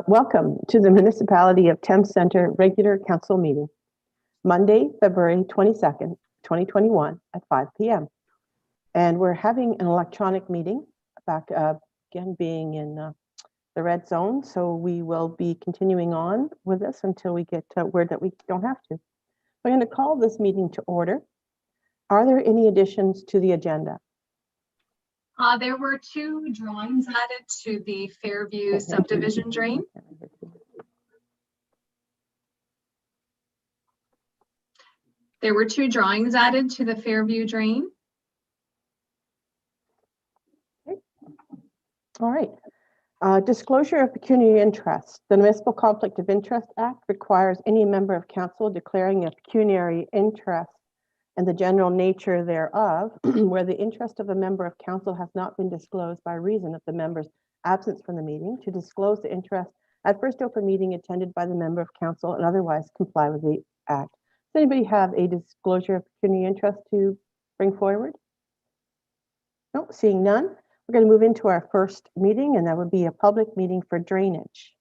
Welcome to the Municipality of Thames Centre regular council meeting, Monday, February 22nd, 2021 at 5 p.m. And we're having an electronic meeting, back again being in the red zone. So we will be continuing on with this until we get word that we don't have to. I'm going to call this meeting to order. Are there any additions to the agenda? There were two drawings added to the Fairview subdivision drain. There were two drawings added to the Fairview drain. Okay. All right. Disclosure of pecuniary interest. The Municipal Conflict of Interest Act requires any member of council declaring a pecuniary interest and the general nature thereof, where the interest of a member of council has not been disclosed by reason of the member's absence from the meeting, to disclose the interest at first open meeting attended by the member of council and otherwise comply with the act. Does anybody have a disclosure of pecuniary interest to bring forward? No, seeing none. We're going to move into our first meeting, and that would be a public meeting for drainage.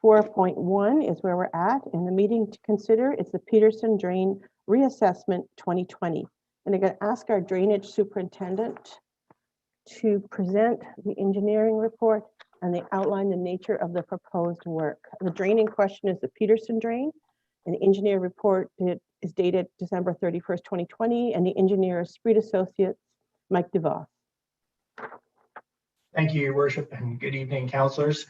4.1 is where we're at, and the meeting to consider is the Peterson Drain Reassessment 2020. And I'm going to ask our drainage superintendent to present the engineering report and they outline the nature of the proposed work. The drain in question is the Peterson Drain, and the engineer report is dated December 31st, 2020, and the engineer is Street Associates, Mike DeVos. Thank you, Your Worship, and good evening, councillors.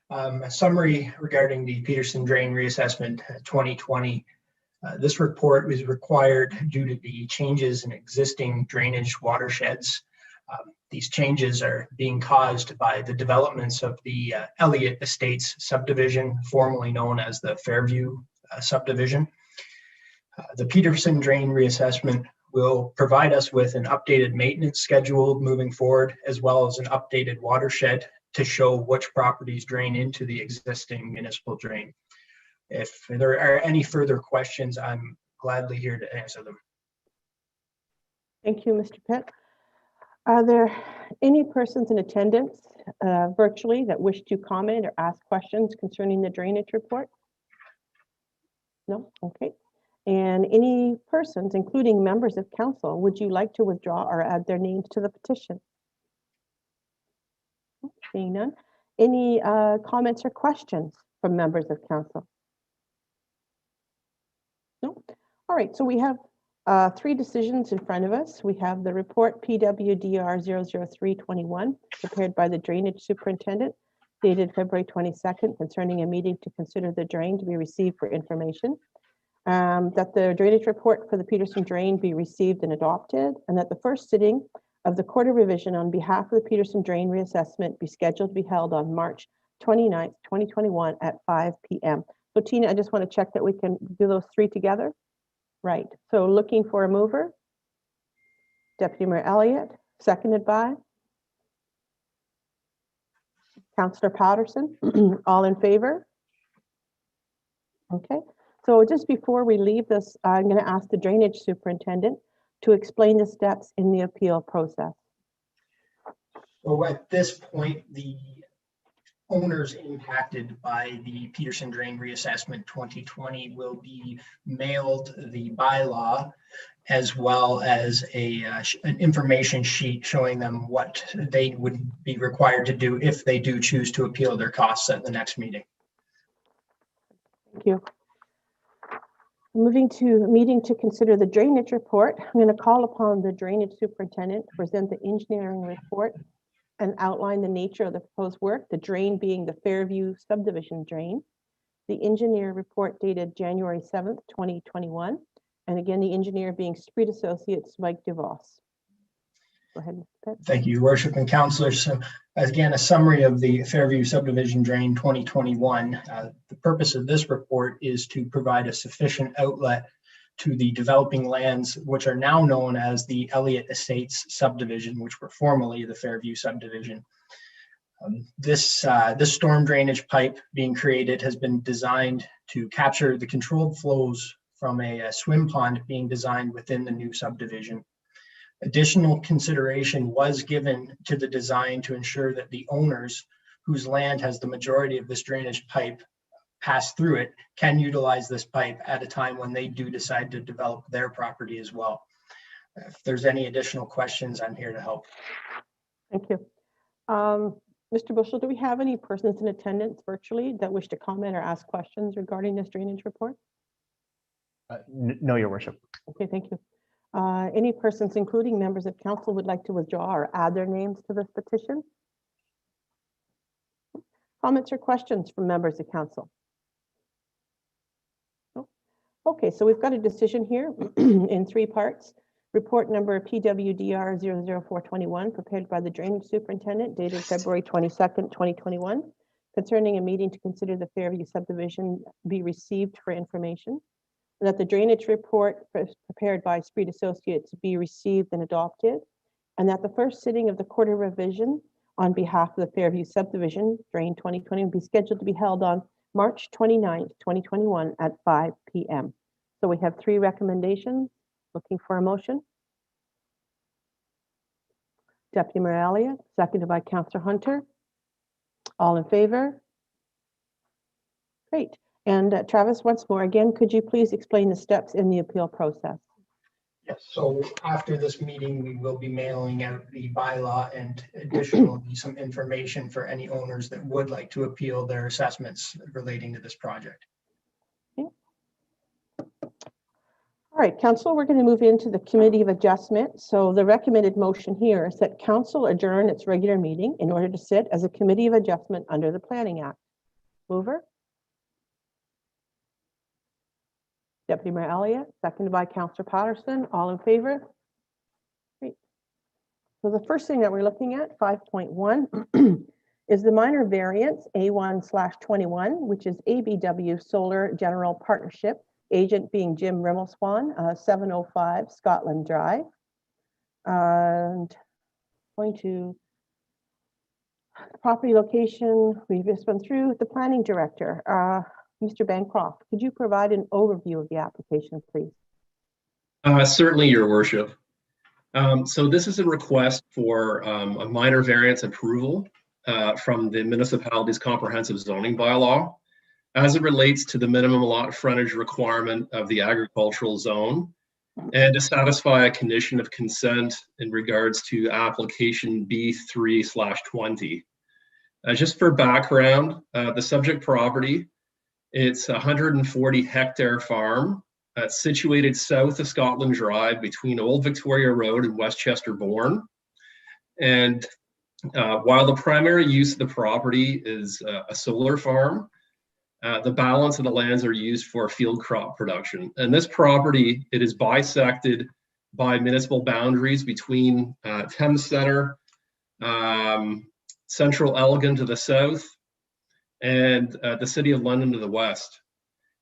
A summary regarding the Peterson Drain Reassessment 2020. This report was required due to the changes in existing drainage watersheds. These changes are being caused by the developments of the Elliott Estates subdivision, formerly known as the Fairview subdivision. The Peterson Drain Reassessment will provide us with an updated maintenance schedule moving forward, as well as an updated watershed to show which properties drain into the existing municipal drain. If there are any further questions, I'm gladly here to answer them. Thank you, Mr. Pitt. Are there any persons in attendance virtually that wish to comment or ask questions concerning the drainage report? No? Okay. And any persons, including members of council, would you like to withdraw or add their names to the petition? Seeing none. Any comments or questions from members of council? No? All right, so we have three decisions in front of us. We have the report PWDR 00321 prepared by the drainage superintendent dated February 22nd concerning a meeting to consider the drain to be received for information. That the drainage report for the Peterson Drain be received and adopted, and that the first sitting of the quarter revision on behalf of the Peterson Drain reassessment be scheduled to be held on March 29th, 2021 at 5 p.m. So Tina, I just want to check that we can do those three together. Right, so looking for a mover. Deputy Mayor Elliott, seconded by Councillor Patterson. All in favor? Okay. So just before we leave this, I'm going to ask the drainage superintendent to explain the steps in the appeal process. So at this point, the owners impacted by the Peterson Drain Reassessment 2020 will be mailed the bylaw as well as an information sheet showing them what they would be required to do if they do choose to appeal their costs at the next meeting. Thank you. Moving to meeting to consider the drainage report, I'm going to call upon the drainage superintendent to present the engineering report and outline the nature of the proposed work, the drain being the Fairview subdivision drain. The engineer report dated January 7th, 2021. And again, the engineer being Street Associates, Mike DeVos. Go ahead, Mr. Pitt. Thank you, Your Worship and councillors. So again, a summary of the Fairview subdivision drain 2021. The purpose of this report is to provide a sufficient outlet to the developing lands, which are now known as the Elliott Estates subdivision, which were formerly the Fairview subdivision. This storm drainage pipe being created has been designed to capture the controlled flows from a swim pond being designed within the new subdivision. Additional consideration was given to the design to ensure that the owners whose land has the majority of this drainage pipe pass through it can utilize this pipe at a time when they do decide to develop their property as well. If there's any additional questions, I'm here to help. Thank you. Mr. Bushel, do we have any persons in attendance virtually that wish to comment or ask questions regarding this drainage report? No, Your Worship. Okay, thank you. Any persons, including members of council, would like to withdraw or add their names to this petition? Comments or questions from members of council? No? Okay, so we've got a decision here in 3 parts. Report number PWDR 00421, prepared by the Drainage Superintendent, dated February 22nd, 2021, concerning a meeting to consider the Fairview subdivision be received for information, and that the drainage report prepared by Street Associates be received and adopted, and that the first sitting of the Court of Revision on behalf of the Fairview subdivision, Drain 2020, be scheduled to be held on March 29th, 2021 at 5 p.m. So we have 3 recommendations. Looking for a motion. Deputy Mayor Elliott, seconded by Councillor Hunter. All in favor? Great. And Travis, once more, again, could you please explain the steps in the appeal process? Yes, so after this meeting, we will be mailing out the bylaw and additionally some information for any owners that would like to appeal their assessments relating to this project. All right, Council, we're going to move into the Committee of Adjustment. So the recommended motion here is that Council adjourn its regular meeting in order to sit as a Committee of Adjustment under the Planning Act. Mover? Deputy Mayor Elliott, seconded by Councillor Patterson. All in favor? Great. So the first thing that we're looking at, 5.1, is the minor variance A1/21, which is ABW Solar General Partnership, agent being Jim Rimmelswan, 705 Scotland Drive. And going to property location, we've just been through the planning director. Mr. Bancroft, could you provide an overview of the application, please? Certainly, Your Worship. So this is a request for a minor variance approval from the municipality's comprehensive zoning bylaw as it relates to the minimum lot frontage requirement of the agricultural zone and to satisfy a condition of consent in regards to application B3/20. Just for background, the subject property, it's a 140 hectare farm situated south of Scotland Drive between Old Victoria Road and Westchester Bourne. And while the primary use of the property is a solar farm, the balance of the lands are used for field crop production. And this property, it is bisected by municipal boundaries between Thames Centre, Central Elgin to the south, and the City of London to the west.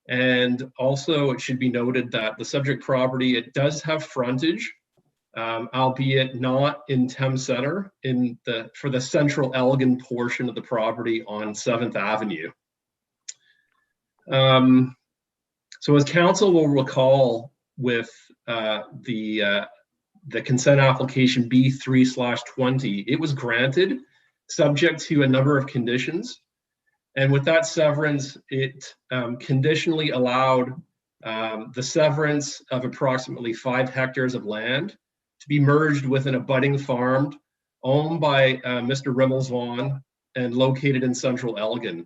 And also it should be noted that the subject property, it does have frontage, albeit not in Thames Centre, for the Central Elgin portion of the property on 7th Avenue. So as council will recall with the consent application B3/20, it was granted subject to a number of conditions. And with that severance, it conditionally allowed the severance of approximately 5 hectares of land to be merged with an abutting farm owned by Mr. Rimmelswan and located in Central Elgin.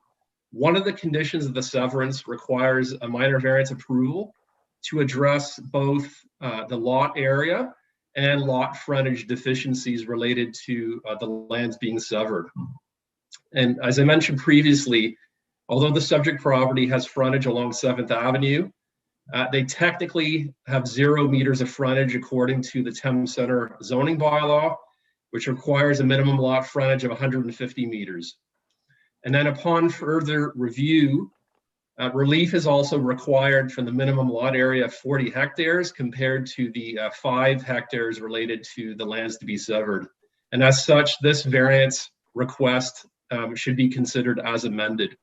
One of the conditions of the severance requires a minor variance approval to address both the lot area and lot frontage deficiencies related to the lands being severed. And as I mentioned previously, although the subject property has frontage along 7th Avenue, they technically have 0 meters of frontage according to the Thames Centre zoning bylaw, which requires a minimum lot frontage of 150 meters. And then upon further review, relief is also required from the minimum lot area of 40 hectares compared to the 5 hectares related to the lands to be severed. And as such, this variance request should be considered as amended.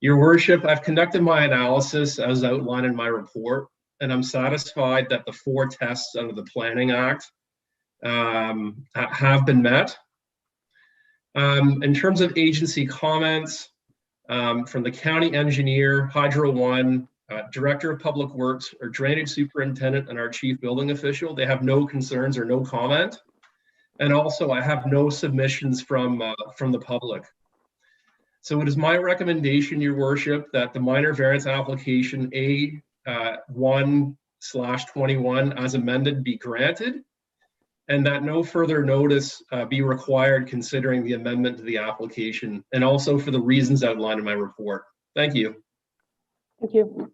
Your Worship, I've conducted my analysis as outlined in my report, and I'm satisfied that the 4 tests under the Planning Act have been met. In terms of agency comments, from the county engineer, Hydro One, Director of Public Works, or Drainage Superintendent, and our Chief Building Official, they have no concerns or no comment. And also, I have no submissions from the public. So it is my recommendation, Your Worship, that the minor variance application A1/21 as amended be granted, and that no further notice be required considering the amendment to the application, and also for the reasons outlined in my report. Thank you. Thank you.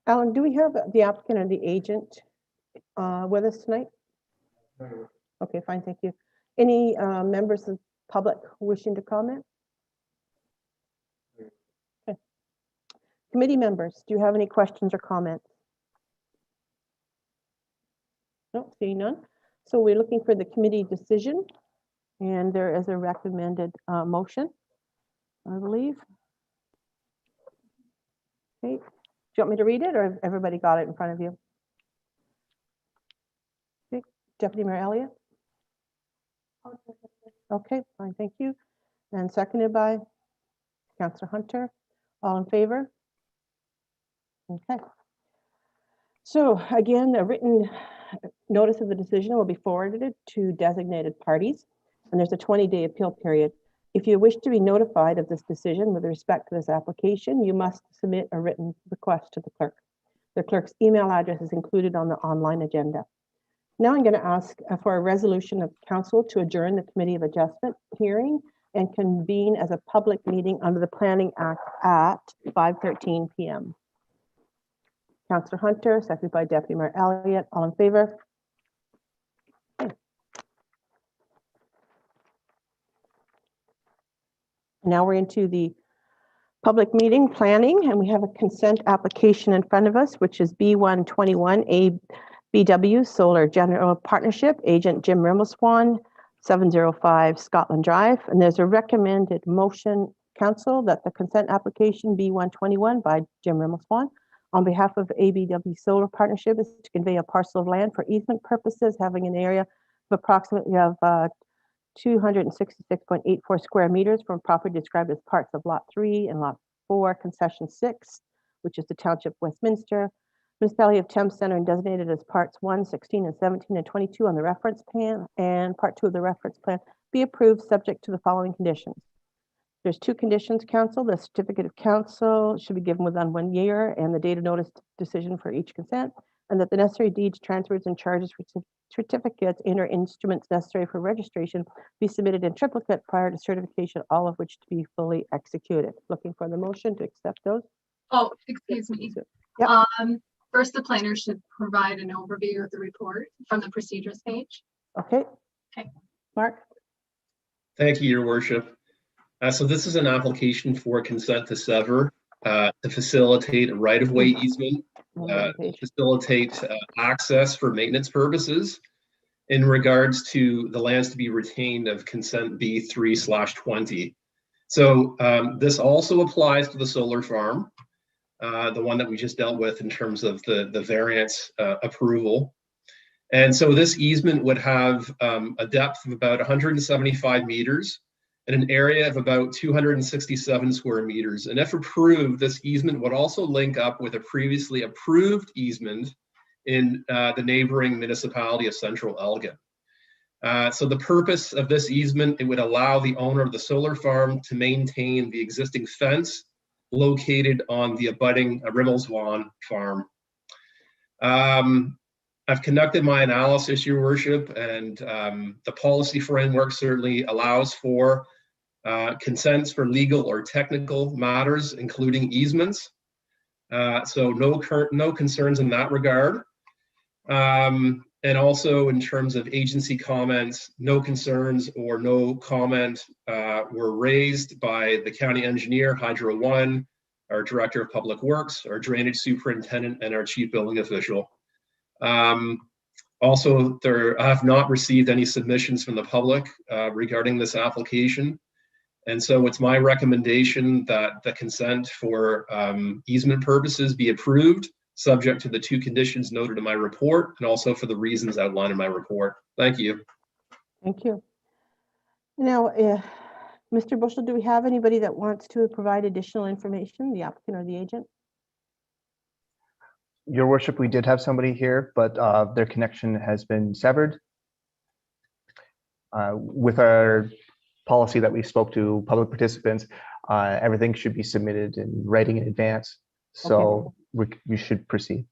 Alan, do we have the applicant or the agent with us tonight? Okay, fine, thank you. Any members of the public wishing to comment? Okay. Committee members, do you have any questions or comments? No, seeing none. So we're looking for the committee decision, and there is a recommended motion, I believe. Okay, do you want me to read it, or have everybody got it in front of you? Okay. Deputy Mayor Elliott? Okay, fine, thank you. And seconded by Councillor Hunter. All in favor? Okay. So again, a written notice of the decision will be forwarded to designated parties, and there's a 20-day appeal period. If you wish to be notified of this decision with respect to this application, you must submit a written request to the clerk. The clerk's email address is included on the online agenda. Now I'm going to ask for a resolution of council to adjourn the Committee of Adjustment hearing and convene as a public meeting under the Planning Act at 5:13 p.m. Councillor Hunter, seconded by Deputy Mayor Elliott. All in favor? Okay. Now we're into the public meeting planning, and we have a consent application in front of us, which is B121 ABW Solar General Partnership, Agent Jim Rimbleswan, 705 Scotland Drive. And there's a recommended motion, council, that the consent application B121 by Jim Rimbleswan on behalf of ABW Solar Partnership is to convey a parcel of land for easement purposes having an area of approximately 266.84 square meters from property described as parts of Lot 3 and Lot 4, Concession 6, which is the Township of Westminster, Municipality of Thames Center, and designated as Parts 1, 16, and 17, and 22 on the reference plan, and Part 2 of the reference plan be approved subject to the following conditions. There's two conditions, council. The certificate of council should be given within 1 year, and the date of notice decision for each consent, and that the necessary deeds, transfers, and charges for certificates and/or instruments necessary for registration be submitted in triplicate prior to certification, all of which to be fully executed. Looking for the motion to accept those. Oh, excuse me. Yep. First, the planner should provide an overview of the report from the procedures page. Okay. Okay. Mark? Thank you, Your Worship. So this is an application for consent to sever to facilitate a right-of-way easement, to facilitate access for maintenance purposes in regards to the lands to be retained of consent B3/20. So this also applies to the solar farm, the one that we just dealt with in terms of the variance approval. And so this easement would have a depth of about 175 meters and an area of about 267 square meters. And if approved, this easement would also link up with a previously approved easement in the neighboring municipality of Central Elgin. So the purpose of this easement, it would allow the owner of the solar farm to maintain the existing fence located on the abutting Rimbleswan farm. I've conducted my analysis, Your Worship, and the policy framework certainly allows for consents for legal or technical matters, including easements. So no concerns in that regard. And also in terms of agency comments, no concerns or no comment were raised by the county engineer, Hydro One, our Director of Public Works, our Drainage Superintendent, and our Chief Building Official. Also, I have not received any submissions from the public regarding this application. And so it's my recommendation that the consent for easement purposes be approved, subject to the two conditions noted in my report, and also for the reasons outlined in my report. Thank you. Thank you. Now, Mr. Bushel, do we have anybody that wants to provide additional information, the applicant or the agent? Your worship, we did have somebody here, but their connection has been severed. With our policy that we spoke to public participants, everything should be submitted in writing in advance. So you should proceed.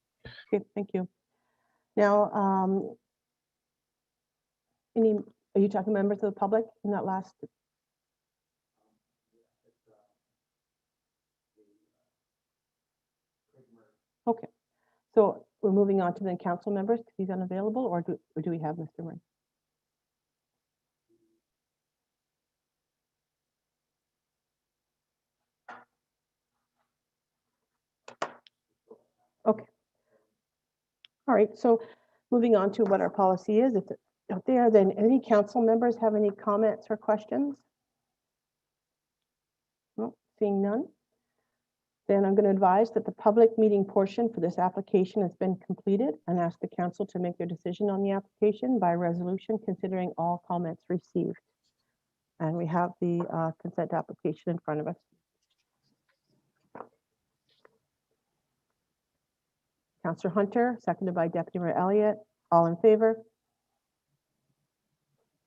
Okay, thank you. Now, are you talking members of the public in that last? Okay, so we're moving on to the council members because he's unavailable, or do we have Mr. Murray? Okay. All right, so moving on to what our policy is, if it's out there, then any council members have any comments or questions? No, seeing none. Then I'm going to advise that the public meeting portion for this application has been completed and ask the council to make their decision on the application by resolution, considering all comments received. And we have the consent application in front of us. Councillor Hunter, seconded by Deputy Mayor Elliott. All in favor?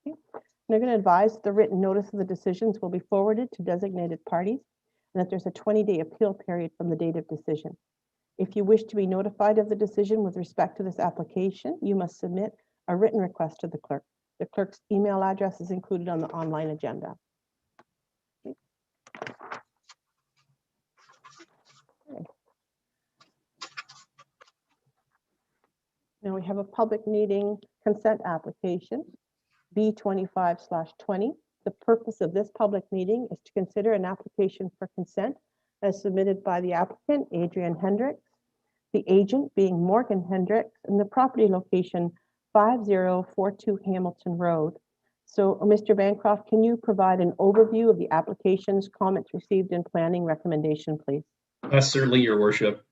Okay. And I'm going to advise that the written notice of the decisions will be forwarded to designated parties and that there's a 20-day appeal period from the date of decision. If you wish to be notified of the decision with respect to this application, you must submit a written request to the clerk. The clerk's email address is included on the online agenda. Okay. Now we have a public meeting consent application, B25/20. The purpose of this public meeting is to consider an application for consent as submitted by the applicant, Adrian Hendricks, the agent being Morgan Hendricks, and the property location 5042 Hamilton Road. So, Mr. Bancroft, can you provide an overview of the applications, comments received, and planning recommendation, please? Certainly, Your Worship.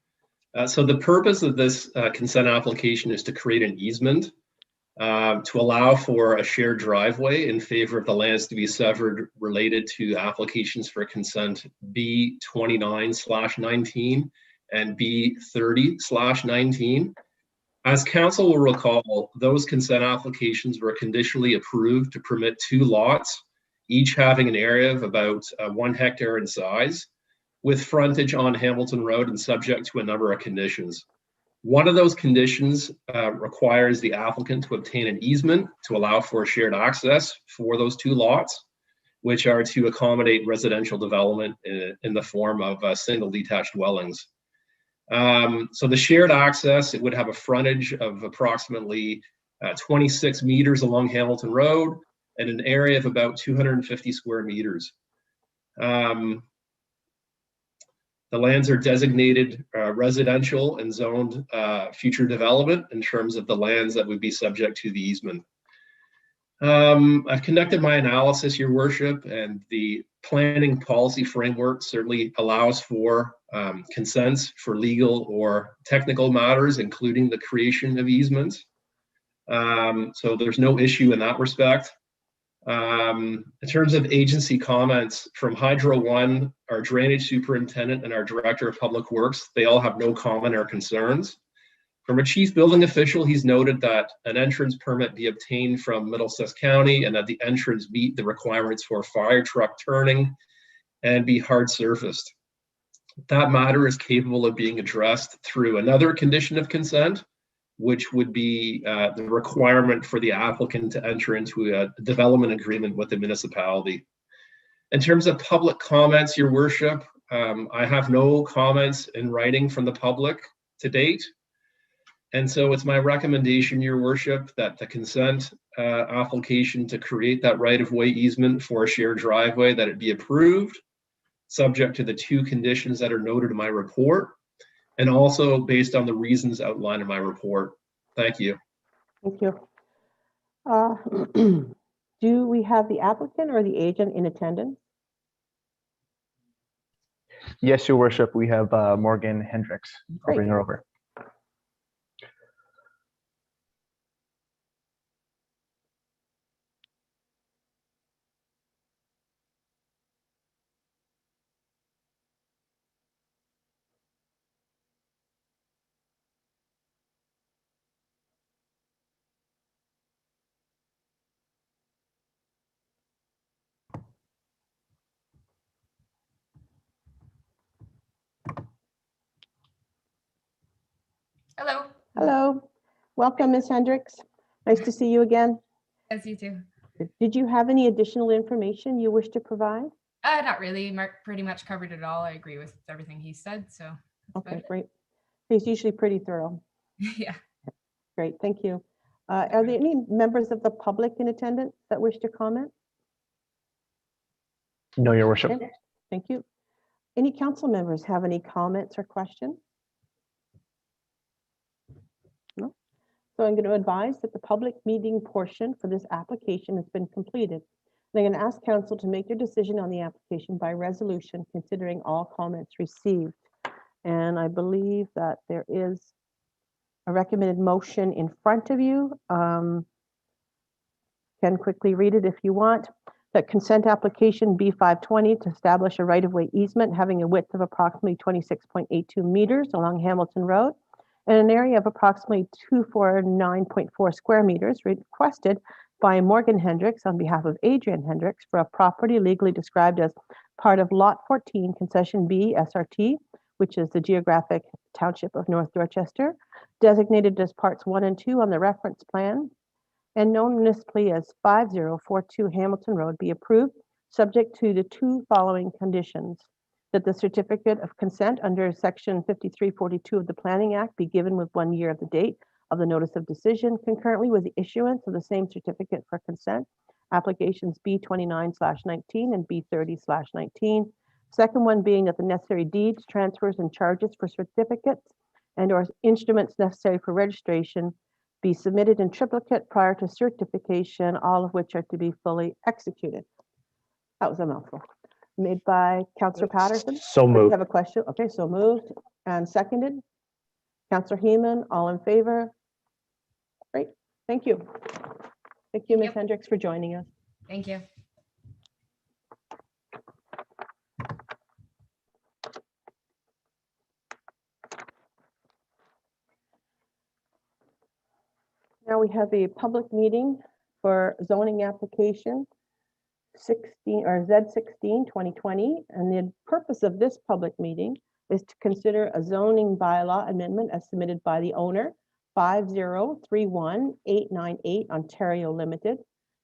So the purpose of this consent application is to create an easement to allow for a shared driveway in favor of the lands to be severed related to applications for consent B29/19 and B30/19. As council will recall, those consent applications were conditionally approved to permit 2 lots, each having an area of about 1 hectare in size, with frontage on Hamilton Road and subject to a number of conditions. One of those conditions requires the applicant to obtain an easement to allow for shared access for those 2 lots, which are to accommodate residential development in the form of single detached dwellings. So the shared access, it would have a frontage of approximately 26 meters along Hamilton Road and an area of about 250 square meters. The lands are designated residential and zoned future development in terms of the lands that would be subject to the easement. I've conducted my analysis, Your Worship, and the planning policy framework certainly allows for consents for legal or technical matters, including the creation of easements. So there's no issue in that respect. In terms of agency comments from Hydro One, our drainage superintendent and our director of public works, they all have no comment or concerns. From a chief building official, he's noted that an entrance permit be obtained from Middlesex County and that the entrance meet the requirements for fire truck turning and be hard surfaced. That matter is capable of being addressed through another condition of consent, which would be the requirement for the applicant to enter into a development agreement with the municipality. In terms of public comments, Your Worship, I have no comments in writing from the public to date. And so it's my recommendation, Your Worship, that the consent application to create that right-of-way easement for a shared driveway, that it be approved, subject to the 2 conditions that are noted in my report, and also based on the reasons outlined in my report. Thank you. Thank you. Do we have the applicant or the agent in attendance? Yes, Your Worship, we have Morgan Hendricks. I'll Great. bring her over. Hello. Hello. Welcome, Ms. Hendricks. Nice to see you again. Yes, you too. Did you have any additional information you wish to provide? Not really. Mark pretty much covered it all. I agree with everything he said. So that's Okay, about great. He's usually pretty thorough. it. Yeah. Great, thank you. Are there any members of the public in attendance that wish to comment? No, Your Worship. Okay, thank you. Any council members have any comments or questions? No? So I'm going to advise that the public meeting portion for this application has been completed. And I'm going to ask council to make their decision on the application by resolution, considering all comments received. And I believe that there is a recommended motion in front of you. Can quickly read it if you want. That consent application B520 to establish a right-of-way easement having a width of approximately 26.82 meters along Hamilton Road and an area of approximately 249.4 square meters requested by Morgan Hendricks on behalf of Adrian Hendricks for a property legally described as part of Lot 14, Concession B, SRT, which is the geographic township of North Dorchester, designated as parts 1 and 2 on the reference plan, and known municipally as 5042 Hamilton Road, be approved, subject to the two following conditions: that the certificate of consent under section 5342 of the Planning Act be given with 1 year of the date of the notice of decision, concurrently with the issuance of the same certificate for consent, applications B29/19 and B30/19. Second one being that the necessary deeds, transfers, and charges for certificates and/or instruments necessary for registration be submitted in triplicate prior to certification, all of which are to be fully executed. That was a mouthful. Made by Councillor Patterson. So You moved. have a question? Okay, so moved and seconded. Councillor Heeman, all in favor? Great, thank you. Thank you, Ms. Yep. Hendricks, for joining us. Thank you. Now we have a public meeting for zoning application 16 or Z16 2020, and the purpose of this public meeting is to consider a zoning bylaw amendment as submitted by the owner, 5031898 Ontario Limited,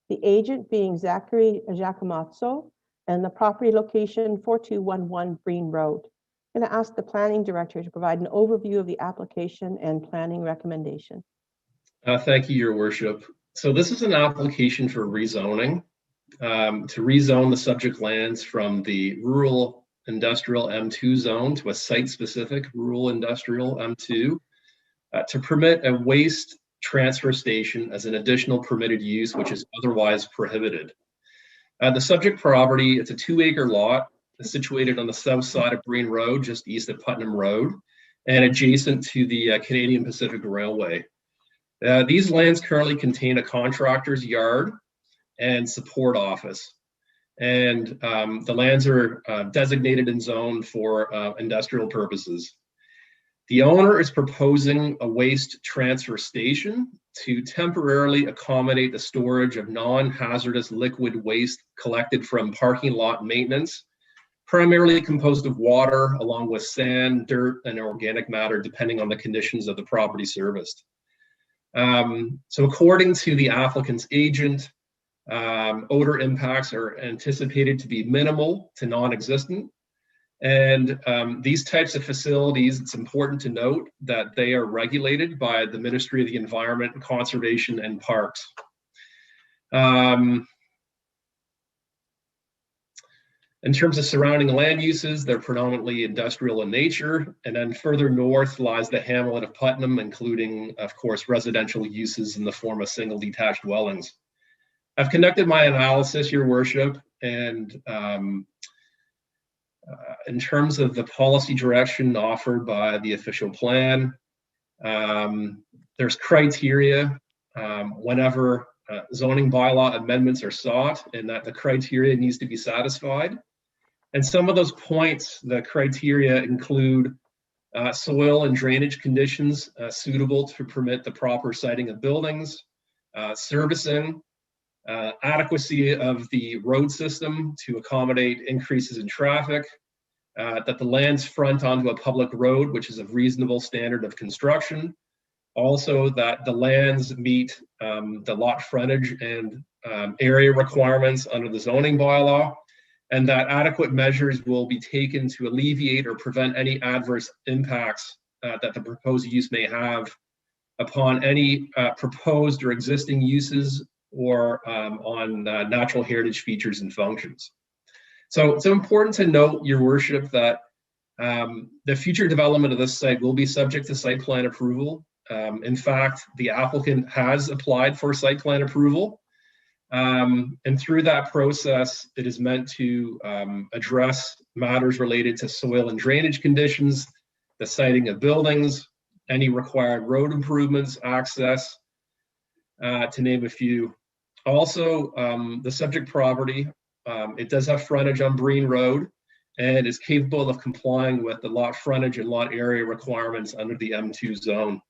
the agent being Zachary Giacomazzo, and the property location 4211 Green Road. I'm going to ask the planning director to provide an overview of the application and planning recommendation. Thank you, Your Worship. So this is an application for rezoning, to rezone the subject lands from the rural industrial M2 zone to a site-specific rural industrial M2, to permit a waste transfer station as an additional permitted use, which is otherwise prohibited. The subject property, it's a 2-acre lot situated on the south side of Green Road, just east of Putnam Road, and adjacent to the Canadian Pacific Railway. These lands currently contain a contractor's yard and support office. And the lands are designated and zoned for industrial purposes. The owner is proposing a waste transfer station to temporarily accommodate the storage of non-hazardous liquid waste collected from parking lot maintenance, primarily composed of water along with sand, dirt, and organic matter, depending on the conditions of the property serviced. So according to the applicant's agent, odor impacts are anticipated to be minimal to non-existent. And these types of facilities, it's important to note that they are regulated by the Ministry of the Environment, Conservation, and Parks. In terms of surrounding land uses, they're predominantly industrial in nature. And then further north lies the hamlet of Putnam, including, of course, residential uses in the form of single detached dwellings. I've conducted my analysis, Your Worship, and in terms of the policy direction offered by the official plan, there's criteria whenever zoning bylaw amendments are sought, and that the criteria needs to be satisfied. And some of those points, the criteria include soil and drainage conditions suitable to permit the proper siting of buildings, servicing, adequacy of the road system to accommodate increases in traffic, that the lands front onto a public road, which is of reasonable standard of construction, Also, that the lands meet the lot frontage and area requirements under the zoning bylaw, and that adequate measures will be taken to alleviate or prevent any adverse impacts that the proposed use may have upon any proposed or existing uses or on natural heritage features and functions. So it's important to note, Your Worship, that the future development of this site will be subject to site plan approval. In fact, the applicant has applied for site plan approval. And through that process, it is meant to address matters related to soil and drainage conditions, the siting of buildings, any required road improvements, access, to name a few. Also, the subject property, it does have frontage on Breen Road and is capable of complying with the lot frontage and lot area requirements under the M2 zone.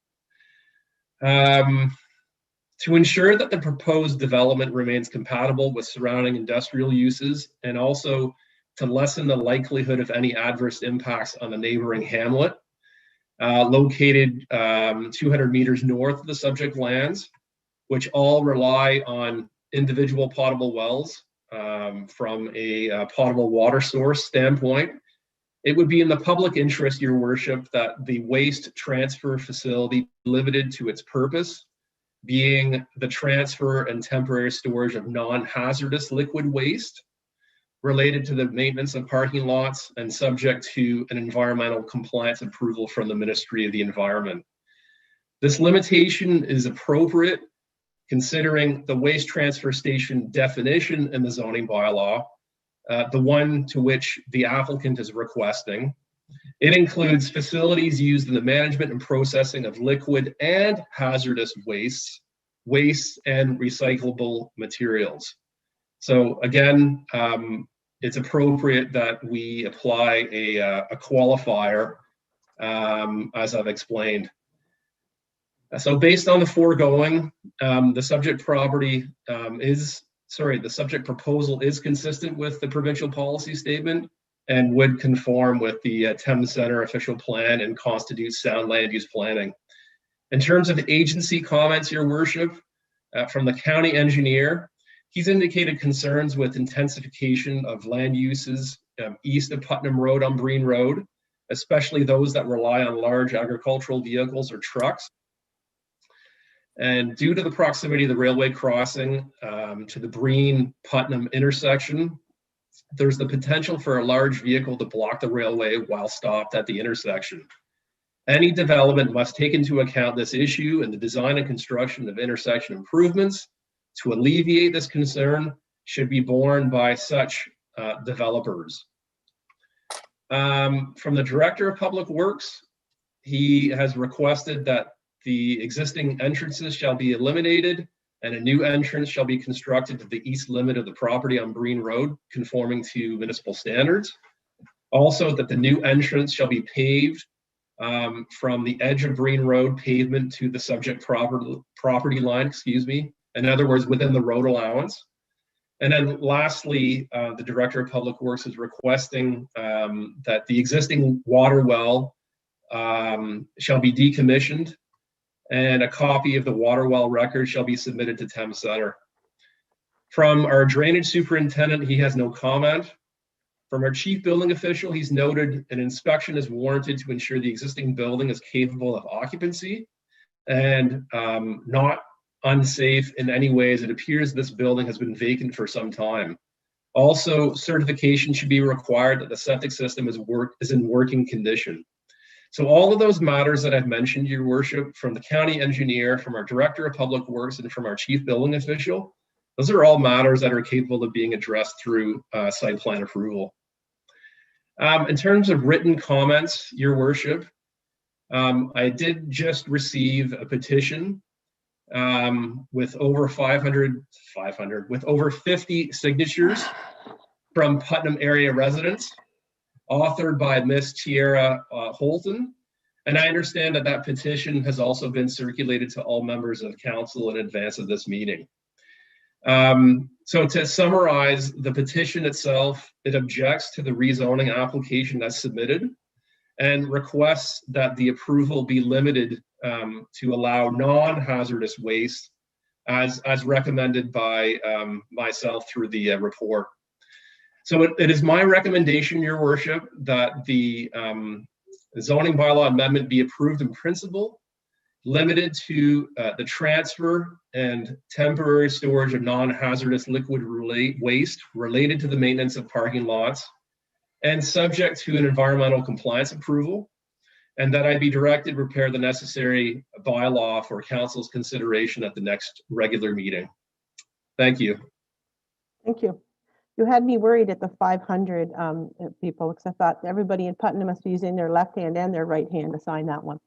To ensure that the proposed development remains compatible with surrounding industrial uses, and also to lessen the likelihood of any adverse impacts on the neighboring hamlet, located 200 meters north of the subject lands, which all rely on individual potable wells from a potable water source standpoint. It would be in the public interest, Your Worship, that the waste transfer facility be limited to its purpose, being the transfer and temporary storage of non-hazardous liquid waste related to the maintenance of parking lots and subject to an environmental compliance approval from the Ministry of the Environment. This limitation is appropriate considering the waste transfer station definition in the zoning bylaw, the one to which the applicant is requesting. It includes facilities used in the management and processing of liquid and hazardous wastes, and recyclable materials. So again, it's appropriate that we apply a qualifier, as I've explained. So based on the foregoing, the subject proposal is consistent with the provincial policy statement and would conform with the Thames Centre official plan and constitutes sound land use planning. In terms of agency comments, Your Worship, from the county engineer, he's indicated concerns with intensification of land uses east of Putnam Road on Breen Road, especially those that rely on large agricultural vehicles or trucks. And due to the proximity of the railway crossing to the Breen-Putnam intersection, there's the potential for a large vehicle to block the railway while stopped at the intersection. Any development must take into account this issue in the design and construction of intersection improvements to alleviate this concern should be borne by such developers. From the Director of Public Works, he has requested that the existing entrances shall be eliminated and a new entrance shall be constructed to the east limit of the property on Breen Road, conforming to municipal standards. Also, that the new entrance shall be paved from the edge of Breen Road pavement to the subject property line, in other words, within the road allowance. And then lastly, the Director of Public Works is requesting that the existing water well shall be decommissioned and a copy of the water well record shall be submitted to Thames Centre. From our drainage superintendent, he has no comment. From our chief building official, he's noted an inspection is warranted to ensure the existing building is capable of occupancy and not unsafe in any way, as it appears this building has been vacant for some time. Also, certification should be required that the septic system is in working condition. So all of those matters that I've mentioned, Your Worship, from the county engineer, from our Director of Public Works, and from our chief building official, those are all matters that are capable of being addressed through site plan approval. In terms of written comments, Your Worship, I did just receive a petition with over 50 signatures from Putnam area residents, authored by Miss Tiara Holton. And I understand that that petition has also been circulated to all members of council in advance of this meeting. So to summarize the petition itself, it objects to the rezoning application that's submitted. and requests that the approval be limited to allow non-hazardous waste as recommended by myself through the report. So it is my recommendation, Your Worship, that the zoning bylaw amendment be approved in principle, limited to the transfer and temporary storage of non-hazardous liquid waste related to the maintenance of parking lots, and subject to an environmental compliance approval, and that I be directed to prepare the necessary bylaw for council's consideration at the next regular meeting. Thank you. Thank you. You had me worried at the 500 people, because I thought everybody in Putnam must be using their left hand and their right hand to sign that one.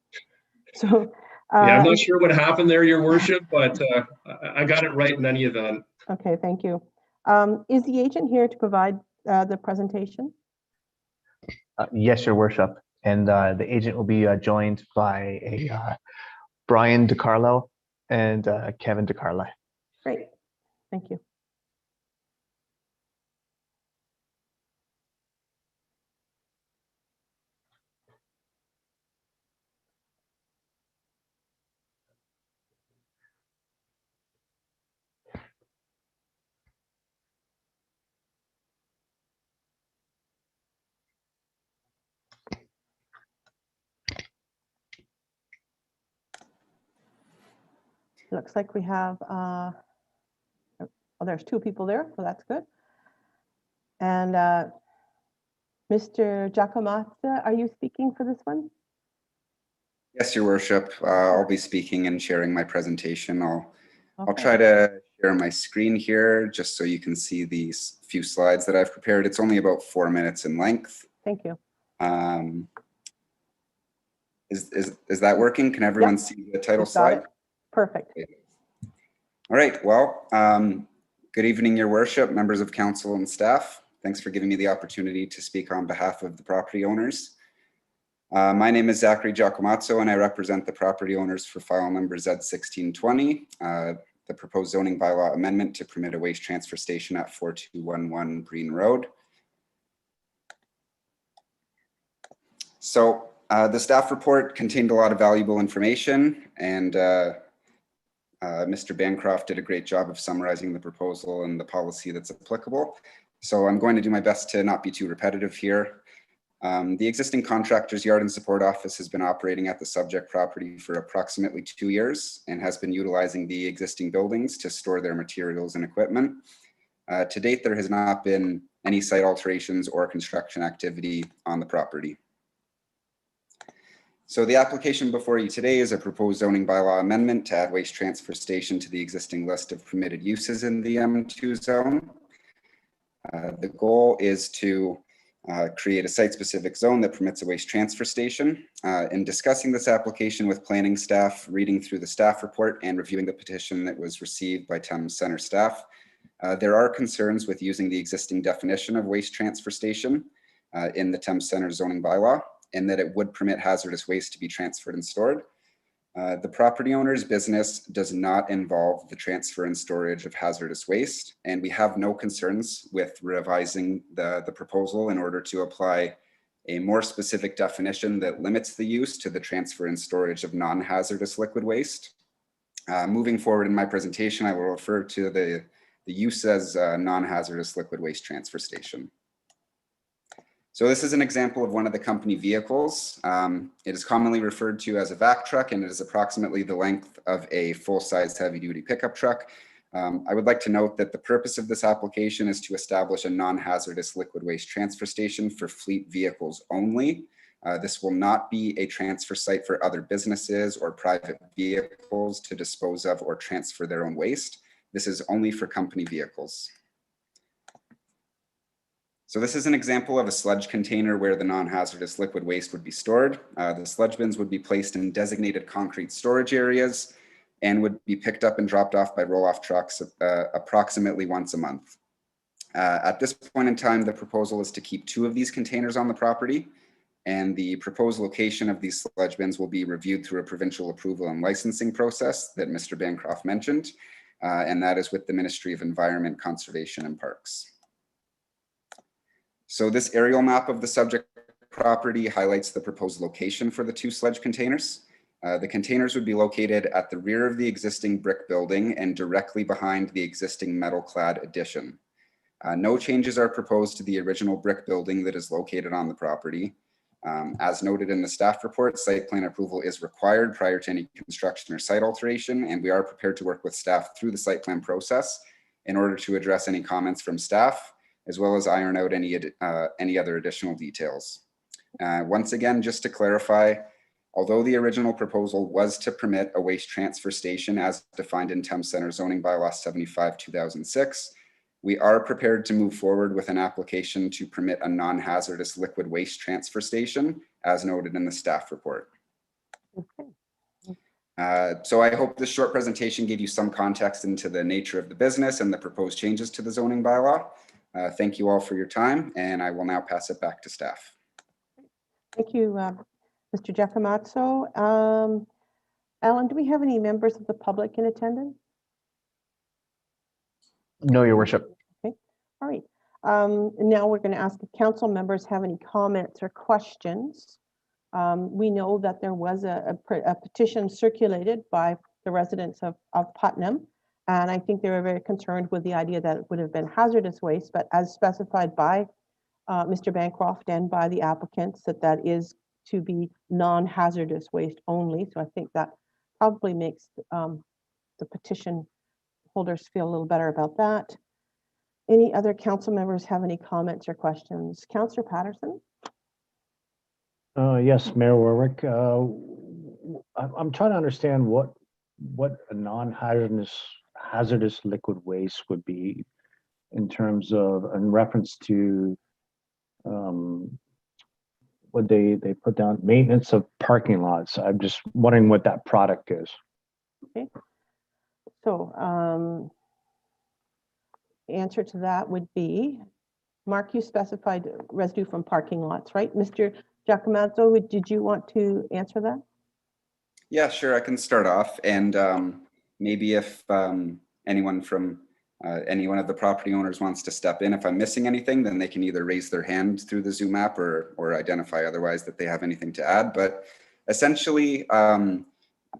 So Yeah, I'm not sure what happened there, Your Worship, but I got it right in any event. okay, thank you. Is the agent here to provide the presentation? Yes, Your Worship. And the agent will be joined by Brian DiCarlo and Kevin DiCarlo. Great, thank you. Looks like we have, oh, there's two people there, so that's good. And Mr. Giacomazza, are you speaking for this one? Yes, Your Worship. I'll be speaking and sharing my presentation. I'll Okay. try to share my screen here just so you can see these few slides that I've prepared. It's only about 4 minutes in length. Thank you. Is that working? Can everyone Yep. see the title We've got slide? it. Perfect. All right. Well, good evening, Your Worship, members of council and staff. Thanks for giving me the opportunity to speak on behalf of the property owners. My name is Zachary Giacomazzo, and I represent the property owners for file number Z1620, the proposed zoning bylaw amendment to permit a waste transfer station at 4211 Green Road. So the staff report contained a lot of valuable information, and Mr. Bancroft did a great job of summarizing the proposal and the policy that's applicable. So I'm going to do my best to not be too repetitive here. The existing contractor's yard and support office has been operating at the subject property for approximately 2 years and has been utilizing the existing buildings to store their materials and equipment. To date, there has not been any site alterations or construction activity on the property. So the application before you today is a proposed zoning bylaw amendment to add waste transfer station to the existing list of permitted uses in the M2 zone. The goal is to create a site-specific zone that permits a waste transfer station. In discussing this application with planning staff, reading through the staff report, and reviewing the petition that was received by Thames Center staff, there are concerns with using the existing definition of waste transfer station in the Thames Center zoning bylaw, and that it would permit hazardous waste to be transferred and stored. The property owner's business does not involve the transfer and storage of hazardous waste, and we have no concerns with revising the proposal in order to apply a more specific definition that limits the use to the transfer and storage of non-hazardous liquid waste. Moving forward in my presentation, I will refer to the use as non-hazardous liquid waste transfer station. So this is an example of one of the company vehicles. It is commonly referred to as a vac truck, and it is approximately the length of a full-size heavy-duty pickup truck. I would like to note that the purpose of this application is to establish a non-hazardous liquid waste transfer station for fleet vehicles only. This will not be a transfer site for other businesses or private vehicles to dispose of or transfer their own waste. This is only for company vehicles. So this is an example of a sludge container where the non-hazardous liquid waste would be stored. The sludge bins would be placed in designated concrete storage areas and would be picked up and dropped off by roll-off trucks approximately once a month. At this point in time, the proposal is to keep 2 of these containers on the property, and the proposed location of these sludge bins will be reviewed through a provincial approval and licensing process that Mr. Bancroft mentioned, and that is with the Ministry of Environment, Conservation and Parks. So this aerial map of the subject property highlights the proposed location for the 2 sludge containers. The containers would be located at the rear of the existing brick building and directly behind the existing metal-clad addition. No changes are proposed to the original brick building that is located on the property. As noted in the staff report, site plan approval is required prior to any construction or site alteration, and we are prepared to work with staff through the site plan process in order to address any comments from staff, as well as iron out any other additional details. Once again, just to clarify, although the original proposal was to permit a waste transfer station as defined in Thames Center zoning bylaw 75/2006, we are prepared to move forward with an application to permit a non-hazardous liquid waste transfer station as noted in the staff report. Okay. So I hope this short presentation gave you some context into the nature of the business and the proposed changes to the zoning bylaw. Thank you all for your time, and I will now pass it back to staff. Thank you, Mr. Giacomazzo. Alan, do we have any members of the public in attendance? No, Your Worship. All right. Now we're going to ask if council members have any comments or questions. We know that there was a petition circulated by the residents of Putnam, and I think they were very concerned with the idea that it would have been hazardous waste, but as specified by Mr. Bancroft and by the applicants, that is to be non-hazardous waste only. So I think that probably makes the petition holders feel a little better about that. Any other council members have any comments or questions? Councillor Patterson? Yes, Mayor Warwick. I'm trying to understand what a non-hazardous liquid waste would be in terms of, in reference to what they put down, maintenance of parking lots. I'm just wondering what that product is. Okay. So the answer to that would be, Mark, you specified residue from parking lots, right? Mr. Giacomazzo, did you want to answer that? Yeah, sure. I can start off, and maybe if anyone from any one of the property owners wants to step in, if I'm missing anything, then they can either raise their hand through the Zoom app or identify otherwise that they have anything to add. But essentially,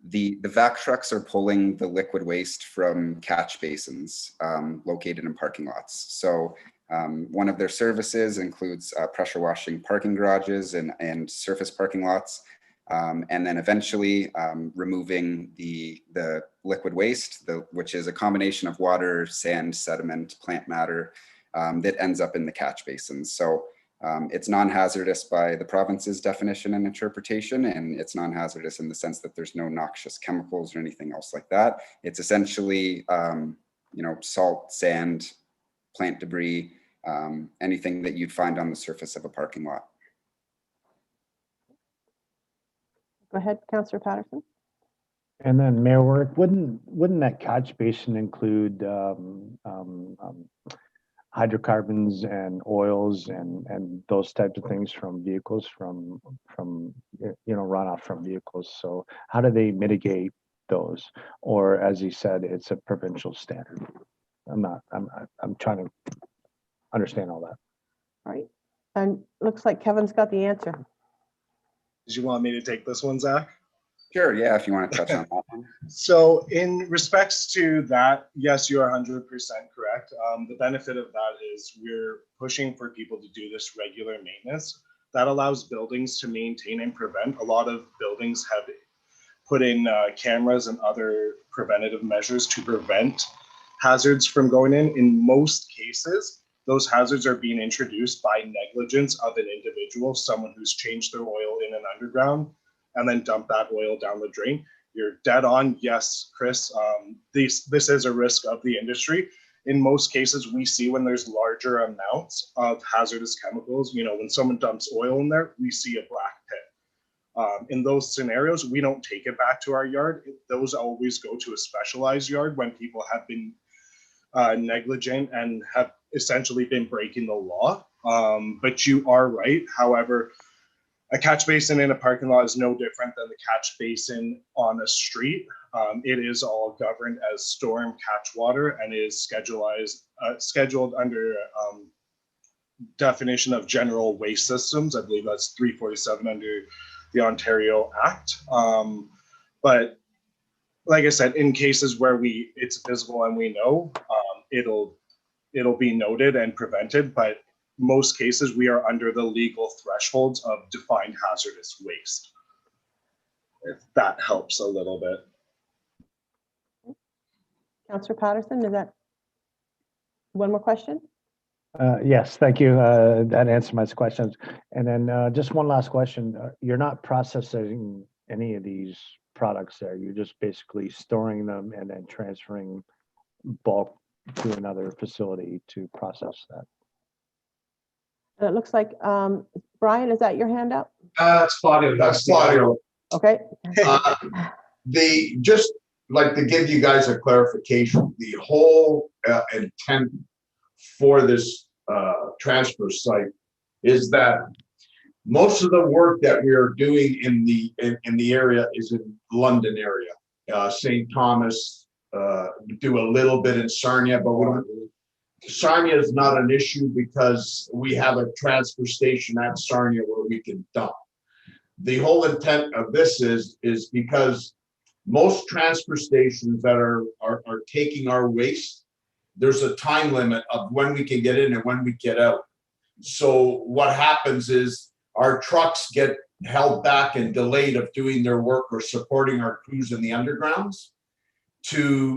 the vac trucks are pulling the liquid waste from catch basins located in parking lots. So one of their services includes pressure washing parking garages and surface parking lots. And then eventually removing the liquid waste, which is a combination of water, sand, sediment, plant matter that ends up in the catch basins. So it's non-hazardous by the province's definition and interpretation, and it's non-hazardous in the sense that there's no noxious chemicals or anything else like that. It's essentially, salt, sand, plant debris, anything that you'd find on the surface of a parking lot. Go ahead, Councillor Patterson. And then Mayor Warwick, wouldn't that catch basin include hydrocarbons and oils and those types of things from vehicles, from runoff from vehicles? So how do they mitigate those? Or as he said, it's a provincial standard. I'm trying to understand all that. All right. And looks like Kevin's got the answer. Did you want me to take this one, Zach? Sure, yeah, if you want to touch on that one. So in respects to that, yes, you are 100% correct. The benefit of that is we're pushing for people to do this regular maintenance. That allows buildings to maintain and prevent. A lot of buildings have put in cameras and other preventative measures to prevent hazards from going in. In most cases, those hazards are being introduced by negligence of an individual, someone who's changed their oil in an underground and then dumped that oil down the drain. You're dead on. Yes, Chris, this is a risk of the industry. In most cases, we see when there's larger amounts of hazardous chemicals, when someone dumps oil in there, we see a black pit. In those scenarios, we don't take it back to our yard. Those always go to a specialized yard when people have been negligent and have essentially been breaking the law. But you are right. However, a catch basin in a parking lot is no different than the catch basin on a street. It is all governed as storm catch water and is scheduled under definition of general waste systems. I believe that's 347 under the Ontario Act. But like I said, in cases where it's visible and we know, it'll be noted and prevented. But most cases, we are under the legal thresholds of defined hazardous waste. If that helps a little bit. Councillor Patterson, is that one more question? Yes, thank you. That answered my questions. And then just one last question. You're not processing any of these products there. You're just basically storing them and then transferring bulk to another facility to process that. And it looks like, Brian, is that your hand up? It's Claudio. That's Claudio. Okay. Just like to give you guys a clarification, the whole intent for this transfer site is that most of the work that we are doing in the area is in London area, St. Thomas, do a little bit in Sarnia, but we don't. Sarnia is not an issue because we have a transfer station at Sarnia where we can dump. The whole intent of this is because most transfer stations that are taking our waste, there's a time limit of when we can get in and when we get out. So what happens is our trucks get held back and delayed of doing their work or supporting our crews in the undergrounds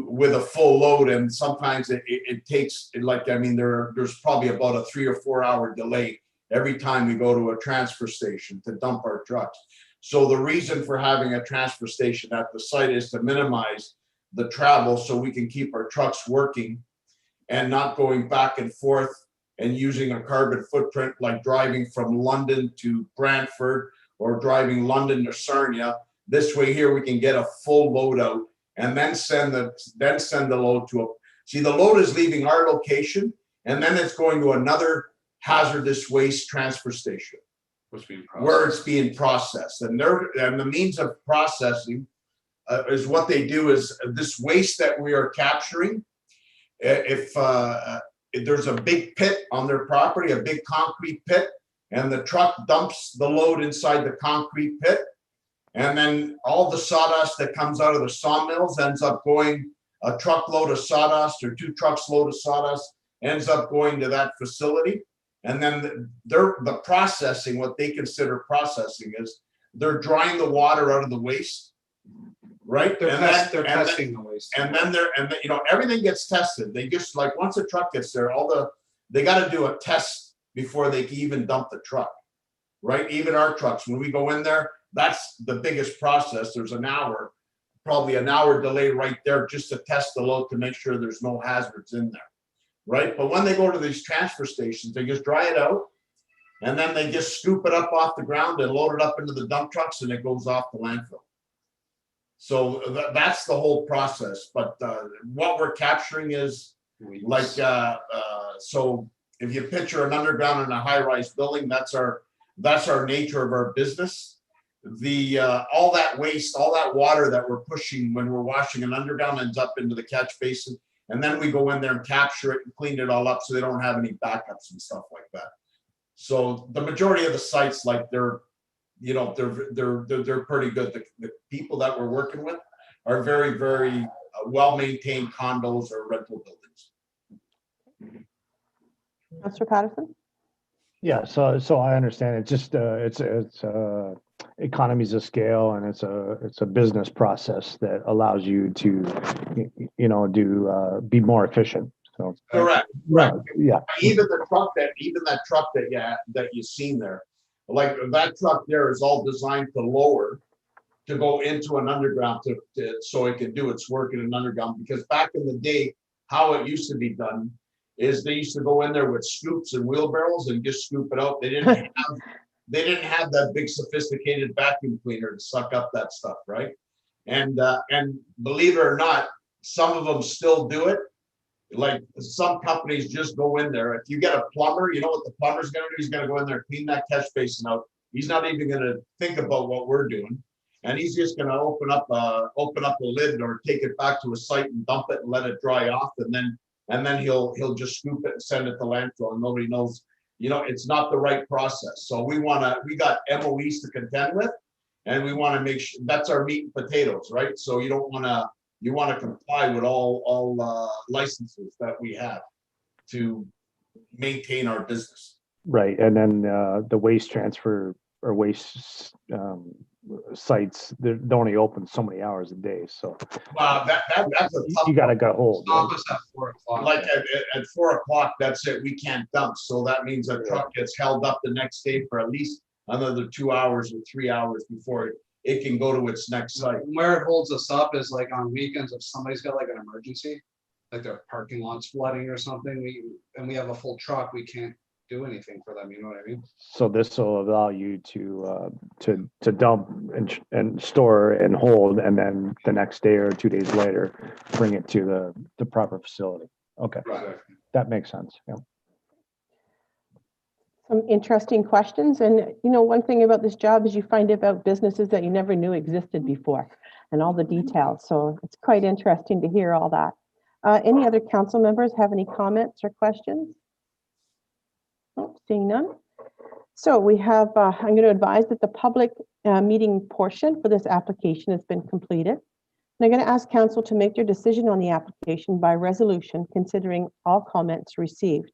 with a full load, and sometimes it takes, like, I mean, there's probably about a 3 or 4 hour delay every time we go to a transfer station to dump our trucks. So the reason for having a transfer station at the site is to minimize the travel so we can keep our trucks working and not going back and forth and using a carbon footprint like driving from London to Brantford or driving London to Sarnia. This way here we can get a full load out and then send the load to see, the load is leaving our location and then it's going to another hazardous waste transfer station where it's being processed. And the means of processing is what they do is this waste that we are capturing. If there's a big pit on their property, a big concrete pit, and the truck dumps the load inside the concrete pit, and then all the sawdust that comes out of the sawmills ends up going, a truckload of sawdust or 2 trucks load of sawdust ends up going to that facility. And then the processing, what they consider processing is they're drying the water out of the waste, right? They're testing the waste. And then you know, everything gets tested. They just, like, once a truck gets there, they got to do a test before they can even dump the truck, right? Even our trucks, when we go in there, that's the biggest process. There's probably an hour delay right there just to test the load to make sure there's no hazards in there, right? But when they go to these transfer stations, they just dry it out and then they just scoop it up off the ground and load it up into the dump trucks and it goes off the landfill. So that's the whole process. But what we're capturing is like, so if you picture an underground and a high-rise building, that's our nature of our business. All that waste, all that water that we're pushing when we're washing an underground ends up into the catch basin. And then we go in there and capture it and clean it all up so they don't have any backups and stuff like that. So the majority of the sites, like, they're pretty good. The people that we're working with are very, very well-maintained condos or rental buildings. Councillor Patterson? Yeah, so I understand. It's just it's economies of scale, and it's a business process that allows you to be more efficient. So Correct. Right. Yeah. Even that truck that you've seen there, like that truck there is all designed to go into an underground so it can do its work in an underground. Because back in the day, how it used to be done is they used to go in there with scoops and wheelbarrows and just scoop it out. They didn't have that big sophisticated vacuum cleaner to suck up that stuff, right? And believe it or not, some of them still do it. Like, some companies just go in there. If you get a plumber, you know what the plumber's gonna do? He's gonna go in there, clean that catch basin out. He's not even gonna think about what we're doing. And he's just gonna open up a lid or take it back to a site and dump it and let it dry off. And then he'll just scoop it and send it to landfill, and nobody knows. it's not the right process. So we got MOEs to contend with, and we want to make sure that's our meat and potatoes, right? So you want to comply with all licenses that we have to maintain our business. Right, and then the waste transfer or waste sites, they're only open so many hours a day, so That's a tough you gotta go hold. Stop Right? us at 4 o'clock. Like at 4 o'clock, that's it. We can't dump. So that means a truck gets held up the next day for at least another 2 hours or 3 hours before it can go to its next site. Where it holds us up is like on weekends, if somebody's got like an emergency, like their parking lot's flooding or something, we have a full truck, we can't do anything for them, you know what I mean? So this will allow you to dump and store and hold, and then the next day or 2 days later, bring it to the proper facility. Okay, that makes sense. Yeah. Some interesting questions. And, one thing about this job is you find about businesses that you never knew existed before and all the details. So it's quite interesting to hear all that. Any other council members have any comments or questions? Oh, seeing none. So we have, I'm going to advise that the public meeting portion for this application has been completed. And I'm going to ask council to make their decision on the application by resolution, considering all comments received.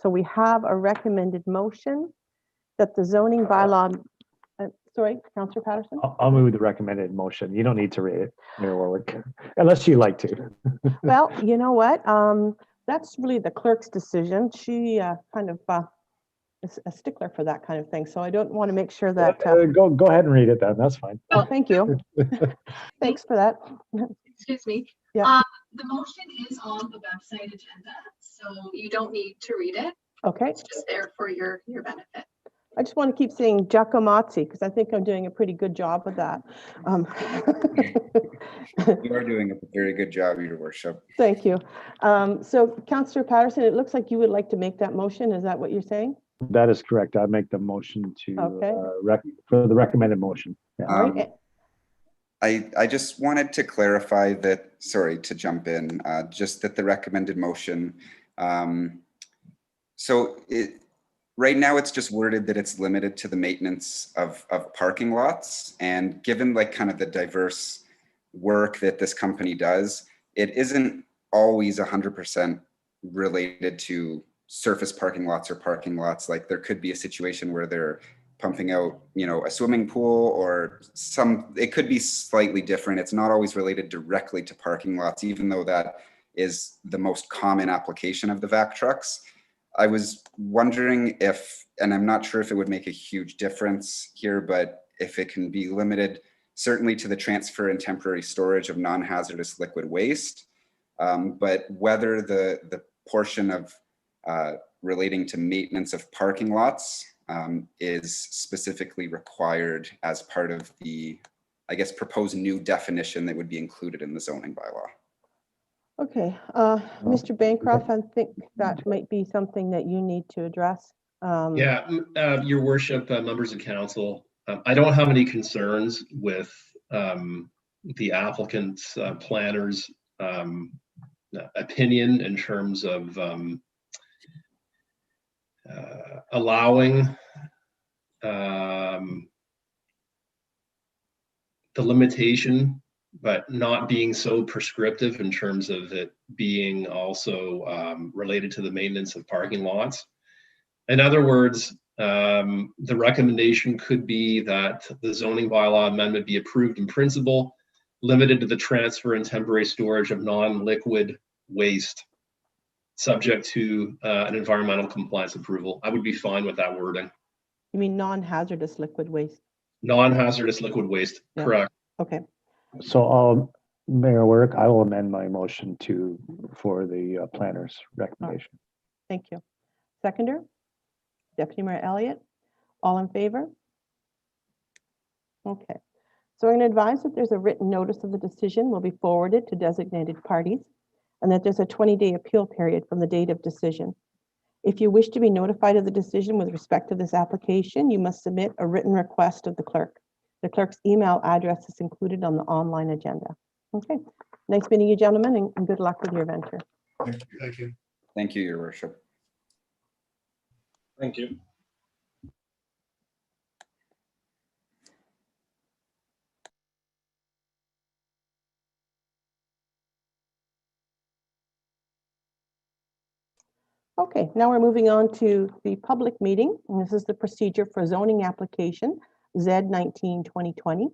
So we have a recommended motion that the zoning bylaw, sorry, Councillor Patterson? I'll move the recommended motion. You don't need to read it, Mayor Warwick, unless you like to. Well, you know what? That's really the clerk's decision. She kind of is a stickler for that kind of thing. So I don't want to make sure that. Go ahead and read it then. That's fine. Oh, thank you. Thanks for that. Excuse me. Yeah. The motion is on the website agenda, so you don't need to read it. Okay. It's just there for your benefit. I just want to keep saying Giacomotti because I think I'm doing a pretty good job with that. You are doing a very good job, Your Worship. Thank you. So Councillor Patterson, it looks like you would like to make that motion. Is that what you're saying? That is correct. I make the motion to Okay. for the recommended motion. Yeah. All right. I just wanted to clarify that, sorry to jump in, just that the recommended motion, right now it's just worded that it's limited to the maintenance of parking lots. And given like kind of the diverse work that this company does, it isn't always 100% related to surface parking lots or parking lots. Like there could be a situation where they're pumping out, a swimming pool or it could be slightly different. It's not always related directly to parking lots, even though that is the most common application of the vac trucks. I was wondering if, and I'm not sure if it would make a huge difference here, but if it can be limited certainly to the transfer and temporary storage of non-hazardous liquid waste, but whether the portion of relating to maintenance of parking lots is specifically required as part of the, I guess, proposed new definition that would be included in the zoning bylaw. Okay, Mr. Bancroft, I think that might be something that you need to address. Your Worship, members of council, I don't have any concerns with the applicant's planner's opinion in terms of allowing the limitation, but not being so prescriptive in terms of it being also related to the maintenance of parking lots. In other words, the recommendation could be that the zoning bylaw amendment be approved in principle, limited to the transfer and temporary storage of non-liquid waste, subject to an environmental compliance approval. I would be fine with that wording. You mean non-hazardous liquid waste? Non-hazardous liquid waste, Yeah. correct. Okay. So, Mayor Warwick, I will amend my motion for the planner's recommendation. Thank you. Seconder? Deputy Mayor Elliott? All in favor? Okay. So I'm going to advise that there's a written notice of the decision will be forwarded to designated parties and that there's a 20-day appeal period from the date of decision. If you wish to be notified of the decision with respect to this application, you must submit a written request of the clerk. The clerk's email address is included on the online agenda. Okay. Nice meeting you, gentlemen, and good luck with your venture. Thank you. Thank you, Your Worship. Thank you. Okay, now we're moving on to the public meeting. And this is the procedure for zoning application Z19-2020.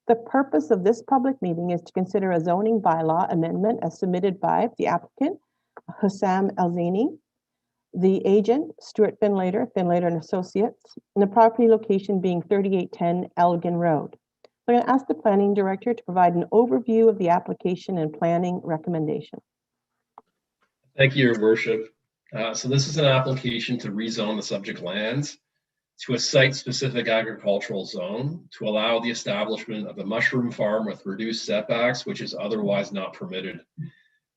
The purpose of this public meeting is to consider a zoning bylaw amendment as submitted by the applicant, Hussam Elzini, the agent, Stuart Finlater and Associates, and the property location being 3810 Elgin Road. I'm going to ask the planning director to provide an overview of the application and planning recommendation. Thank you, Your Worship. So this is an application to rezone the subject lands to a site-specific agricultural zone to allow the establishment of a mushroom farm with reduced setbacks, which is otherwise not permitted.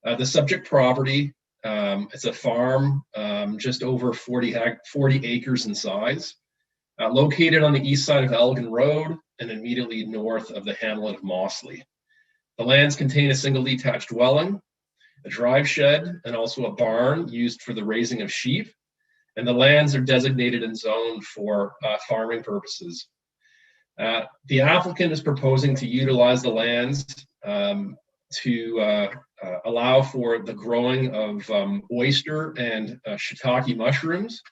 The subject property, it's a farm just over 40 acres in size, located on the east side of Elgin Road and immediately north of the hamlet of Mossley. The lands contain a single detached dwelling, a drive shed, and also a barn used for the raising of sheep. And the lands are designated and zoned for farming purposes. The applicant is proposing to utilize the lands to allow for the growing of oyster and shiitake mushrooms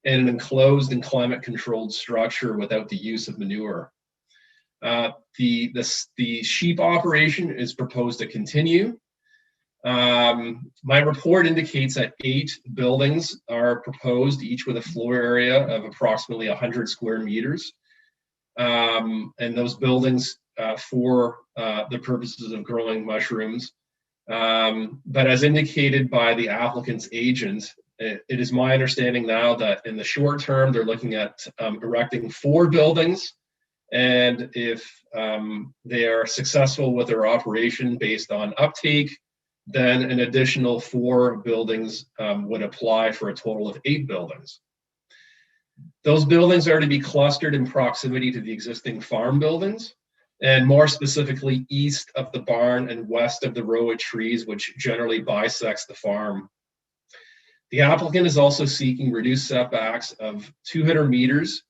in an enclosed and climate-controlled structure without the use of manure. The sheep operation is proposed to continue. My report indicates that 8 buildings are proposed, each with a floor area of approximately 100 square meters. And those buildings for the purposes of growing mushrooms. But as indicated by the applicant's agent, it is my understanding now that in the short term, they're looking at erecting 4 buildings. And if they are successful with their operation based on uptake, then an additional 4 buildings would apply for a total of 8 buildings. Those buildings are to be clustered in proximity to the existing farm buildings, and more specifically east of the barn and west of the row of trees, which generally bisects the farm. The applicant is also seeking reduced setbacks of 200 meters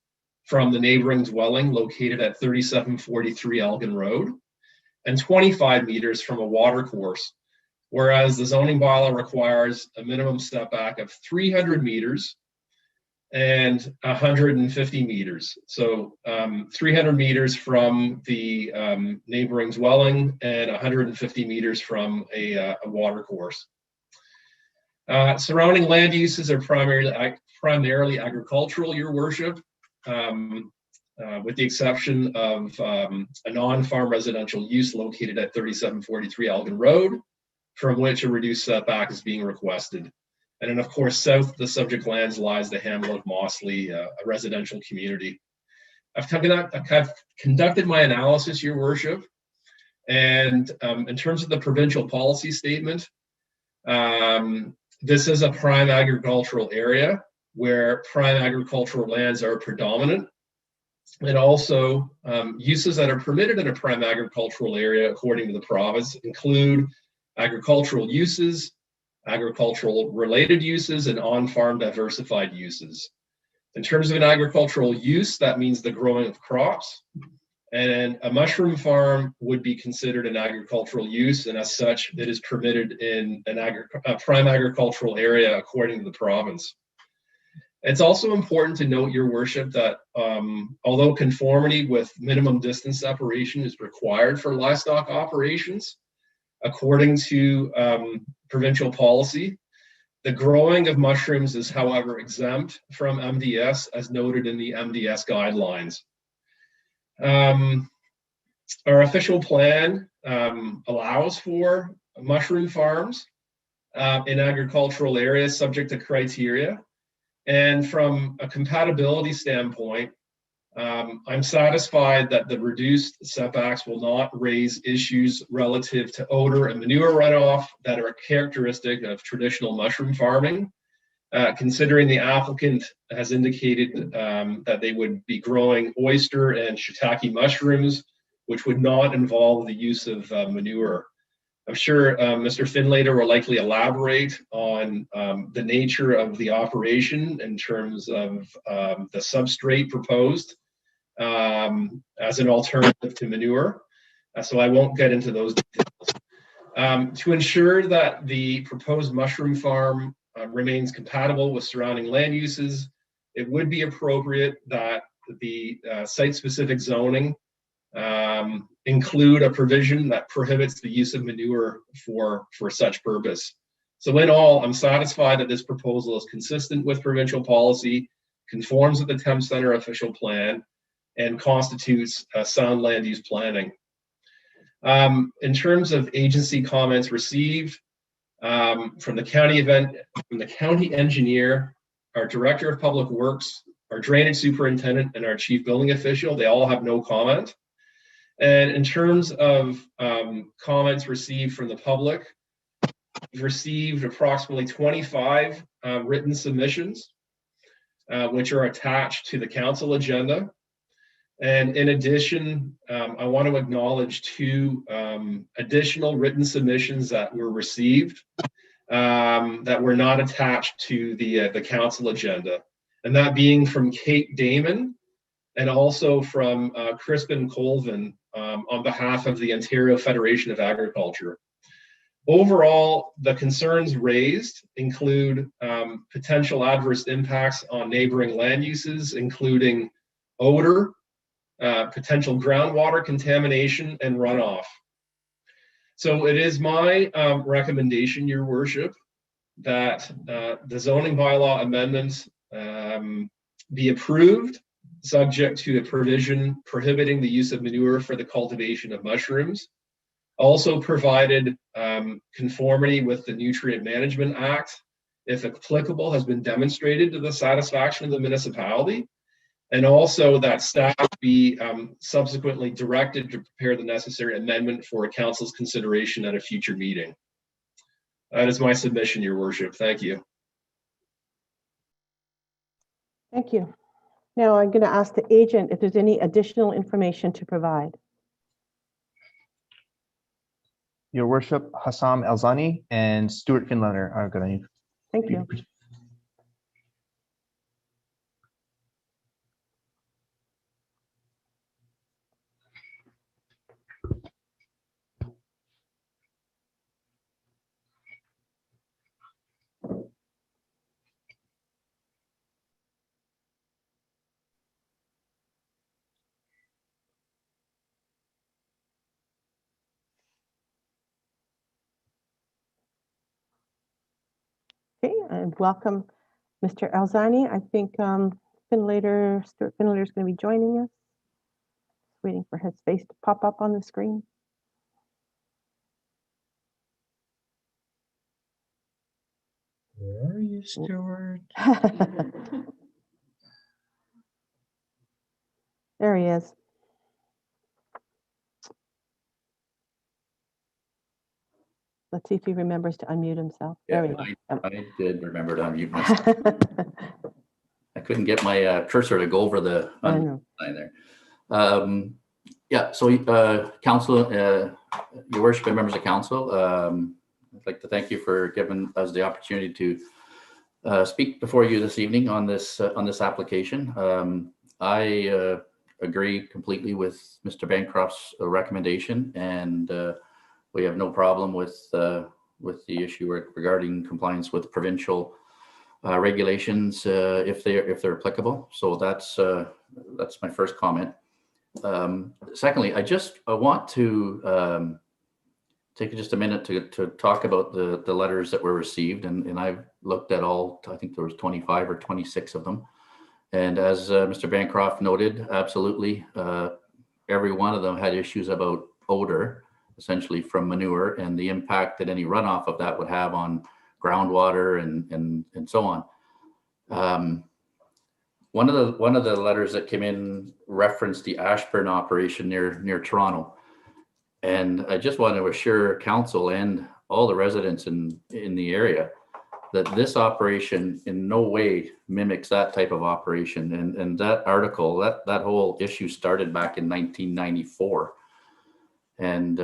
from the neighboring dwelling located at 3743 Elgin Road and 25 meters from a water course, whereas the zoning bylaw requires a minimum setback of 300 meters and 150 meters. So 300 meters from the neighboring dwelling and 150 meters from a water course. Surrounding land uses are primarily agricultural, Your Worship, with the exception of a non-farm residential use located at 3743 Elgin Road, from which a reduced setback is being requested. And then, of course, south of the subject lands lies the hamlet of Mossley, a residential community. I've conducted my analysis, Your Worship, and in terms of the provincial policy statement, this is a prime agricultural area where prime agricultural lands are predominant. And also, uses that are permitted in a prime agricultural area, according to the province, include agricultural uses, agricultural related uses, and on-farm diversified uses. In terms of an agricultural use, that means the growing of crops. And a mushroom farm would be considered an agricultural use, and as such, it is permitted in a prime agricultural area according to the province. It's also important to note, Your Worship, that although conformity with minimum distance separation is required for livestock operations, according to provincial policy, the growing of mushrooms is, however, exempt from MDS, as noted in the MDS guidelines. Our official plan allows for mushroom farms in agricultural areas subject to criteria. And from a compatibility standpoint, I'm satisfied that the reduced setbacks will not raise issues relative to odor and manure runoff that are characteristic of traditional mushroom farming, considering the applicant has indicated that they would be growing oyster and shiitake mushrooms, which would not involve the use of manure. I'm sure Mr. Finlater will likely elaborate on the nature of the operation in terms of the substrate proposed as an alternative to manure. So I won't get into those details. To ensure that the proposed mushroom farm remains compatible with surrounding land uses, it would be appropriate that the site-specific zoning include a provision that prohibits the use of manure for such purpose. So in all, I'm satisfied that this proposal is consistent with provincial policy, conforms with the Thames Centre official plan, and constitutes sound land use planning. In terms of agency comments received from the county engineer, our director of public works, our drainage superintendent, and our chief building official, they all have no comment. And in terms of comments received from the public, we've received approximately 25 written submissions, which are attached to the council agenda. And in addition, I want to acknowledge 2 additional written submissions that were received that were not attached to the council agenda. And that being from Kate Damon and also from Crispin Colvin on behalf of the Ontario Federation of Agriculture. Overall, the concerns raised include potential adverse impacts on neighboring land uses, including odor, potential groundwater contamination, and runoff. So it is my recommendation, Your Worship, that the zoning bylaw amendments be approved, subject to a provision prohibiting the use of manure for the cultivation of mushrooms. Also provided conformity with the Nutrient Management Act, if applicable, has been demonstrated to the satisfaction of the municipality. And also that staff be subsequently directed to prepare the necessary amendment for a council's consideration at a future meeting. That is my submission, Your Worship. Thank you. Thank you. Now I'm going to ask the agent if there's any additional information to provide. Your Worship, Hassam Elzani and Stuart Finlander are going to. Thank you. Okay, and welcome, Mr. Elzani. I think Stuart Finlater is going to be joining us. Waiting for his face to pop up on the screen. Where are you, Stuart? There he is. Let's see if he remembers to unmute himself. Yeah, There we go. I did remember to unmute myself. I couldn't get my cursor to go over the line there. Yeah, so council, Your Worship and members of council, I'd like to thank you for giving us the opportunity to speak before you this evening on this application. I agree completely with Mr. Bancroft's recommendation, and we have no problem with the issue regarding compliance with provincial regulations if they're applicable. So that's my first comment. Secondly, I want to take just a minute to talk about the letters that were received, and I've looked at all. I think there was 25 or 26 of them, and as Mr. Bancroft noted, absolutely, every one of them had issues about odor, essentially from manure, and the impact that any runoff of that would have on groundwater and so on. One of the letters that came in referenced the Ashburn operation near Toronto, and I just want to assure council and all the residents in the area that this operation in no way mimics that type of operation. And that article, that whole issue started back in 1994. And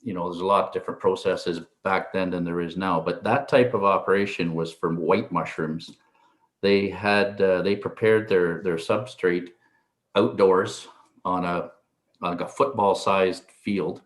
there's a lot of different processes back then than there is now, but that type of operation was from white mushrooms. They prepared their substrate outdoors on like a football-sized field,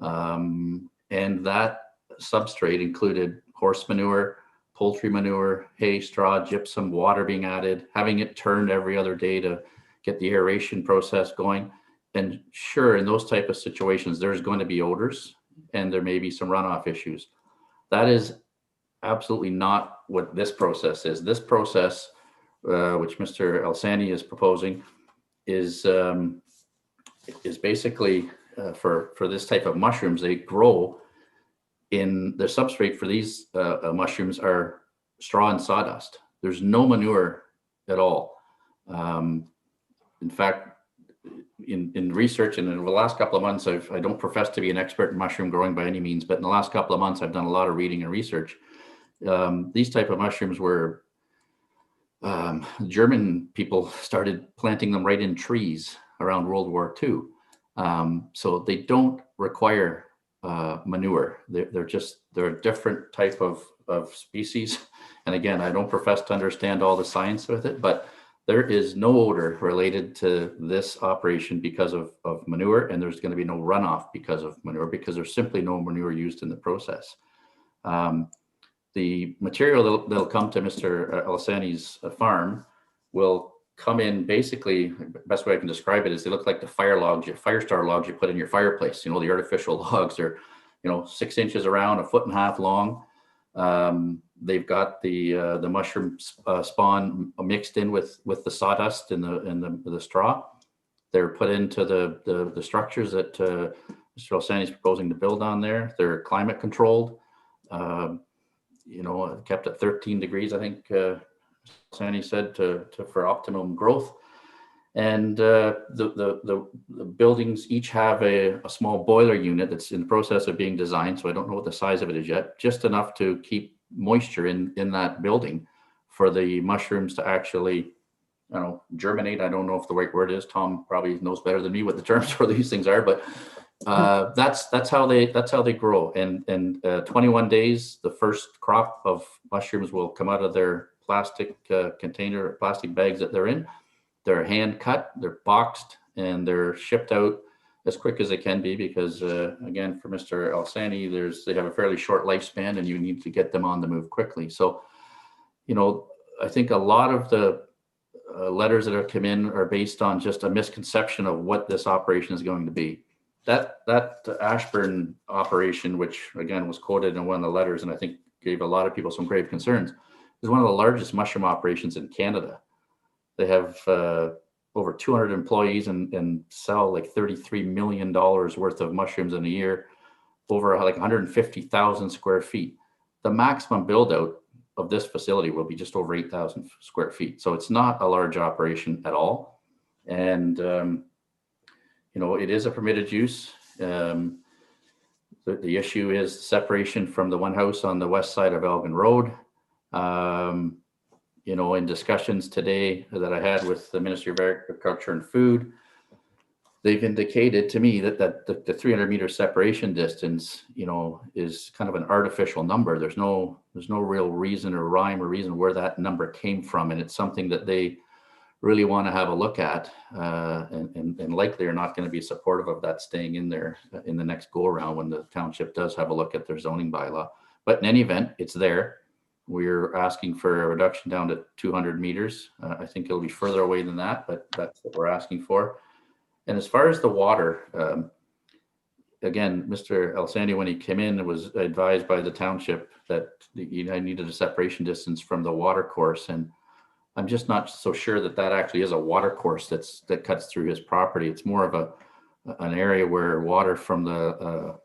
and that substrate included horse manure, poultry manure, hay, straw, gypsum, water being added, having it turned every other day to get the aeration process going. And sure, in those type of situations, there's going to be odors and there may be some runoff issues. That is absolutely not what this process is. This process, which Mr. Elsani is proposing, is basically for this type of mushrooms. They grow in the substrate for these mushrooms are straw and sawdust. There's no manure at all. In fact, in research and in the last couple of months, I don't profess to be an expert in mushroom growing by any means, but in the last couple of months, I've done a lot of reading and research. These type of mushrooms were, German people started planting them right in trees around World War II. So they don't require manure. They're a different type of species. And again, I don't profess to understand all the science with it, but there is no odor related to this operation because of manure, and there's going to be no runoff because of manure, because there's simply no manure used in the process. The material that'll come to Mr. Elsani's farm will come in, basically, the best way I can describe it is they look like the fire star logs you put in your fireplace. The artificial logs are, 6 inches around, 1.5 feet long. They've got the mushroom spawn mixed in with the sawdust and the straw. They're put into the structures that Mr. Elsani is proposing to build on there. They're climate controlled, kept at 13 degrees, I think Elsani said, for optimum growth. And the buildings each have a small boiler unit that's in the process of being designed. So I don't know what the size of it is yet, just enough to keep moisture in that building for the mushrooms to actually, germinate. I don't know if the right word is. Tom probably knows better than me what the terms for these things are, but that's how they grow. And 21 days, the first crop of mushrooms will come out of their plastic container, plastic bags that they're in. They're hand cut, they're boxed, and they're shipped out as quick as they can be because, again, for Mr. Elsani, they have a fairly short lifespan and you need to get them on the move quickly. So, I think a lot of the letters that have come in are based on just a misconception of what this operation is going to be. That Ashburn operation, which again was quoted in one of the letters and I think gave a lot of people some grave concerns, is one of the largest mushroom operations in Canada. They have over 200 employees and sell like $33 million worth of mushrooms in a year, over like 150,000 square feet. The maximum build out of this facility will be just over 8,000 square feet. So it's not a large operation at all. And, it is a permitted use. The issue is separation from the one house on the west side of Elgin Road. In discussions today that I had with the Ministry of Agriculture and Food, they've indicated to me that the 300 meter separation distance, is kind of an artificial number. There's no real reason or rhyme or reason where that number came from. And it's something that they really want to have a look at and likely are not going to be supportive of that staying in there in the next go around when the township does have a look at their zoning bylaw. But in any event, it's there. We're asking for a reduction down to 200 meters. I think it'll be further away than that, but that's what we're asking for. And as far as the water, again, Mr. Elsani, when he came in, was advised by the township that I needed a separation distance from the water course. And I'm just not so sure that actually is a water course that cuts through his property. It's more of an area where water from the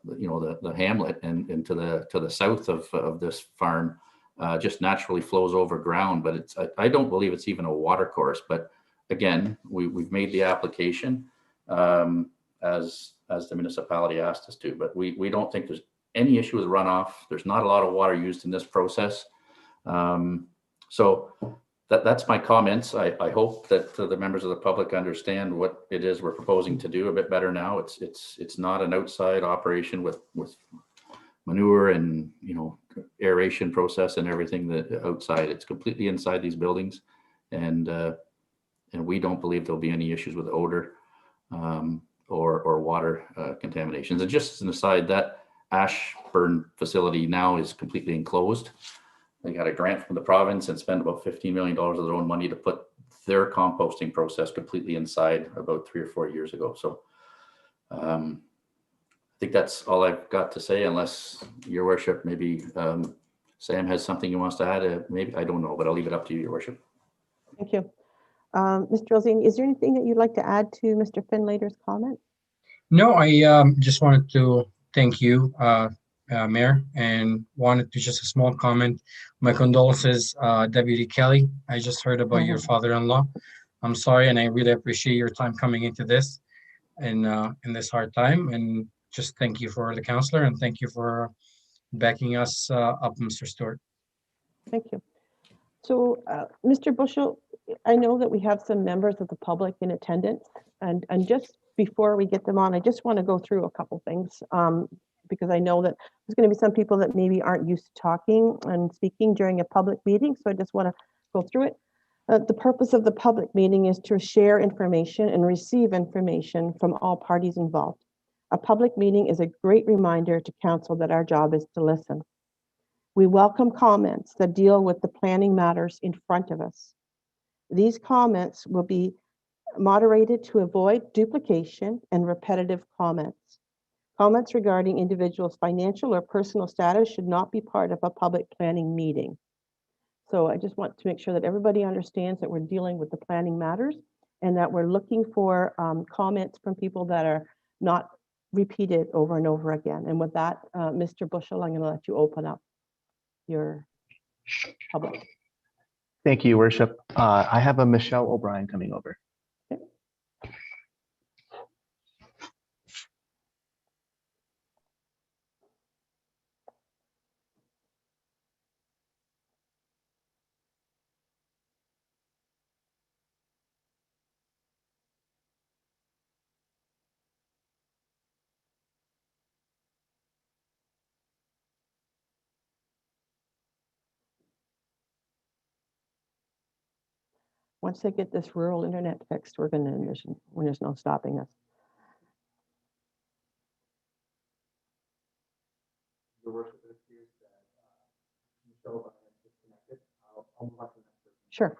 hamlet and to the south of this farm just naturally flows over ground, but I don't believe it's even a water course. But again, we've made the application as the municipality asked us to, but we don't think there's any issue with runoff. There's not a lot of water used in this process. So that's my comments. I hope that the members of the public understand what it is we're proposing to do a bit better now. It's not an outside operation with manure and, you know, aeration process and everything that outside. It's completely inside these buildings, and we don't believe there'll be any issues with odor or water contaminations. And just as an aside, that ash burn facility now is completely enclosed. They got a grant from the province and spent about $15 million of their own money to put their composting process completely inside about 3 or 4 years ago. So I think that's all I've got to say, unless your worship, maybe Sam has something he wants to add. Maybe, I don't know, but I'll leave it up to you, your worship. Thank you. Mr. Rosini, is there anything that you'd like to add to Mr. Finlater's comment? No, I just wanted to thank you, Mayor, and wanted to just a small comment. My condolences, Deputy Kelly. I just heard about your father-in-law. I'm sorry, and I really appreciate your time coming into this and in this hard time. And just thank you for the counselor, and thank you for backing us up, Mr. Stewart. Thank you. So, Mr. Bushel, I know that we have some members of the public in attendance, and just before we get them on, I just want to go through a couple things because I know that there's going to be some people that maybe aren't used to talking and speaking during a public meeting, so I just want to go through it. The purpose of the public meeting is to share information and receive information from all parties involved. A public meeting is a great reminder to council that our job is to listen. We welcome comments that deal with the planning matters in front of us. These comments will be moderated to avoid duplication and repetitive comments. Comments regarding individuals' financial or personal status should not be part of a public planning meeting. So I just want to make sure that everybody understands that we're dealing with the planning matters and that we're looking for comments from people that are not repeated over and over again. And with that, Mr. Bushel, I'm going to let you open up your public. Thank you, Your Worship. I have a Michelle O'Brien coming over. Okay. Once they get this rural internet fixed, we're going to, when there's no stopping us. Your Worship, it appears that Michelle O'Brien is disconnected. I'll move on to the next person. Sure.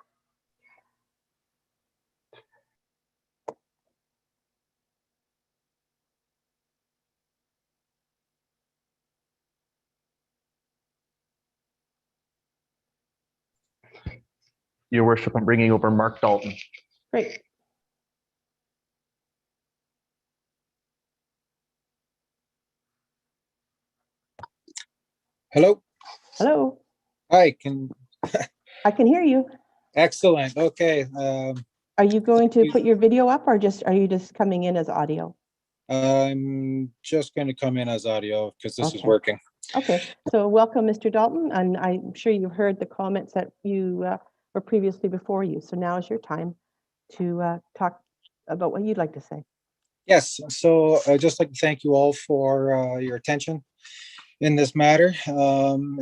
Your Worship, I'm bringing over Mark Dalton. Great. Hello. Hello. Hi. I can hear you. Excellent. Okay. Are you going to put your video up, or are you just coming in as audio? I'm just going to come in as audio because this is working. Okay. So welcome, Mr. Dalton, and I'm sure you heard the comments that you were previously before you. So now is your time to talk about what you'd like to say. Yes. So I'd just like to thank you all for your attention in this matter.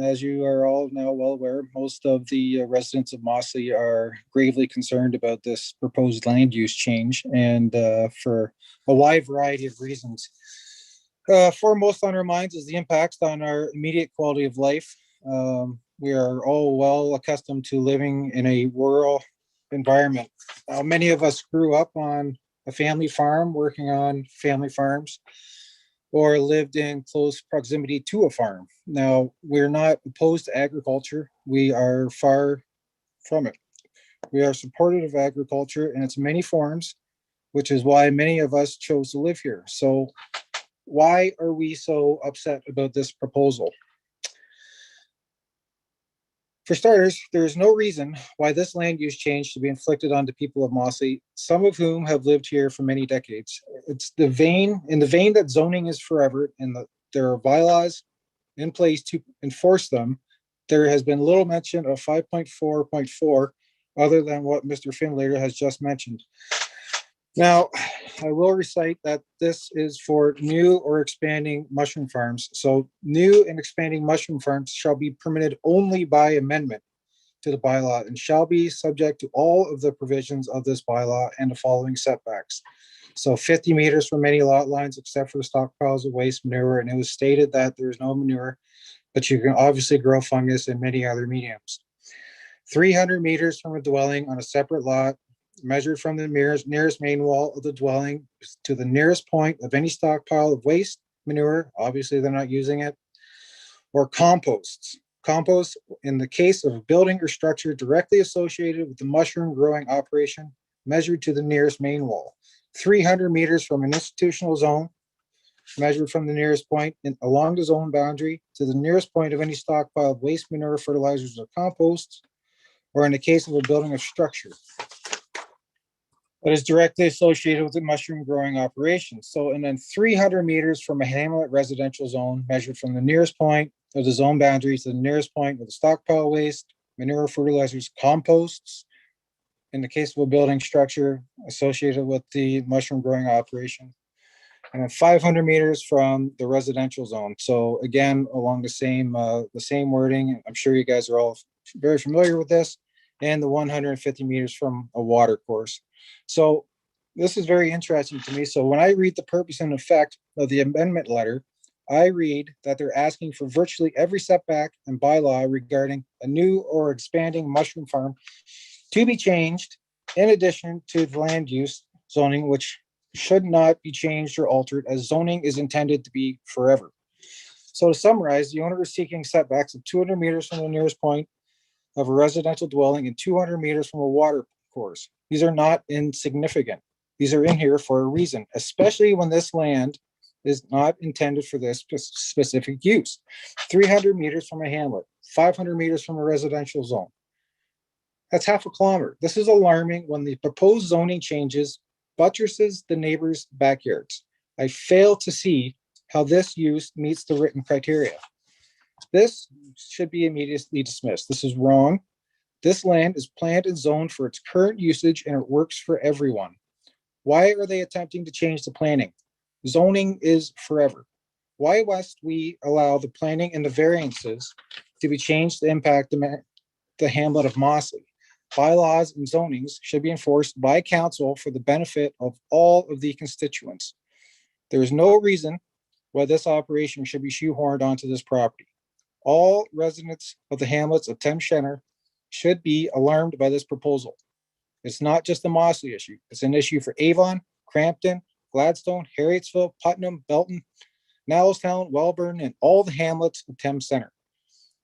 As you are all now well aware, most of the residents of Mossley are gravely concerned about this proposed land use change, and for a wide variety of reasons. Foremost on our minds is the impact on our immediate quality of life. We are all well accustomed to living in a rural environment. Many of us grew up on a family farm, working on family farms, or lived in close proximity to a farm. Now, we're not opposed to agriculture. We are far from it. We are supportive of agriculture in its many forms, which is why many of us chose to live here. So why are we so upset about this proposal? For starters, there is no reason why this land use change should be inflicted on the people of Mossley, some of whom have lived here for many decades. It's in the vein that zoning is forever, and there are bylaws in place to enforce them. There has been little mention of 5.4.4 other than what Mr. Finlater has just mentioned. Now, I will recite that this is for new or expanding mushroom farms. So new and expanding mushroom farms shall be permitted only by amendment to the bylaw and shall be subject to all of the provisions of this bylaw and the following setbacks. So 50 meters from any lot lines except for the stockpiles of waste manure. And it was stated that there's no manure, but you can obviously grow fungus in many other mediums. 300 meters from a dwelling on a separate lot, measured from the nearest main wall of the dwelling to the nearest point of any stockpile of waste manure. Obviously, they're not using it. Or composts. Compost in the case of a building or structure directly associated with the mushroom growing operation, measured to the nearest main wall. 300 meters from an institutional zone, measured from the nearest point along the zone boundary to the nearest point of any stockpile of waste manure, fertilizers, or composts, or in the case of a building or structure that is directly associated with the mushroom growing operation. So, and then 300 meters from a hamlet residential zone, measured from the nearest point of the zone boundary to the nearest point of the stockpile waste, manure, fertilizers, composts, in the case of a building structure associated with the mushroom growing operation. And then 500 meters from the residential zone. So again, along the same wording, I'm sure you guys are all very familiar with this, and the 150 meters from a water course. So this is very interesting to me. So when I read the purpose and effect of the amendment letter, I read that they're asking for virtually every setback and bylaw regarding a new or expanding mushroom farm to be changed, in addition to the land use zoning, which should not be changed or altered, as zoning is intended to be forever. So to summarize, the owner is seeking setbacks of 200 meters from the nearest point of a residential dwelling and 200 meters from a water course. These are not insignificant. These are in here for a reason, especially when this land is not intended for this specific use. 300 meters from a hamlet, 500 meters from a residential zone. That's half a kilometer. This is alarming when the proposed zoning changes buttresses the neighbors' backyards. I fail to see how this use meets the written criteria. This should be immediately dismissed. This is wrong. This land is planned and zoned for its current usage and it works for everyone. Why are they attempting to change the planning? Zoning is forever. Why must we allow the planning and the variances to be changed to impact the hamlet of Mossley? Bylaws and zonings should be enforced by council for the benefit of all of the constituents. There is no reason why this operation should be shoehorned onto this property. All residents of the hamlets of Thames Center should be alarmed by this proposal. It's not just a Mossley issue. It's an issue for Avon, Crampton, Gladstone, Harrietsville, Putnam, Belton, Nowellstown, Welburn, and all the hamlets of Thames Center.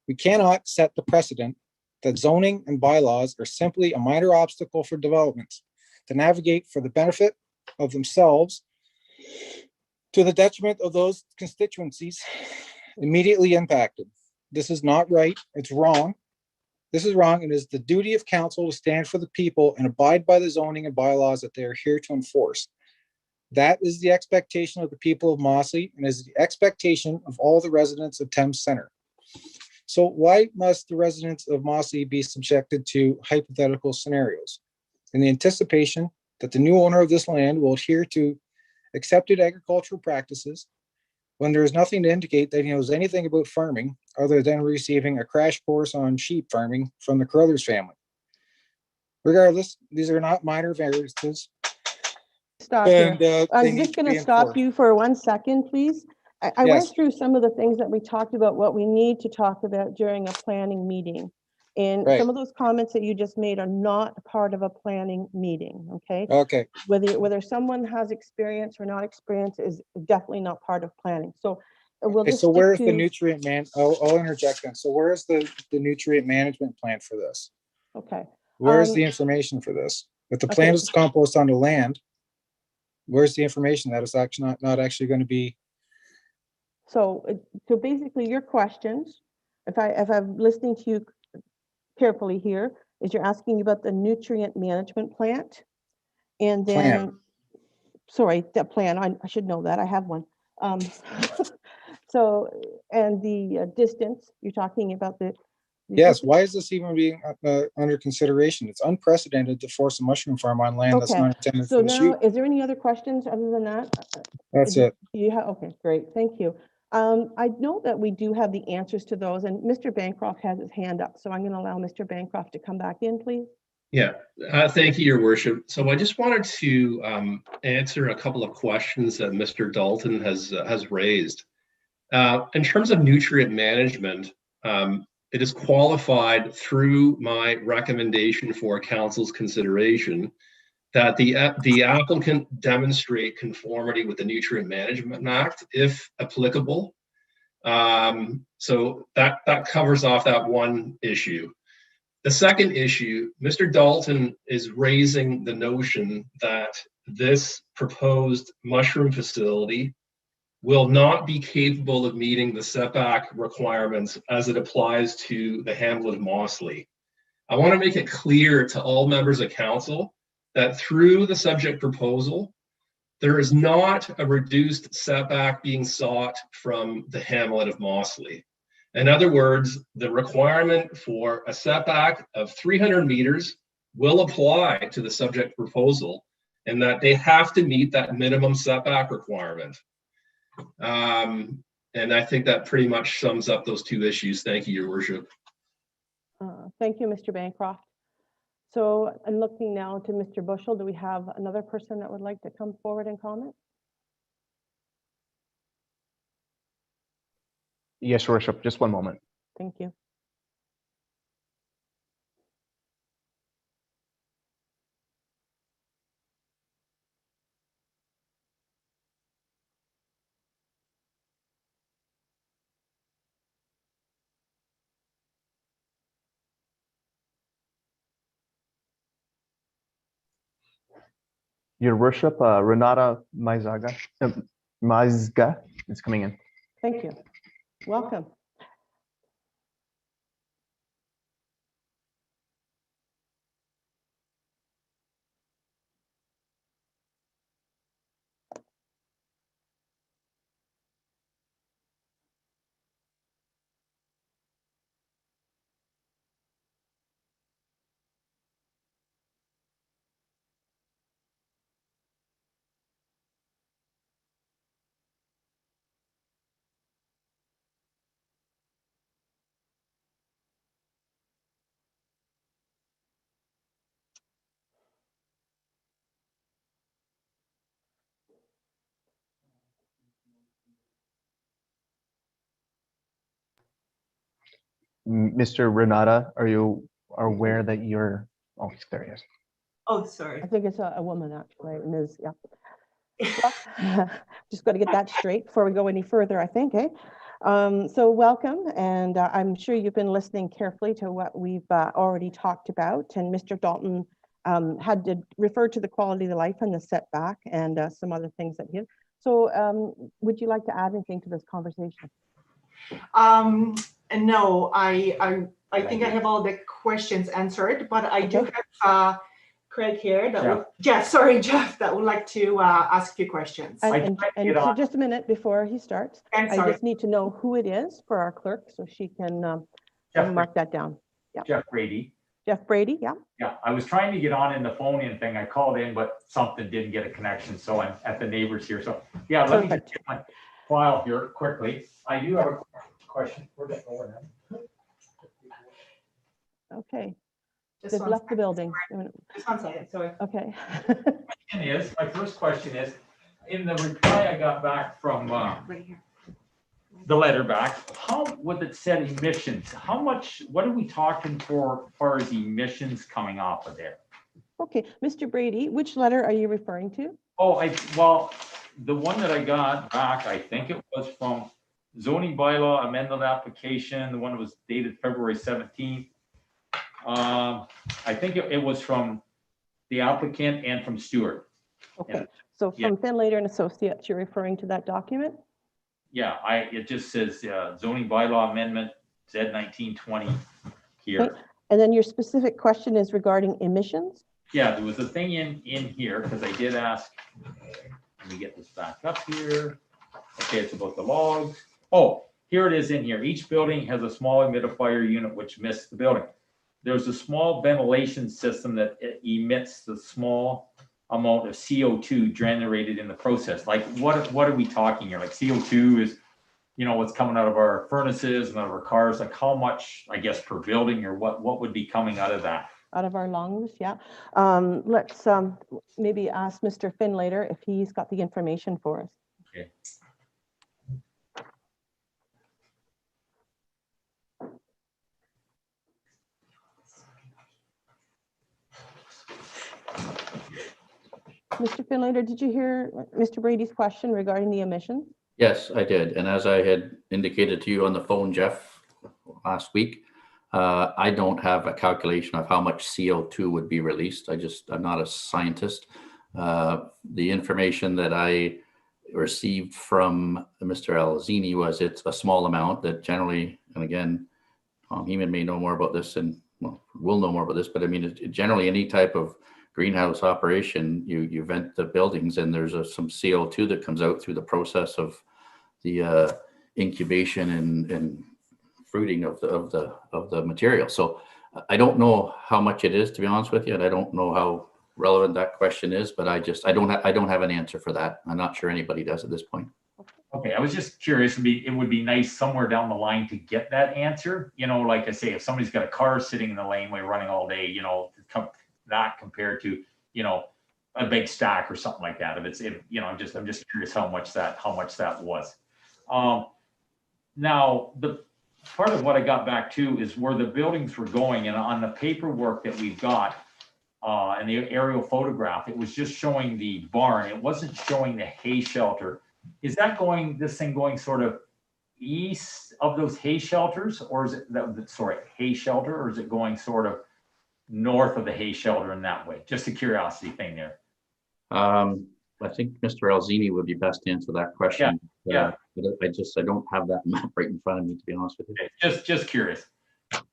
We cannot set the precedent that zoning and bylaws are simply a minor obstacle for developments to navigate for the benefit of themselves to the detriment of those constituencies immediately impacted. This is not right. It's wrong. This is wrong. It is the duty of council to stand for the people and abide by the zoning and bylaws that they are here to enforce. That is the expectation of the people of Mossley and is the expectation of all the residents of Thames Center. So why must the residents of Mossley be subjected to hypothetical scenarios? In the anticipation that the new owner of this land will adhere to accepted agricultural practices when there is nothing to indicate that he knows anything about farming other than receiving a crash course on sheep farming from the Carruthers family. Regardless, these are not minor variances. Stop And, here. they I'm need just to going be to stop enforced. you for 1 second, please. I went Yes. through some of the things that we talked about, what we need to talk about during a planning meeting. And Right. some of those comments that you just made are not part of a planning meeting, okay? Okay, Whether someone has experience or not experience is definitely not part of planning. So we'll okay, just so stick where's the to, nutrient I'll interject then. So where is the nutrient management plan for this? okay. Where's the information for this? If the okay. plan is to compost on the land, where's the information that is actually not actually going to be? So basically your questions, if I'm listening to you carefully here, is you're asking about the nutrient management plant. And then, sorry, that plan, I should know that, I have one. So, and the distance, you're talking about the Yes, why is this even being under consideration? It's unprecedented to force a mushroom farm on land that's Okay, not intended so for the now, sheep. is there any other questions other than that? That's it. You have, okay, great, thank you. I know that we do have the answers to those, and Mr. Bancroft has his hand up, so I'm going to allow Mr. Bancroft to come back in, please. Yeah, thank you, Your Worship. So I just wanted to answer a couple of questions that Mr. Dalton has raised. In terms of nutrient management, it is qualified through my recommendation for council's consideration that the applicant demonstrate conformity with the Nutrient Management Act, if applicable. So that covers off that one issue. The second issue, Mr. Dalton is raising the notion that this proposed mushroom facility will not be capable of meeting the setback requirements as it applies to the hamlet of Mossley. I want to make it clear to all members of council that through the subject proposal, there is not a reduced setback being sought from the hamlet of Mossley. In other words, the requirement for a setback of 300 meters will apply to the subject proposal, and that they have to meet that minimum setback requirement. And I think that pretty much sums up those two issues. Thank you, Your Worship. Thank you, Mr. Bancroft. So I'm looking now to Mr. Bushell. Do we have another person that would like to come forward and comment? Yes, Your Worship, just one moment. Thank you. Your Worship, Renata Mazga is coming in. Thank you. Welcome. Mr. Renata, are you aware that you're, oh, there he is. Oh, sorry. I think it's a woman actually, Ms. Yeah. Just got to get that straight before we go any further, I think, eh? So welcome, and I'm sure you've been listening carefully to what we've already talked about, and Mr. Dalton had to refer to the quality of the life and the setback and some other things that he had. So would you like to add anything to this conversation? No, I think I have all the questions answered, but I do have Craig here that Jeff, that would like to ask a few questions. And so just a minute before he starts, I just need to know who it is for our clerk so she can mark that down. Yeah. Jeff Brady. Jeff Brady, yeah. Yeah, I was trying to get on in the phone-in thing. I called in, but something didn't get a connection, so I'm at the neighbors here. So yeah, let me just get my file here quickly. I do have a question. Where'd that go now? Okay. They've left the building. Just 1 second, sorry. Okay. My first question is, in the reply I got back from right here. the letter back, how would it set emissions? How much, what are we talking for as far as emissions coming off of there? Okay, Mr. Brady, which letter are you referring to? Oh, well, the one that I got back, I think it was from zoning bylaw amendment application, the one that was dated February 17th. I think it was from the applicant and from Stewart. Okay, so from Finlater and Associates, you're referring to that document? Yeah, it just says zoning bylaw amendment Z1920 here. Okay. And then your specific question is regarding emissions? Yeah, there was a thing in here because I did ask, let me get this back up here. Okay, it's about the logs. Oh, here it is in here. Each building has a small humidifier unit which emits the building. There's a small ventilation system that emits the small amount of CO2 generated in the process. Like what are we talking here? Like CO2 is, what's coming out of our furnaces and out of our cars, like how much, I guess, per building, or what would be coming out of that? Out of our lungs, yeah. Let's maybe ask Mr. Finn later if he's got the information for us. Okay. Mr. Finlater, did you hear Mr. Brady's question regarding the emissions? Yes, I did. And as I had indicated to you on the phone, Jeff, last week, I don't have a calculation of how much CO2 would be released. I'm not a scientist. The information that I received from Mr. Alzini was it's a small amount that generally, and again, Tom Heeman may know more about this and will know more about this, but I mean, generally any type of greenhouse operation, you vent the buildings and there's some CO2 that comes out through the process of the incubation and fruiting of the material. So I don't know how much it is, to be honest with you, and I don't know how relevant that question is, but I don't have an answer for that. I'm not sure anybody does at this point. Okay, I was just curious. It would be nice somewhere down the line to get that answer. Like I say, if somebody's got a car sitting in the laneway running all day, that compared to a big stack or something like that. I'm just curious how much that was. Now the part of what I got back to is where the buildings were going, and on the paperwork that we've got and the aerial photograph, it was just showing the barn. It wasn't showing the hay shelter. Is this thing going sort of east of those hay shelters, or is it hay shelter, or is it going sort of north of the hay shelter in that way? Just a curiosity thing there. I think Mr. Alzini would be best to answer that question. Yeah. I don't have that map right in front of me, to be honest with you. Okay, just curious.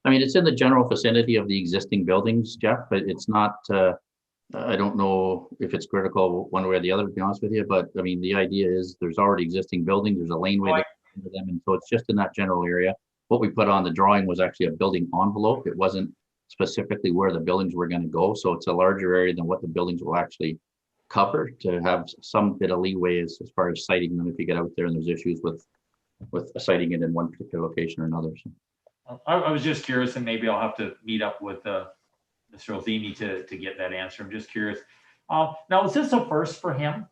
I mean, it's in the general vicinity of the existing buildings, Jeff, but it's not, I don't know if it's critical one way or the other, to be honest with you, but I mean, the idea is there's already existing buildings, there's a laneway into them, and so it's just in that general area. What we put on the drawing was actually a building envelope. It wasn't specifically where the buildings were going to go, so it's a larger area than what the buildings will actually cover, to have some bit of leeway as far as siting them if you get out there and there's issues with siting it in one particular location or another. So I was just curious, and maybe I'll have to meet up with Mr. Alzini to get that answer. I'm just curious. Now, is this a first for him?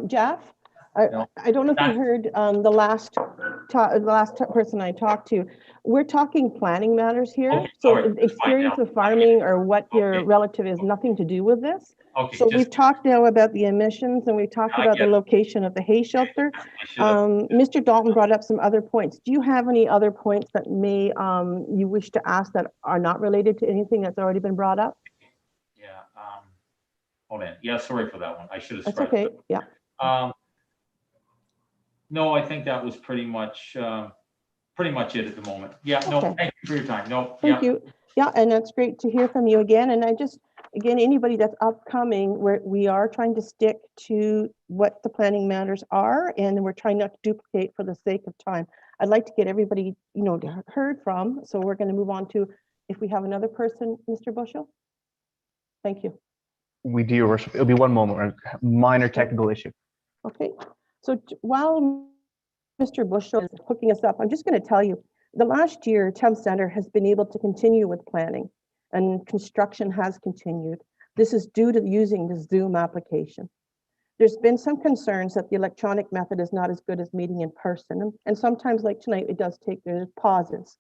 Jeff, I don't know if you heard the last person I talked to. We're talking planning matters here. Okay, So right, experience with farming or what your relative is nothing to do with this. Okay, so we've talked now about the emissions, and we've talked about the location of the hay shelter. Mr. Dalton brought up some other points. Do you have any other points that may you wish to ask that are not related to anything that's already been brought up? Yeah. Hold on. Yeah, sorry for that one. I should have. That's okay. Yeah. No, I think that was pretty much it at the moment. Yeah. No. Okay. Thank you for your time. No. Thank you. Yeah, and that's great to hear from you again. And again, anybody that's upcoming, we are trying to stick to what the planning matters are, and we're trying not to duplicate for the sake of time. I'd like to get everybody, heard from. So we're going to move on to, if we have another person, Mr. Bushel. Thank you. We do, Your Worship. It'll be one moment, a minor technical issue. Okay. So while Mr. Bushel is hooking us up, I'm just going to tell you, the last year, Thames Center has been able to continue with planning, and construction has continued. This is due to using the Zoom application. There's been some concerns that the electronic method is not as good as meeting in person, and sometimes, like tonight, there's pauses.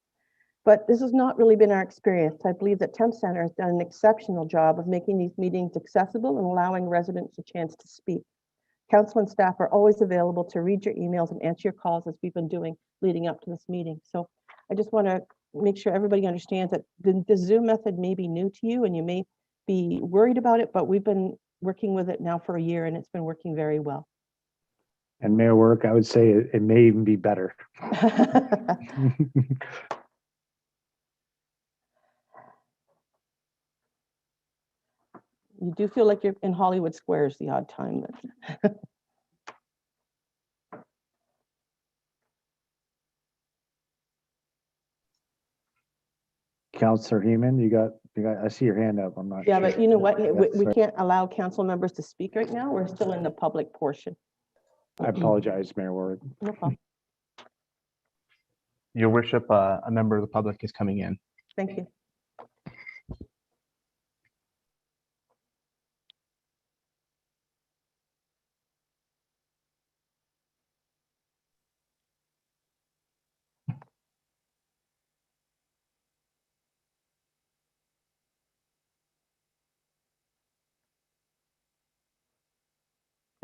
But this has not really been our experience. I believe that Thames Center has done an exceptional job of making these meetings accessible and allowing residents a chance to speak. Council and staff are always available to read your emails and answer your calls, as we've been doing leading up to this meeting. So I just want to make sure everybody understands that the Zoom method may be new to you and you may be worried about it, but we've been working with it now for a year and it's been working very well. And Mayor Work, I would say it may even be better. You do feel like you're in Hollywood Squares the odd time. But Counselor Heeman, I see your hand up. I'm not Yeah, sure. but you know what? We Sorry. can't allow council members to speak right now. We're still in the public portion. I apologize, Mayor Ward. No problem. Your worship, a member of the public is coming in. Thank you.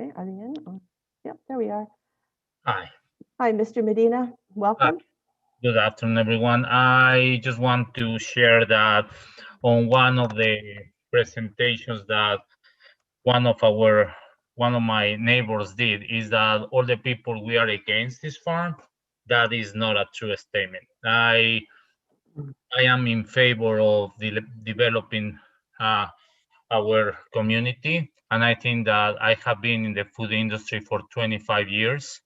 Okay, are they in? Oh, yep, there we are. Hi, Hi, Mr. Medina. Welcome. good afternoon, everyone. I just want to share that on one of the presentations that one of my neighbors did is that all the people we are against this farm. That is not a true statement. I am in favor of developing our community, and I think that I have been in the food industry for 25 years.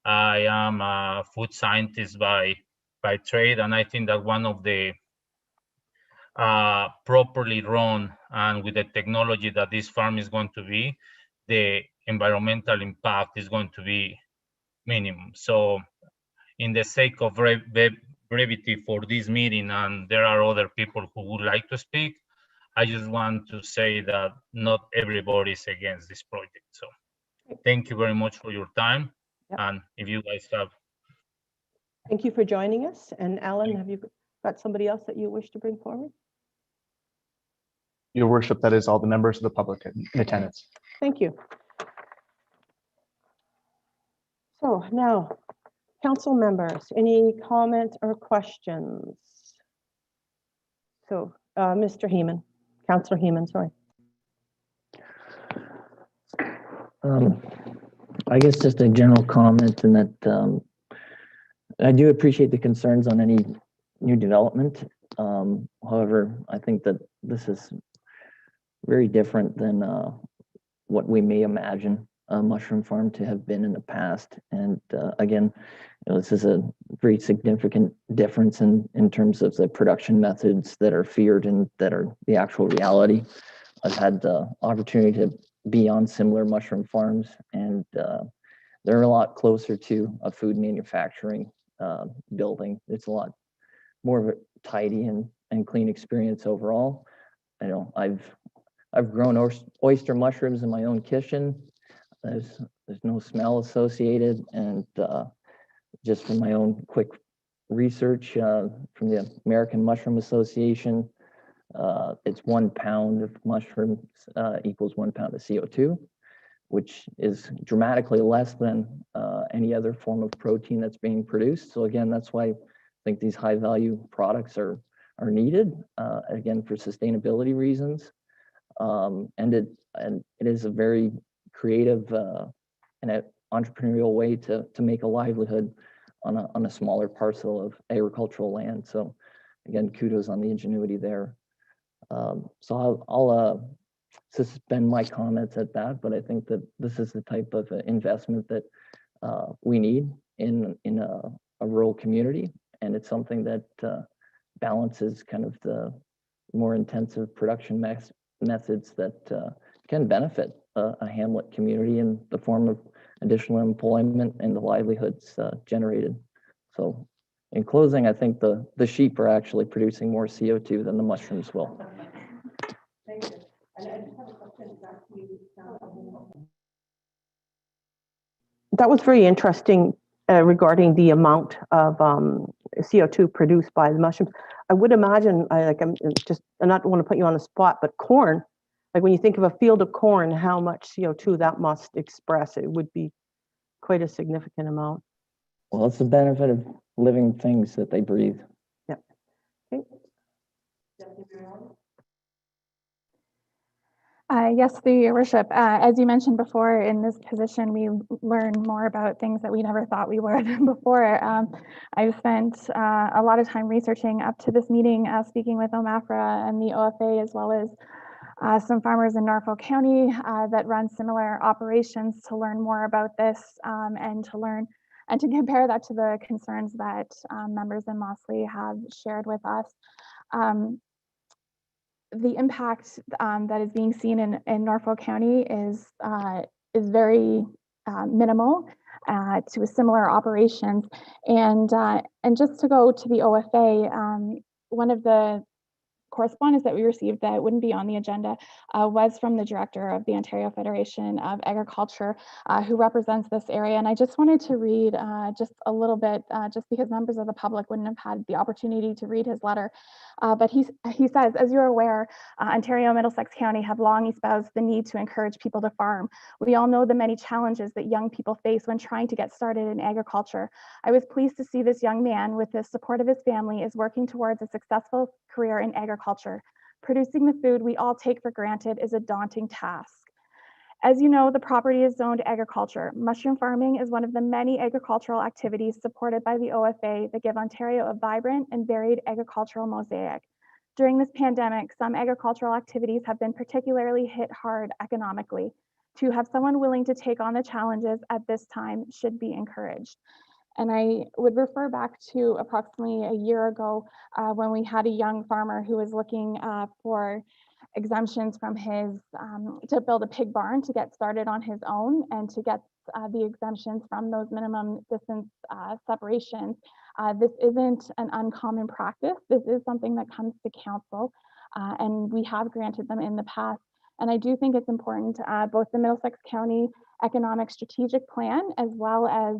I am a food scientist by trade, and I think that one of the properly run and with the technology that this farm is going to be, the environmental impact is going to be minimum. So in the sake of brevity for this meeting, and there are other people who would like to speak, I just want to say that not everybody is against this project. So thank you very much for your time. Yep. And if you guys have. Thank you for joining us. And Alan, have you got somebody else that you wish to bring forward? Your worship, that is all the members of the public in attendance. Thank you. So now, council members, any comments or questions? So, Mr. Heeman, Councillor Heeman, sorry. I guess just a general comment in that I do appreciate the concerns on any new development. However, I think that this is very different than what we may imagine a mushroom farm to have been in the past. And again, this is a very significant difference in terms of the production methods that are feared and that are the actual reality. I've had the opportunity to be on similar mushroom farms, and they're a lot closer to a food manufacturing building. It's a lot more of a tidy and clean experience overall. I know I've grown oyster mushrooms in my own kitchen. There's no smell associated, and just from my own quick research from the American Mushroom Association, it's 1 pound of mushrooms equals 1 pound of CO2, which is dramatically less than any other form of protein that's being produced. So again, that's why I think these high value products are needed, again, for sustainability reasons. And it is a very creative and entrepreneurial way to make a livelihood on a smaller parcel of agricultural land. So again, kudos on the ingenuity there. So I'll suspend my comments at that, but I think that this is the type of investment that we need in a rural community, and it's something that balances kind of the more intensive production methods that can benefit a hamlet community in the form of additional employment and the livelihoods generated. So in closing, I think the sheep are actually producing more CO2 than the mushrooms will. Thank you. And I just have a question back to you. That was very interesting regarding the amount of CO2 produced by the mushrooms. I would imagine, I not want to put you on the spot, but corn, like when you think of a field of corn, how much CO2 that must express, it would be quite a significant amount. Well, it's the benefit of living things that they breathe. Yeah. Okay. Yes, through your worship. As you mentioned before, in this position, we learn more about things that we never thought we would before. I've spent a lot of time researching up to this meeting, speaking with OMAFRA and the OFA, as well as some farmers in Norfolk County that run similar operations, to learn more about this and to learn and to compare that to the concerns that members in Mossley have shared with us. The impact that is being seen in Norfolk County is very minimal to similar operations. And just to go to the OFA, one of the correspondence that we received that wouldn't be on the agenda was from the director of the Ontario Federation of Agriculture, who represents this area. And I just wanted to read just a little bit, just because members of the public wouldn't have had the opportunity to read his letter. But he says, as you're aware, Ontario and Middlesex County have long espoused the need to encourage people to farm. We all know the many challenges that young people face when trying to get started in agriculture. I was pleased to see this young man, with the support of his family, is working towards a successful career in agriculture. Producing the food we all take for granted is a daunting task. As you know, the property is zoned agriculture. Mushroom farming is one of the many agricultural activities supported by the OFA that give Ontario a vibrant and varied agricultural mosaic. During this pandemic, some agricultural activities have been particularly hit hard economically. To have someone willing to take on the challenges at this time should be encouraged. And I would refer back to approximately a year ago when we had a young farmer who was looking for exemptions from his, to build a pig barn to get started on his own and to get the exemptions from those minimum distance separations. This isn't an uncommon practice. This is something that comes to council, and we have granted them in the past. And I do think it's important, both the Middlesex County Economic Strategic Plan as well as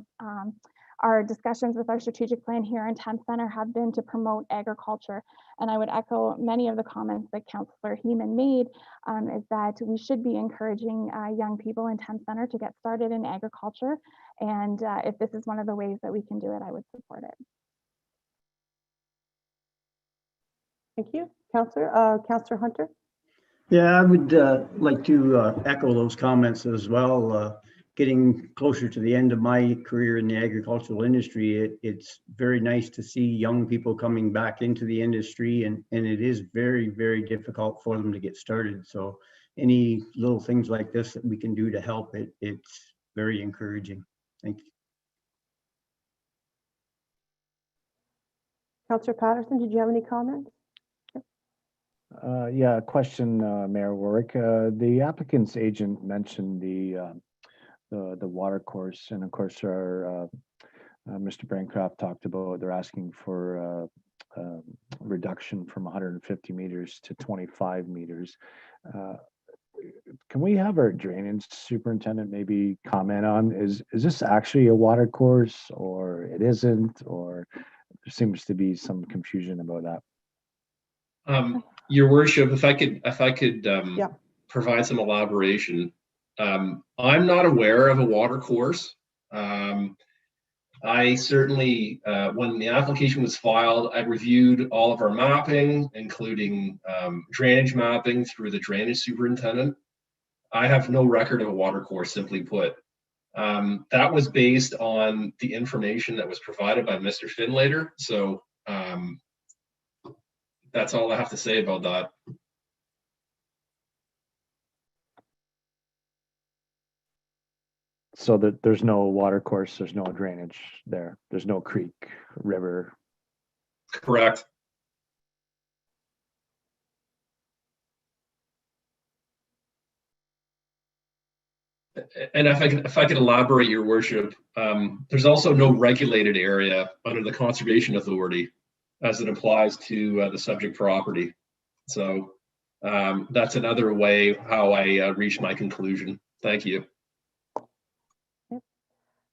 our discussions with our strategic plan here in Thames Centre have been to promote agriculture. And I would echo many of the comments that Councillor Heeman made, is that we should be encouraging young people in Thames Centre to get started in agriculture. And if this is one of the ways that we can do it, I would support it. Thank you. Councillor Hunter? Yeah, I would like to echo those comments as well. Getting closer to the end of my career in the agricultural industry, it's very nice to see young people coming back into the industry, and it is very, very difficult for them to get started. So any little things like this that we can do to help it, it's very encouraging. Thank you. Councillor Patterson, did you have any comments? Yeah, question, Mayor Warwick. The applicant's agent mentioned the water course, and of course our Mr. Bancroft talked about they're asking for a reduction from 150 meters to 25 meters. Can we have our drainage superintendent maybe comment on, is this actually a water course or it isn't, or there seems to be some confusion about that? Your worship, if I could provide some elaboration. I'm not aware of a water course. I certainly, when the application was filed, I reviewed all of our mapping, including drainage mapping through the drainage superintendent. I have no record of a water course, simply put. That was based on the information that was provided by Mr. Finlater. So that's all I have to say about that. So that there's no water course, there's no drainage there, there's no creek, river. Correct. And if I could elaborate, your worship, there's also no regulated area under the Conservation Authority as it applies to the subject property. So that's another way how I reached my conclusion. Thank you.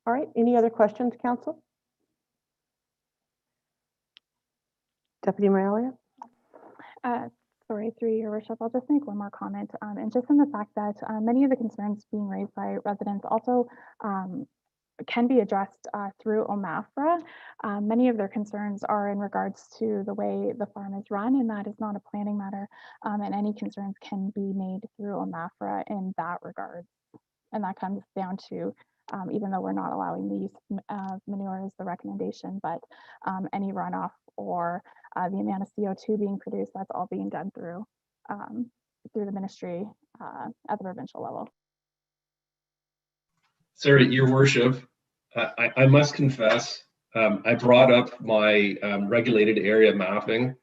All right, any other questions, Council? Deputy Mayor Elliott? Sorry, through your worship, I'll just make one more comment. And just in the fact that many of the concerns being raised by residents also can be addressed through OMAFRA. Many of their concerns are in regards to the way the farm is run, and that is not a planning matter. And any concerns can be made through OMAFRA in that regard. And that comes down to, even though we're not allowing the use of manure as the recommendation, but any runoff or the amount of CO2 being produced, that's all being done through the ministry at the provincial level. Sir, your worship, I must confess, I brought up my regulated area mapping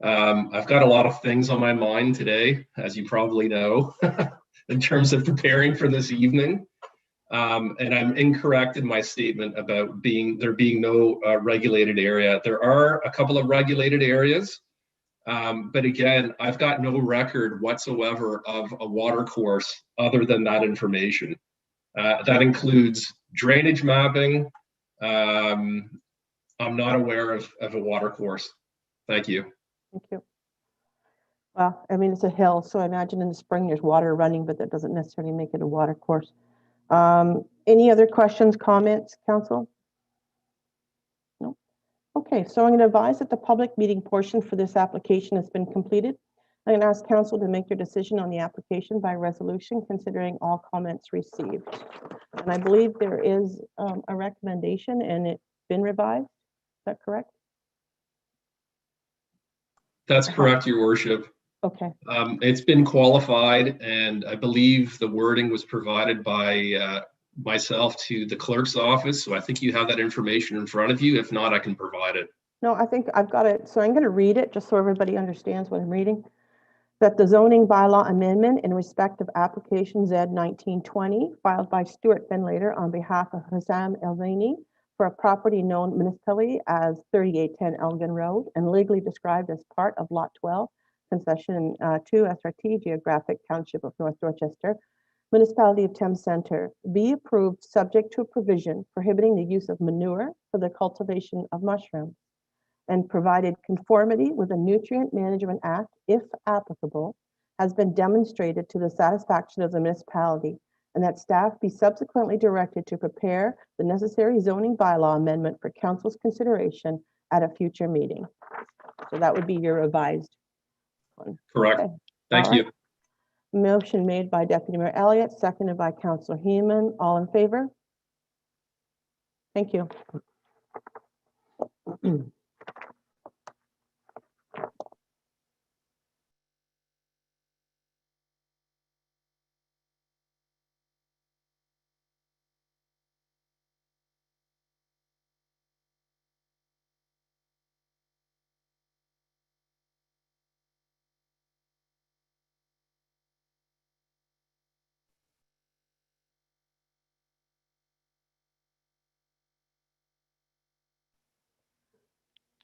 I've got a lot of things on my mind today, as you probably know, in terms of preparing for this evening. And I'm incorrect in my statement about there being no regulated area. There are a couple of regulated areas, but again, I've got no record whatsoever of a water course other than that information. That includes drainage mapping. I'm not aware of a water course. Thank you. Thank you. Well, I mean, it's a hill, so I imagine in the spring there's water running, but that doesn't necessarily make it a water course. Any other questions, comments, council? No. Okay, so I'm going to advise that the public meeting portion for this application has been completed. I'm going to ask council to make their decision on the application by resolution, considering all comments received. And I believe there is a recommendation and it's been revised. Is that correct? That's correct, Your Worship. Okay. It's been qualified, and I believe the wording was provided by myself to the clerk's office. So I think you have that information in front of you. If not, I can provide it. No, I think I've got it. So I'm going to read it just so everybody understands what I'm reading. That the zoning bylaw amendment in respect of application Z 1920 filed by Stuart Fenlater on behalf of Hassam Elvani for a property known municipally as 3810 Elgin Road and legally described as part of Lot 12, Concession 2 SRT, Geographic Township of North Dorchester, Municipality of Thames Centre, be approved subject to a provision prohibiting the use of manure for the cultivation of mushrooms, and provided conformity with the Nutrient Management Act, if applicable, has been demonstrated to the satisfaction of the municipality, and that staff be subsequently directed to prepare the necessary zoning bylaw amendment for council's consideration at a future meeting. So that would be your revised one. Correct. Okay. Thank All you. right. Motion made by Deputy Mayor Elliott, seconded by Councillor Heeman. All in favor? Thank you.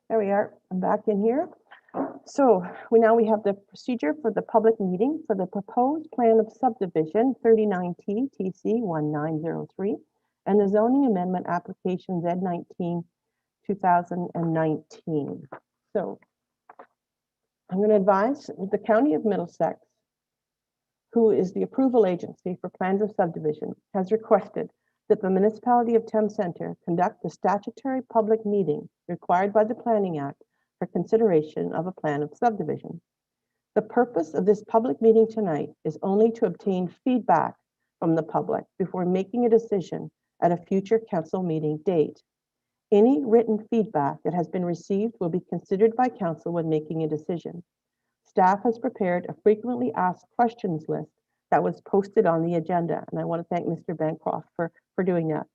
There we are. I'm back in here. So we have the procedure for the public meeting for the proposed plan of subdivision 39T TC 1903 and the zoning amendment application Z19 2019. So I'm going to advise the County of Middlesex, who is the approval agency for plans of subdivision, has requested that the municipality of Thames Centre conduct the statutory public meeting required by the Planning Act for consideration of a plan of subdivision. The purpose of this public meeting tonight is only to obtain feedback from the public before making a decision at a future council meeting date. Any written feedback that has been received will be considered by council when making a decision. Staff has prepared a frequently asked questions list that was posted on the agenda, and I want to thank Mr. Bancroft for doing that.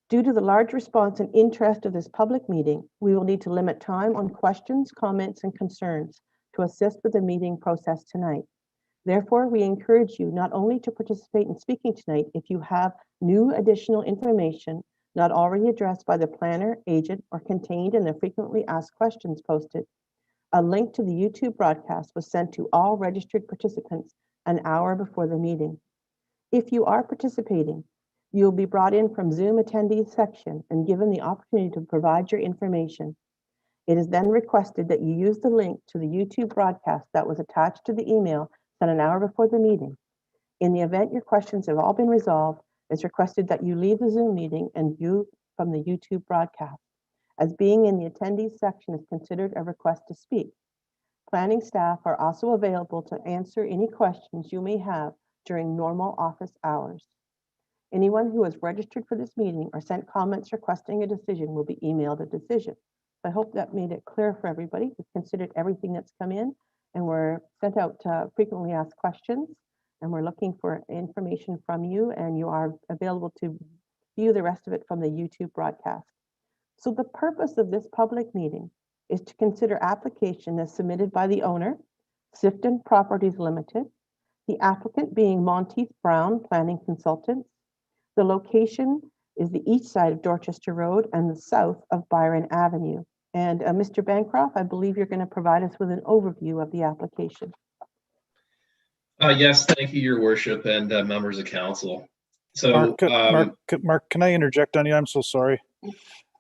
Due to the large response and interest of this public meeting, we will need to limit time on questions, comments, and concerns to assist with the meeting process tonight. Therefore, we encourage you not only to participate in speaking tonight if you have new additional information not already addressed by the planner, agent, or contained in the frequently asked questions posted. A link to the YouTube broadcast was sent to all registered participants an hour before the meeting. If you are participating, you will be brought in from Zoom attendees section and given the opportunity to provide your information. It is then requested that you use the link to the YouTube broadcast that was attached to the email sent an hour before the meeting. In the event your questions have all been resolved, it's requested that you leave the Zoom meeting and view from the YouTube broadcast, as being in the attendees section is considered a request to speak. Planning staff are also available to answer any questions you may have during normal office hours. Anyone who has registered for this meeting or sent comments requesting a decision will be emailed a decision. I hope that made it clear for everybody. We've considered everything that's come in, and we're sent out frequently asked questions, and we're looking for information from you, and you are available to view the rest of it from the YouTube broadcast. So the purpose of this public meeting is to consider application as submitted by the owner, Sifton Properties Limited, the applicant being Monteith Brown Planning Consultants. The location is the east side of Dorchester Road and the south of Byron Avenue. And Mr. Bancroft, I believe you're going to provide us with an overview of the application. Yes, thank you, Your Worship, and members of council. So, Mark, can I interject on you? I'm so sorry.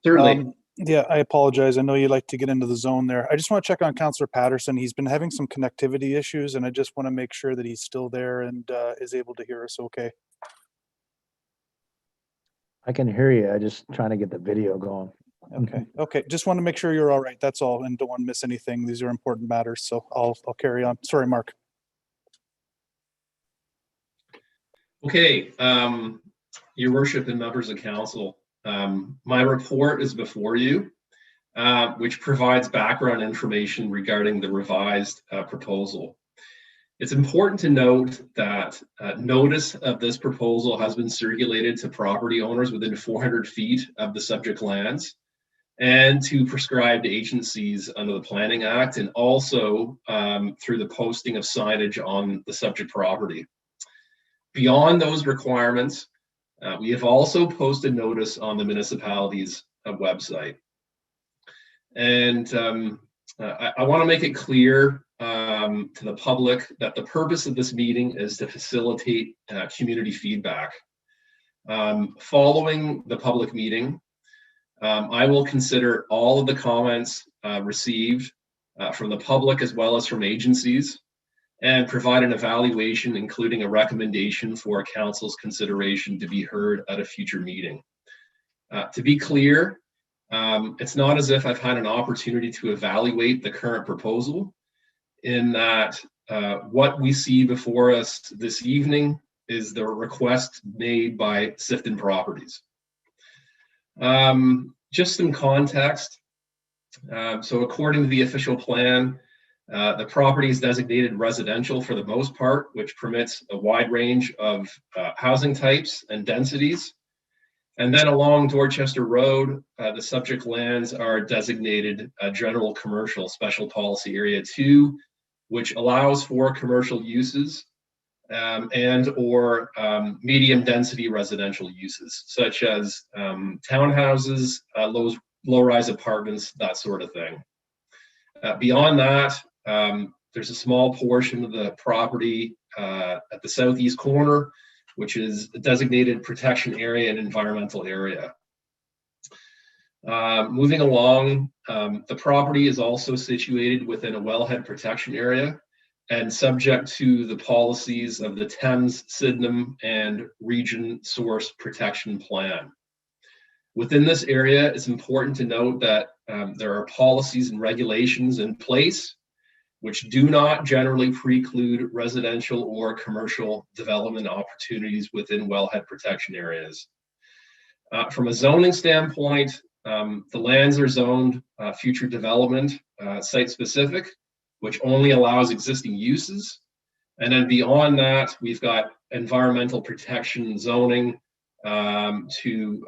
Certainly. Yeah, I apologize. I know you like to get into the zone there. I just want to check on Councillor Patterson. He's been having some connectivity issues, and I just want to make sure that he's still there and is able to hear us okay. I can hear you. I just trying to get the video going. Okay. Just want to make sure you're all right. That's all, and don't want to miss anything. These are important matters, so I'll carry on. Sorry, Mark. Okay, Your Worship and members of council, my report is before you, which provides background information regarding the revised proposal. It's important to note that notice of this proposal has been circulated to property owners within 400 feet of the subject lands and to prescribed agencies under the Planning Act, and also through the posting of signage on the subject property. Beyond those requirements, we have also posted notice on the municipality's website. And I want to make it clear to the public that the purpose of this meeting is to facilitate community feedback. Following the public meeting, I will consider all of the comments received from the public as well as from agencies and provide an evaluation, including a recommendation for council's consideration to be heard at a future meeting. To be clear, it's not as if I've had an opportunity to evaluate the current proposal, in that what we see before us this evening is the request made by Sifton Properties. Just some context. So according to the official plan, the property is designated residential for the most part, which permits a wide range of housing types and densities. And then along Dorchester Road, the subject lands are designated general commercial special policy area 2, which allows for commercial uses and or medium density residential uses, such as townhouses, low-rise apartments, that sort of thing. Beyond that, there's a small portion of the property at the southeast corner, which is a designated protection area and environmental area. Moving along, the property is also situated within a wellhead protection area and subject to the policies of the Thames, Sydenham, and Region Source Protection Plan. Within this area, it's important to note that there are policies and regulations in place which do not generally preclude residential or commercial development opportunities within wellhead protection areas. From a zoning standpoint, the lands are zoned future development, site-specific, which only allows existing uses. And then beyond that, we've got environmental protection zoning to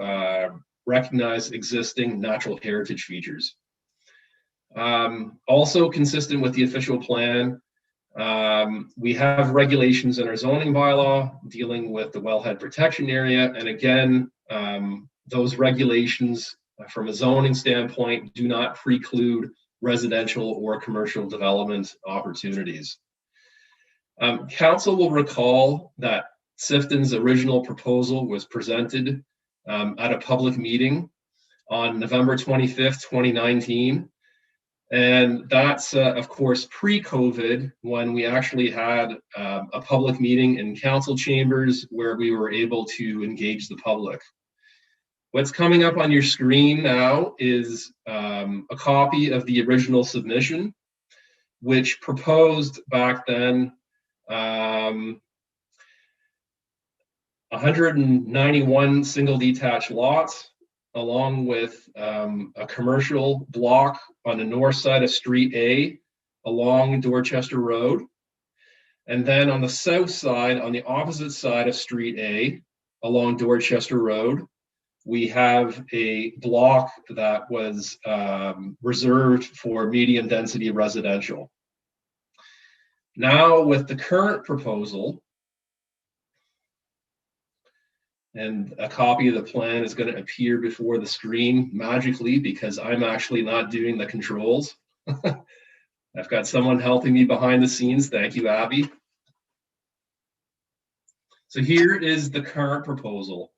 recognize existing natural heritage features. Also consistent with the official plan, we have regulations in our zoning bylaw dealing with the wellhead protection area. And again, those regulations from a zoning standpoint do not preclude residential or commercial development opportunities. Council will recall that Sifton's original proposal was presented at a public meeting on November 25th, 2019. And that's, of course, pre-COVID, when we actually had a public meeting in council chambers where we were able to engage the public. What's coming up on your screen now is a copy of the original submission, which proposed back then 191 single detached lots, along with a commercial block on the north side of Street A along Dorchester Road. And then on the south side, on the opposite side of Street A along Dorchester Road, we have a block that was reserved for medium density residential. Now with the current proposal, and a copy of the plan is going to appear before the screen magically because I'm actually not doing the controls. I've got someone helping me behind the scenes. Thank you, Abby. So here is the current proposal.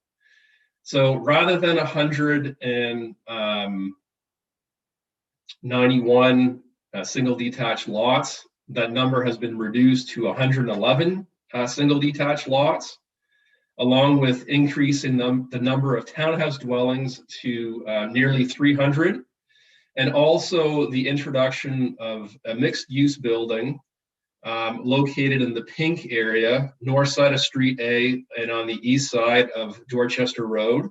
So rather than 191 single detached lots, that number has been reduced to 111 single detached lots, along with increasing the number of townhouse dwellings to nearly 300, and also the introduction of a mixed-use building located in the pink area, north side of Street A and on the east side of Dorchester Road.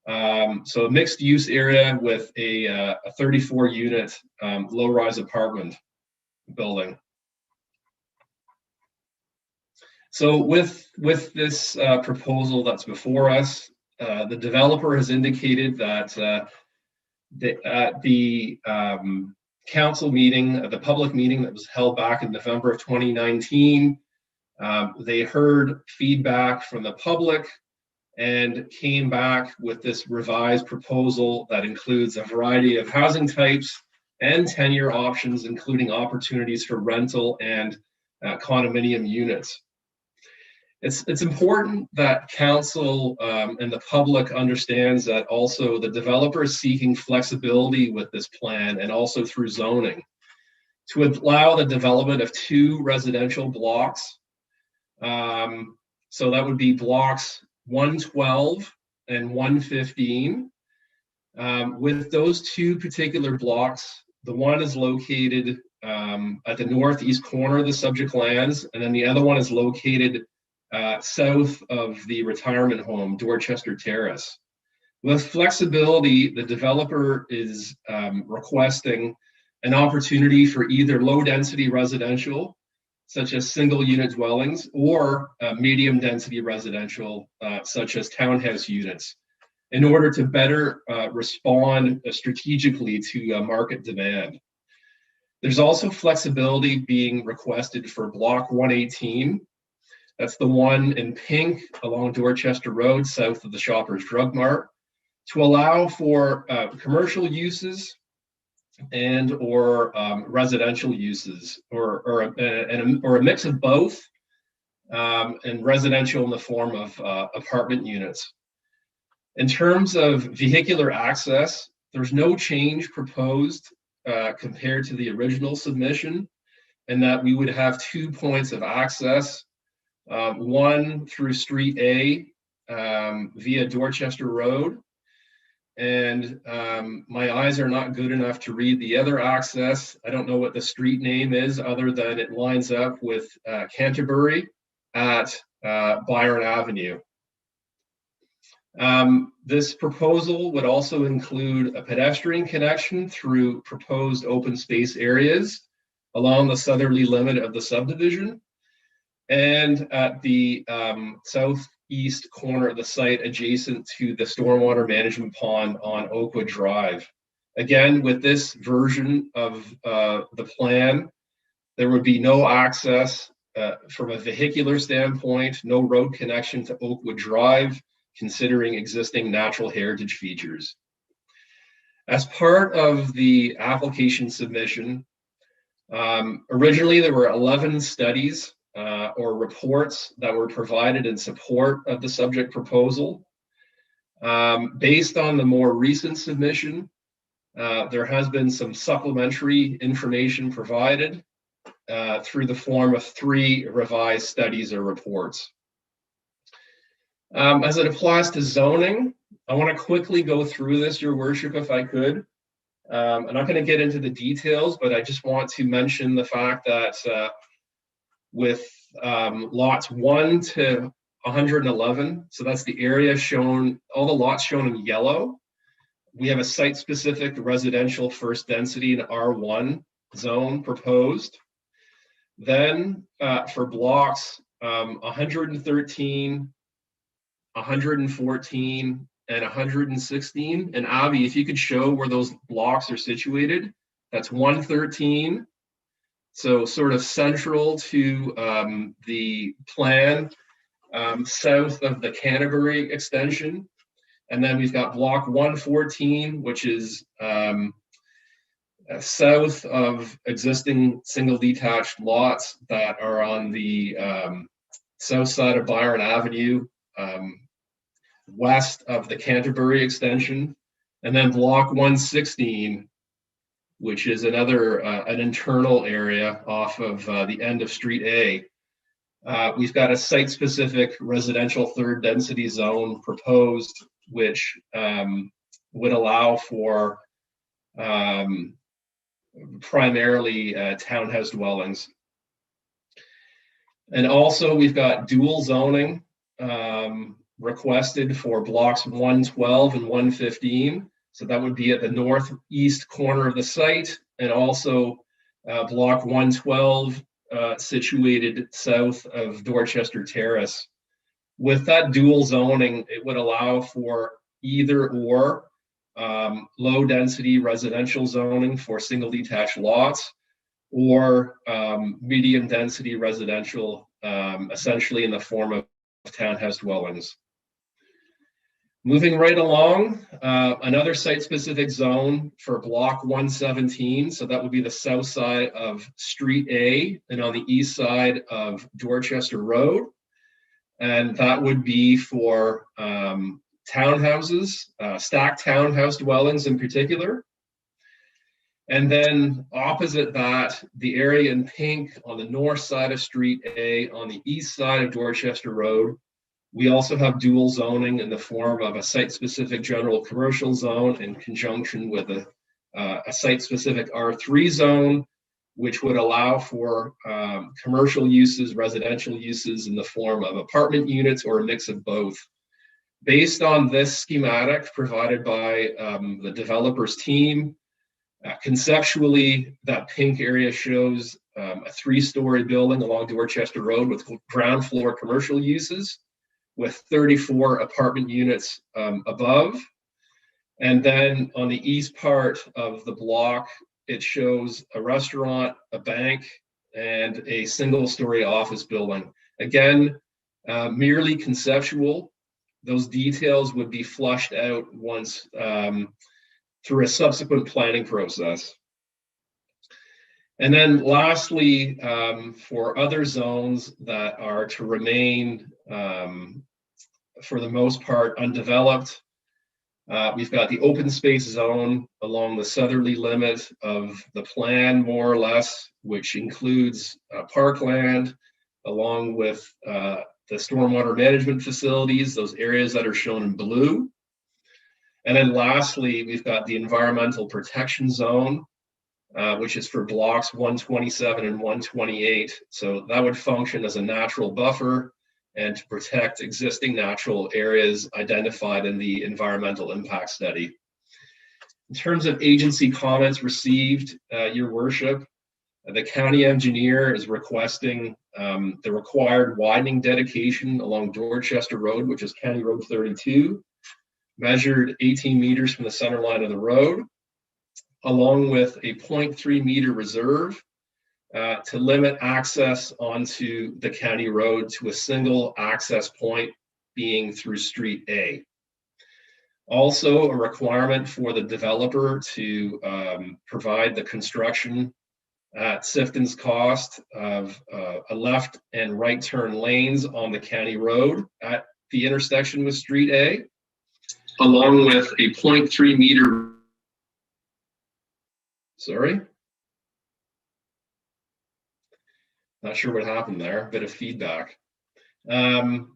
So a mixed-use area with a 34-unit low-rise apartment building. So with this proposal that's before us, the developer has indicated that at the council meeting, the public meeting that was held back in November of 2019, they heard feedback from the public and came back with this revised proposal that includes a variety of housing types and tenure options, including opportunities for rental and condominium units. It's important that council and the public understands that also the developer is seeking flexibility with this plan and also through zoning to allow the development of 2 residential blocks. So that would be blocks 112 and 115. With those 2 particular blocks, the one is located at the northeast corner of the subject lands, and then the other one is located south of the retirement home, Dorchester Terrace. With flexibility, the developer is requesting an opportunity for either low-density residential, such as single-unit dwellings, or medium-density residential, such as townhouse units, in order to better respond strategically to market demand. There's also flexibility being requested for Block 118. That's the one in pink along Dorchester Road, south of the Shoppers Drug Mart, to allow for commercial uses and or residential uses, or a mix of both, and residential in the form of apartment units. In terms of vehicular access, there's no change proposed compared to the original submission, in that we would have 2 points of access. One through Street A via Dorchester Road, and my eyes are not good enough to read the other access. I don't know what the street name is other than it lines up with Canterbury at Byron Avenue. This proposal would also include a pedestrian connection through proposed open space areas along the southerly limit of the subdivision, and at the southeast corner of the site adjacent to the stormwater management pond on Oakwood Drive. Again, with this version of the plan, there would be no access from a vehicular standpoint, no road connection to Oakwood Drive, considering existing natural heritage features. As part of the application submission, originally there were 11 studies or reports that were provided in support of the subject proposal. Based on the more recent submission, there has been some supplementary information provided through the form of 3 revised studies or reports. As it applies to zoning, I want to quickly go through this, Your Worship, if I could. I'm not going to get into the details, but I just want to mention the fact that with lots 1 to 111, so that's the area shown, all the lots shown in yellow, we have a site-specific residential first density in R1 zone proposed. Then for blocks 113, 114, and 116. And Avi, if you could show where those blocks are situated, that's 113. So sort of central to the plan, south of the Canterbury extension. And then we've got block 114, which is south of existing single detached lots that are on the south side of Byron Avenue, west of the Canterbury extension. And then block 116, which is another an internal area off of the end of Street A. We've got a site-specific residential third density zone proposed, which would allow for primarily townhouse dwellings. And also we've got dual zoning requested for blocks 112 and 115. So that would be at the northeast corner of the site, and also block 112 situated south of Dorchester Terrace. With that dual zoning, it would allow for either or low density residential zoning for single detached lots, or medium density residential, essentially in the form of townhouse dwellings. Moving right along, another site-specific zone for block 117. So that would be the south side of Street A and on the east side of Dorchester Road. And that would be for townhouses, stacked townhouse dwellings in particular. And then opposite that, the area in pink on the north side of Street A on the east side of Dorchester Road. We also have dual zoning in the form of a site-specific general commercial zone in conjunction with a site-specific R3 zone, which would allow for commercial uses, residential uses in the form of apartment units or a mix of both. Based on this schematic provided by the developer's team, conceptually, that pink area shows a 3-story building along Dorchester Road with ground floor commercial uses, with 34 apartment units above. And then on the east part of the block, it shows a restaurant, a bank, and a single-story office building. Again, merely conceptual. Those details would be flushed out once through a subsequent planning process. And then lastly, for other zones that are to remain, for the most part, undeveloped, we've got the open space zone along the southerly limit of the plan, more or less, which includes parkland, along with the stormwater management facilities, those areas that are shown in blue. And then lastly, we've got the environmental protection zone, which is for blocks 127 and 128. So that would function as a natural buffer and to protect existing natural areas identified in the environmental impact study. In terms of agency comments received, Your Worship, the county engineer is requesting the required widening dedication along Dorchester Road, which is County Road 32, measured 18 meters from the center line of the road, along with a 0.3 meter reserve to limit access onto the county road to a single access point being through Street A. Also, a requirement for the developer to provide the construction at Sifton's cost of a left and right turn lanes on the county road at the intersection with Street A, along with a 0.3 meter. Sorry. Not sure what happened there, bit of feedback. The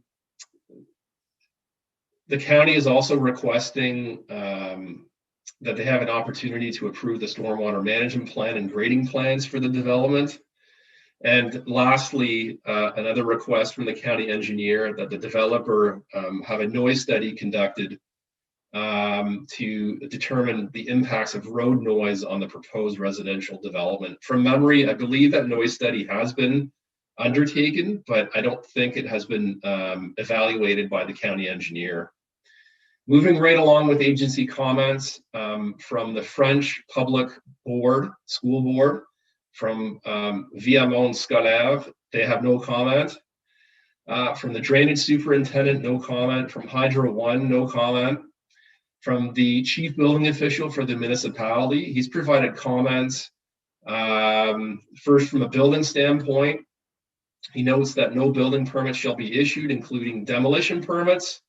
county is also requesting that they have an opportunity to approve the stormwater management plan and grading plans for the development. And lastly, another request from the county engineer that the developer have a noise study conducted to determine the impacts of road noise on the proposed residential development. From memory, I believe that noise study has been undertaken, but I don't think it has been evaluated by the county engineer. Moving right along with agency comments from the French Public Board, School Board, from Viamont Scolaire, they have no comment. From the Drainage Superintendent, no comment. From Hydro One, no comment. From the Chief Building Official for the municipality, he's provided comments. First, from a building standpoint, he notes that no building permit shall be issued, including demolition permits,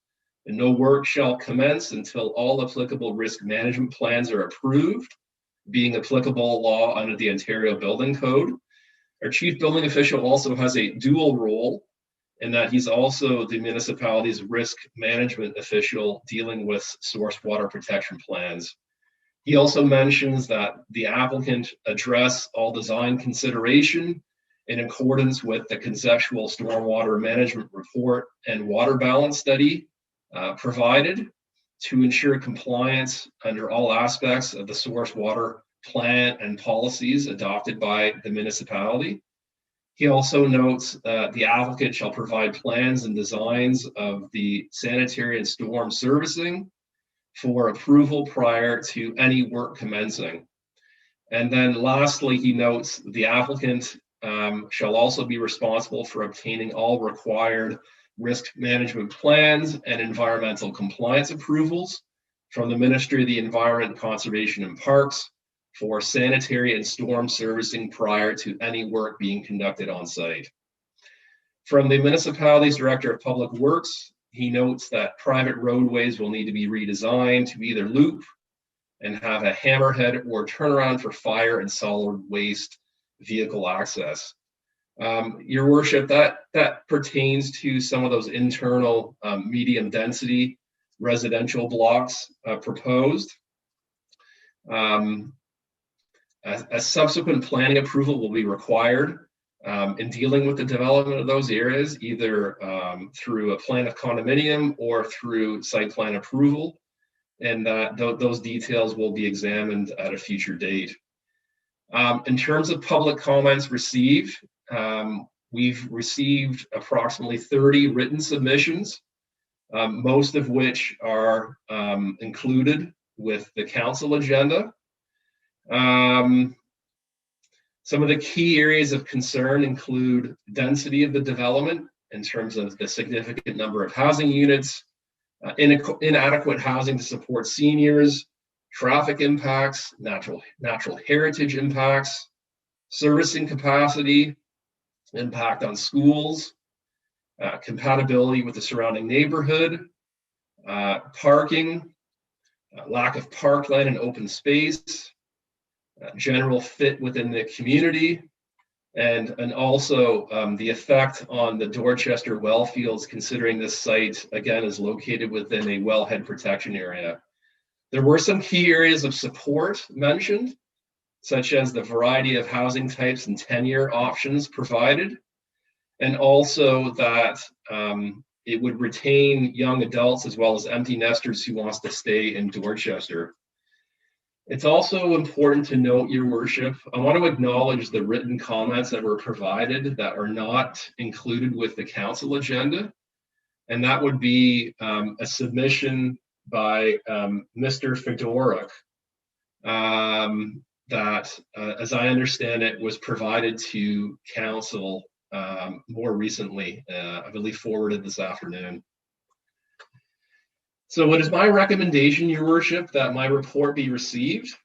and no work shall commence until all applicable risk management plans are approved, being applicable law under the Ontario Building Code. Our Chief Building Official also has a dual role in that he's also the municipality's risk management official dealing with source water protection plans. He also mentions that the applicant address all design consideration in accordance with the conceptual stormwater management report and water balance study provided to ensure compliance under all aspects of the source water plan and policies adopted by the municipality. He also notes the applicant shall provide plans and designs of the sanitary and storm servicing for approval prior to any work commencing. And then lastly, he notes the applicant shall also be responsible for obtaining all required risk management plans and environmental compliance approvals from the Ministry of the Environment, Conservation and Parks for sanitary and storm servicing prior to any work being conducted on site. From the municipality's Director of Public Works, he notes that private roadways will need to be redesigned to either loop and have a hammerhead or turnaround for fire and solid waste vehicle access. Your worship, that pertains to some of those internal medium density residential blocks proposed. A subsequent planning approval will be required in dealing with the development of those areas, either through a plan of condominium or through site plan approval. And those details will be examined at a future date. In terms of public comments received, we've received approximately 30 written submissions, most of which are included with the council agenda. Some of the key areas of concern include density of the development in terms of the significant number of housing units, inadequate housing to support seniors, traffic impacts, natural heritage impacts, servicing capacity, impact on schools, compatibility with the surrounding neighborhood, parking, lack of parkland and open space, general fit within the community, and also the effect on the Dorchester well fields, considering this site, again, is located within a wellhead protection area. There were some key areas of support mentioned, such as the variety of housing types and tenure options provided, and also that it would retain young adults as well as empty nesters who wants to stay in Dorchester. It's also important to note, Your Worship, I want to acknowledge the written comments that were provided that are not included with the council agenda. And that would be a submission by Mr. Fedorik that, as I understand it, was provided to council more recently, I believe forwarded this afternoon. So it is my recommendation, Your Worship, that my report be received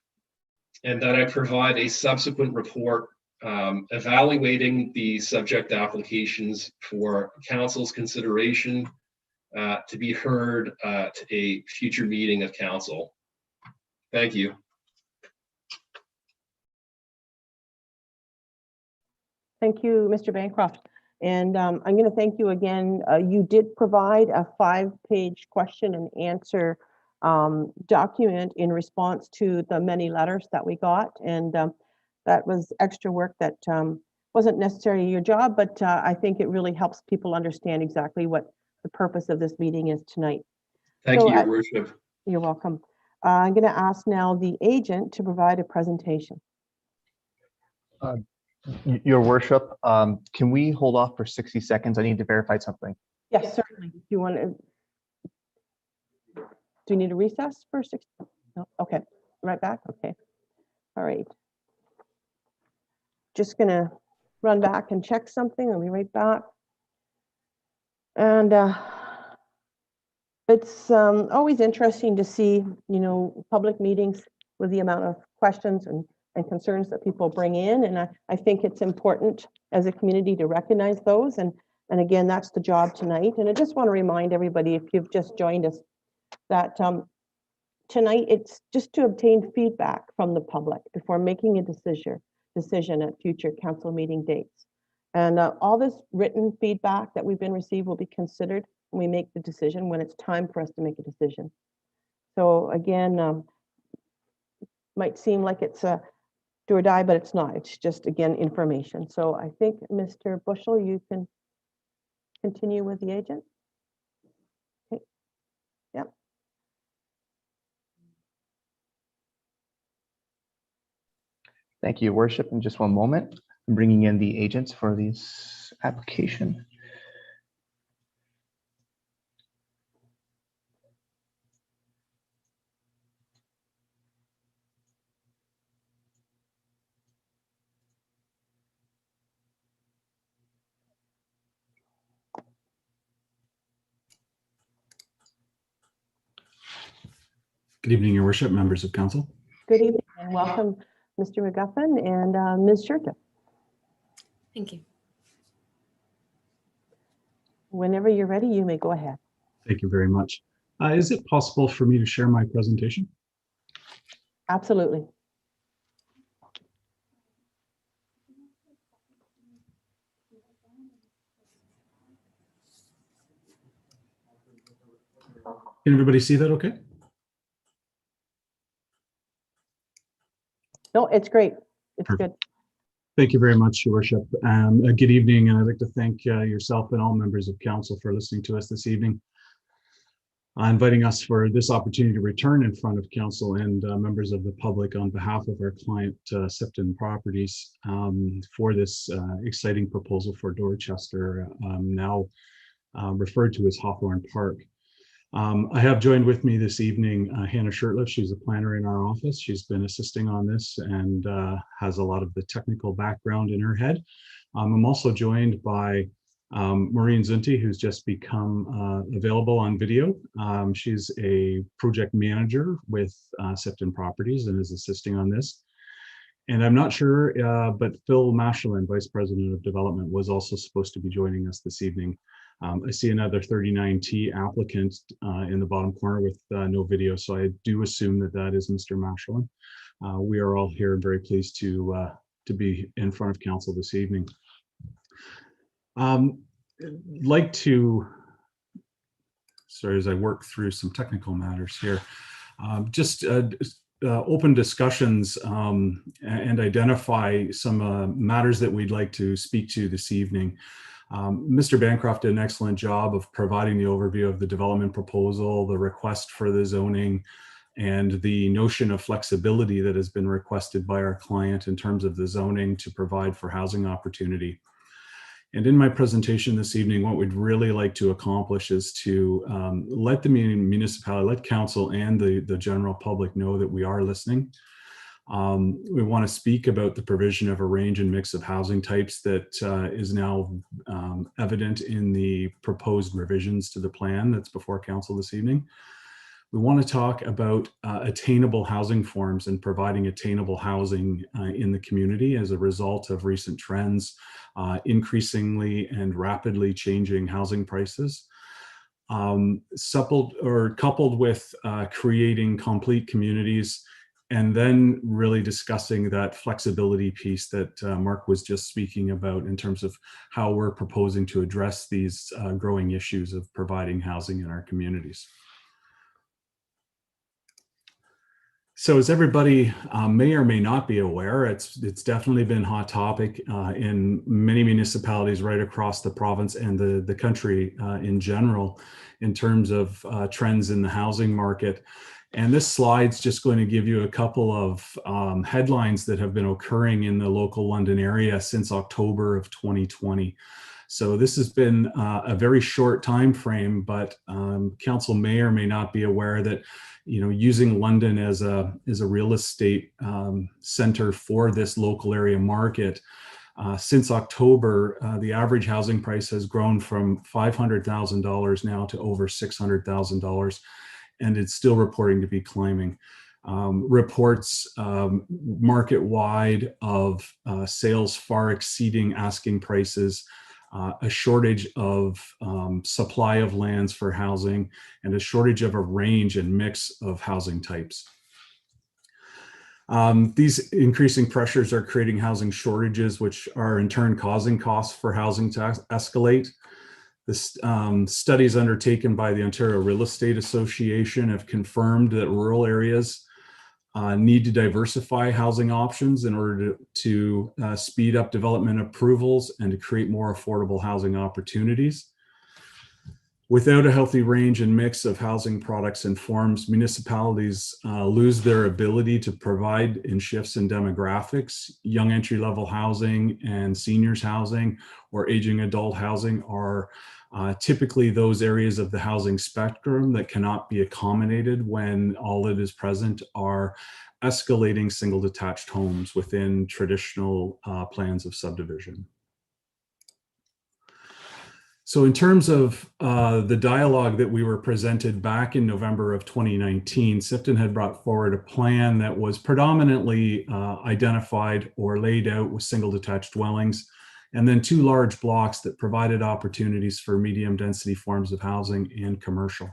and that I provide a subsequent report evaluating the subject applications for council's consideration to be heard at a future meeting of council. Thank you. Thank you, Mr. Bancroft. And I'm going to thank you again. You did provide a 5-page question and answer document in response to the many letters that we got. And that was extra work that wasn't necessarily your job, but I think it really helps people understand exactly what the purpose of this meeting is tonight. Thank you, Your Worship. You're welcome. I'm going to ask now the agent to provide a presentation. Your Worship, can we hold off for 60 seconds? I need to verify something. Yes, certainly. Do you want to? Do you need a recess for 6? No, okay, right back, okay. All right. Just gonna run back and check something, I'll be right back. And it's always interesting to see, public meetings with the amount of questions and concerns that people bring in. And I think it's important as a community to recognize those. And again, that's the job tonight. And I just want to remind everybody, if you've just joined us, that tonight it's just to obtain feedback from the public before making a decision at future council meeting dates. And all this written feedback that we've been received will be considered when we make the decision, when it's time for us to make a decision. So again, might seem like it's a do or die, but it's not. It's just, again, information. So I think, Mr. Bushell, you can continue with the agent. Okay. Yep. Thank you, Your Worship. In just one moment, I'm bringing in the agents for this application. Good evening, Your Worship, members of council. Good evening and welcome, Mr. McGuffin and Ms. Shirka. Thank you. Whenever you're ready, you may go ahead. Thank you very much. Is it possible for me to share my presentation? Absolutely. Can everybody see that okay? No, it's great. It's good. Thank you very much, Your Worship. Good evening, and I'd like to thank yourself and all members of council for listening to us this evening, inviting us for this opportunity to return in front of council and members of the public on behalf of our client, Sifton Properties, for this exciting proposal for Dorchester, now referred to as Hawthorne Park. I have joined with me this evening Hannah Shirtliff. She's a planner in our office. She's been assisting on this and has a lot of the technical background in her head. I'm also joined by Maureen Zunti, who's just become available on video. She's a project manager with Sifton Properties and is assisting on this. And I'm not sure, but Phil Mashelin, Vice President of Development, was also supposed to be joining us this evening. I see another 39T applicant in the bottom corner with no video, so I do assume that that is Mr. Mashelin. We are all here and very pleased to be in front of council this evening. Like to, sorry, as I work through some technical matters here, just open discussions and identify some matters that we'd like to speak to this evening. Mr. Bancroft did an excellent job of providing the overview of the development proposal, the request for the zoning, and the notion of flexibility that has been requested by our client in terms of the zoning to provide for housing opportunity. And in my presentation this evening, what we'd really like to accomplish is to let the municipality, let council and the general public know that we are listening. We want to speak about the provision of a range and mix of housing types that is now evident in the proposed revisions to the plan that's before council this evening. We want to talk about attainable housing forms and providing attainable housing in the community as a result of recent trends, increasingly and rapidly changing housing prices. Coupled with creating complete communities, and then really discussing that flexibility piece that Mark was just speaking about in terms of how we're proposing to address these growing issues of providing housing in our communities. So as everybody may or may not be aware, it's definitely been a hot topic in many municipalities right across the province and the country in general in terms of trends in the housing market. And this slide's just going to give you a couple of headlines that have been occurring in the local London area since October of 2020. So this has been a very short time frame, but council may or may not be aware that, you know, using London as a real estate center for this local area market, since October, the average housing price has grown from $500,000 now to over $600,000, and it's still reporting to be climbing. Reports market-wide of sales far exceeding asking prices, a shortage of supply of lands for housing, and a shortage of a range and mix of housing types. These increasing pressures are creating housing shortages, which are in turn causing costs for housing to escalate. This studies undertaken by the Ontario Real Estate Association have confirmed that rural areas need to diversify housing options in order to speed up development approvals and to create more affordable housing opportunities. Without a healthy range and mix of housing products and forms, municipalities lose their ability to provide in shifts in demographics. Young entry-level housing and seniors housing or aging adult housing are typically those areas of the housing spectrum that cannot be accommodated when all that is present are escalating single detached homes within traditional plans of subdivision. So in terms of the dialogue that we were presented back in November of 2019, Sifton had brought forward a plan that was predominantly identified or laid out with single detached dwellings, and then 2 large blocks that provided opportunities for medium density forms of housing and commercial.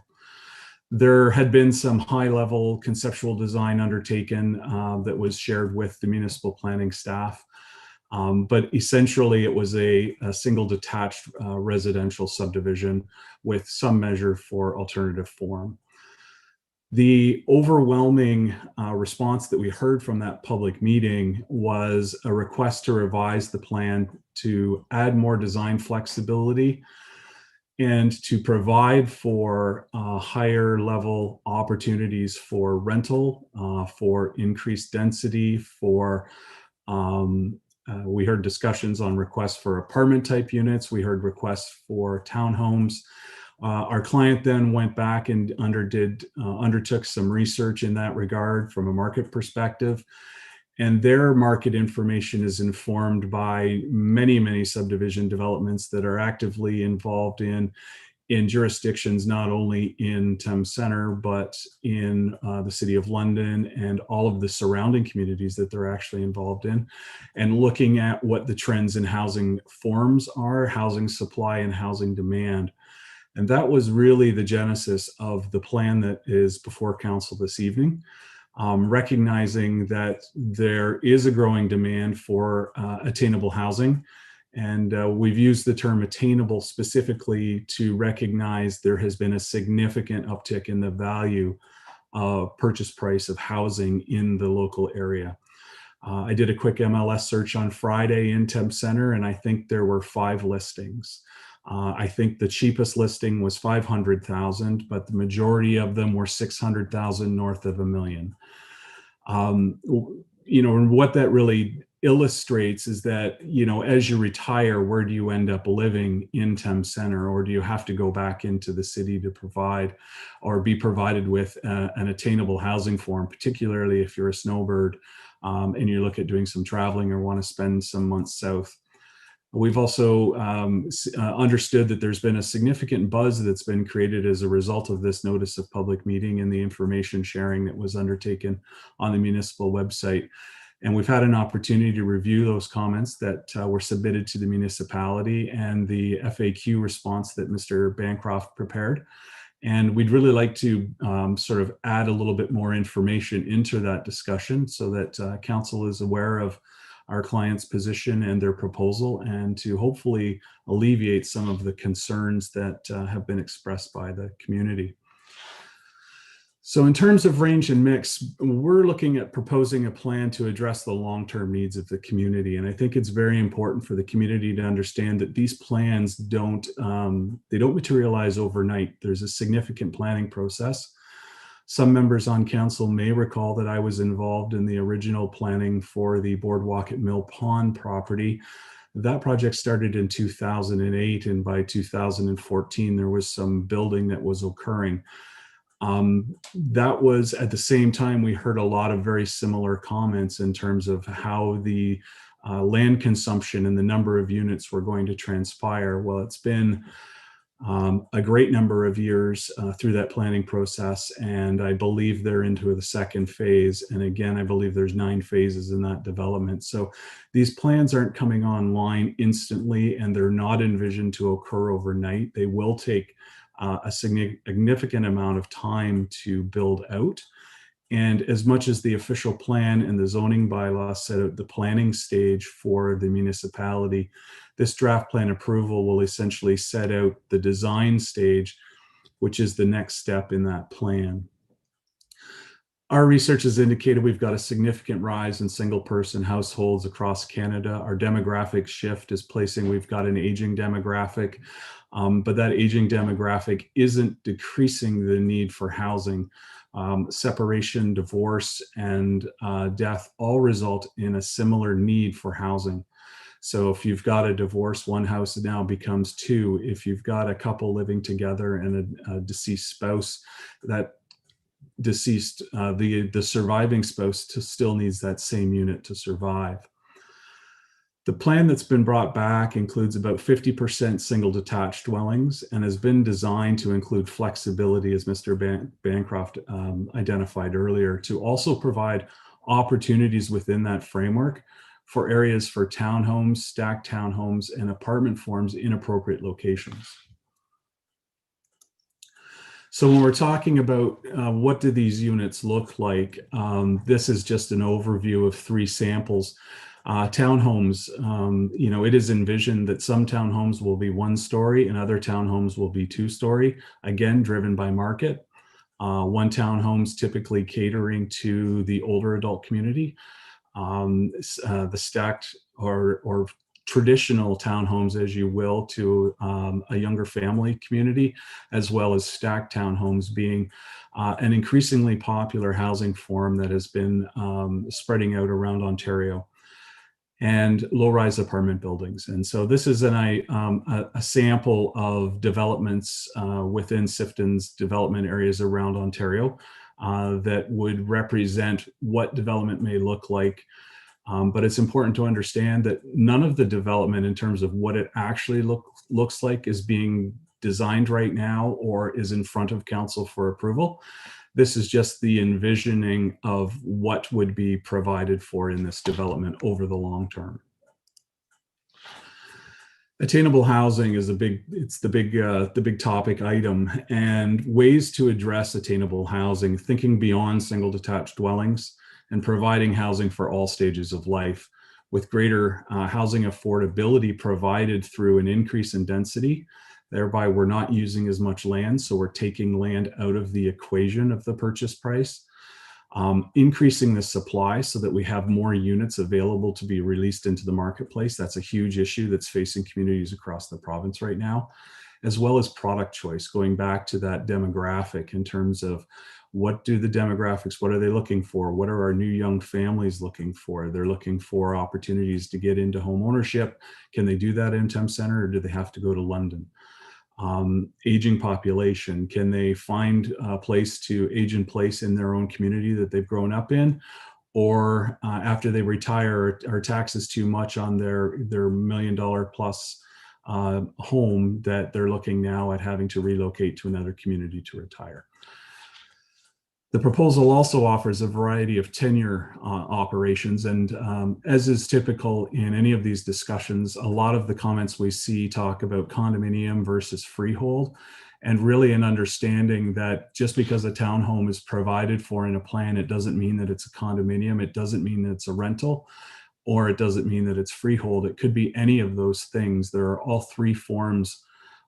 There had been some high level conceptual design undertaken that was shared with the municipal planning staff. But essentially it was a single detached residential subdivision with some measure for alternative form. The overwhelming response that we heard from that public meeting was a request to revise the plan to add more design flexibility and to provide for higher level opportunities for rental, for increased density, for we heard discussions on requests for apartment type units. We heard requests for townhomes. Our client then went back and undertook some research in that regard from a market perspective. And their market information is informed by many, many subdivision developments that are actively involved in jurisdictions not only in Thames Centre, but in the City of London and all of the surrounding communities that they're actually involved in, and looking at what the trends in housing forms are, housing supply and housing demand. And that was really the genesis of the plan that is before council this evening, recognizing that there is a growing demand for attainable housing. And we've used the term attainable specifically to recognize there has been a significant uptick in the value of purchase price of housing in the local area. I did a quick MLS search on Friday in Thames Centre, and I think there were 5 listings. I think the cheapest listing was 500,000, but the majority of them were 600,000 north of $1 million. You know, and what that really illustrates is that, you know, as you retire, where do you end up living in Thames Centre, or do you have to go back into the city to provide or be provided with an attainable housing form, particularly if you're a snowbird and you look at doing some traveling or want to spend some months south. We've also understood that there's been a significant buzz that's been created as a result of this notice of public meeting and the information sharing that was undertaken on the municipal website. And we've had an opportunity to review those comments that were submitted to the municipality and the FAQ response that Mr. Bancroft prepared. And we'd really like to sort of add a little bit more information into that discussion so that council is aware of our client's position and their proposal, and to hopefully alleviate some of the concerns that have been expressed by the community. So in terms of range and mix, we're looking at proposing a plan to address the long-term needs of the community. And I think it's very important for the community to understand that these plans don't materialize overnight. There's a significant planning process. Some members on council may recall that I was involved in the original planning for the Boardwalk at Mill Pond property That project started in 2008, and by 2014, there was some building that was occurring. That was at the same time we heard a lot of very similar comments in terms of how the land consumption and the number of units were going to transpire. Well, it's been a great number of years through that planning process, and I believe they're into the second phase. And again, I believe there's 9 phases in that development. So these plans aren't coming online instantly, and they're not envisioned to occur overnight. They will take a significant amount of time to build out. And as much as the official plan and the zoning bylaw set out the planning stage for the municipality, this draft plan approval will essentially set out the design stage, which is the next step in that plan. Our research has indicated we've got a significant rise in single person households across Canada. Our demographic shift is placing, we've got an aging demographic, but that aging demographic isn't decreasing the need for housing. Separation, divorce, and death all result in a similar need for housing. So if you've got a divorce, one house now becomes 2. If you've got a couple living together and a deceased spouse, that deceased, the surviving spouse still needs that same unit to survive. The plan that's been brought back includes about 50% single detached dwellings and has been designed to include flexibility, as Mr. Bancroft identified earlier, to also provide opportunities within that framework for areas for townhomes, stacked townhomes, and apartment forms in appropriate locations. So when we're talking about what do these units look like, this is just an overview of 3 samples. Townhomes, it is envisioned that some townhomes will be 1-story and other townhomes will be 2-story, again, driven by market. 1 townhome's typically catering to the older adult community. The stacked or traditional townhomes, as you will, to a younger family community, as well as stacked townhomes being an increasingly popular housing form that has been spreading out around Ontario, and low-rise apartment buildings. And so this is a sample of developments within Sifton's development areas around Ontario that would represent what development may look like. But it's important to understand that none of the development in terms of what it actually looks like is being designed right now or is in front of council for approval. This is just the envisioning of what would be provided for in this development over the long term. Attainable housing is the big topic item, and ways to address attainable housing, thinking beyond single detached dwellings and providing housing for all stages of life, with greater housing affordability provided through an increase in density. Thereby, we're not using as much land, so we're taking land out of the equation of the purchase price. Increasing the supply so that we have more units available to be released into the marketplace. That's a huge issue that's facing communities across the province right now, as well as product choice, going back to that demographic in terms of what do the demographics, what are they looking for? What are our new young families looking for? They're looking for opportunities to get into home ownership. Can they do that in Thames Centre, or do they have to go to London? Aging population, can they find a place to age in place in their own community that they've grown up in? Or after they retire, are taxes too much on their $1 million plus home that they're looking now at having to relocate to another community to retire? The proposal also offers a variety of tenure operations, and as is typical in any of these discussions, a lot of the comments we see talk about condominium versus freehold, and really an understanding that just because a townhome is provided for in a plan, it doesn't mean that it's a condominium, it doesn't mean that it's a rental, or it doesn't mean that it's freehold. It could be any of those things. There are all 3 forms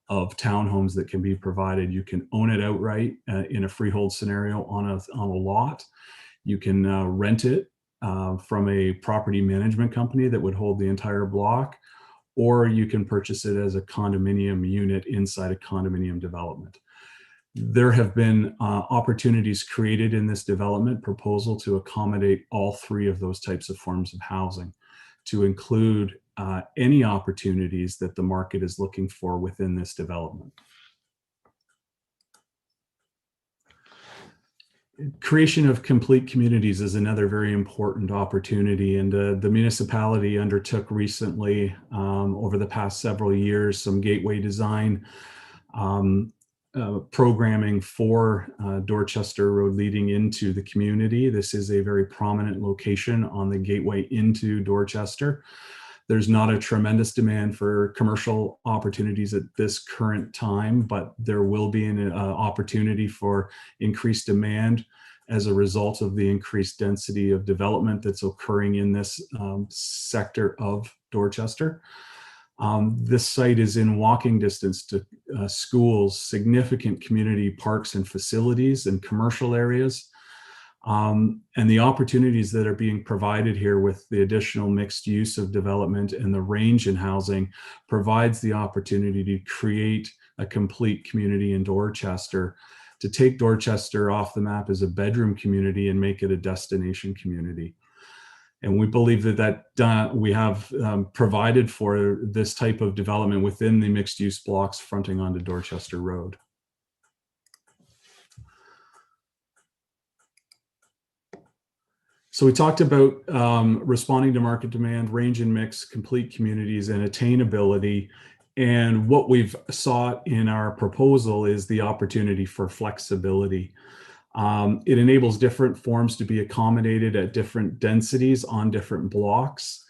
of townhomes that can be provided. You can own it outright in a freehold scenario on a lot. You can rent it from a property management company that would hold the entire block, or you can purchase it as a condominium unit inside a condominium development. There have been opportunities created in this development proposal to accommodate all 3 of those types of forms of housing, to include any opportunities that the market is looking for within this development. Creation of complete communities is another very important opportunity, and the municipality undertook recently, over the past several years, some gateway design programming for Dorchester Road leading into the community. This is a very prominent location on the gateway into Dorchester. There's not a tremendous demand for commercial opportunities at this current time, but there will be an opportunity for increased demand as a result of the increased density of development that's occurring in this sector of Dorchester. This site is in walking distance to schools, significant community parks and facilities, and commercial areas. And the opportunities that are being provided here with the additional mixed use of development and the range in housing provides the opportunity to create a complete community in Dorchester, to take Dorchester off the map as a bedroom community and make it a destination community. And we believe that we have provided for this type of development within the mixed use blocks fronting onto Dorchester Road. So we talked about responding to market demand, range and mix, complete communities, and attainability. And what we've sought in our proposal is the opportunity for flexibility. It enables different forms to be accommodated at different densities on different blocks.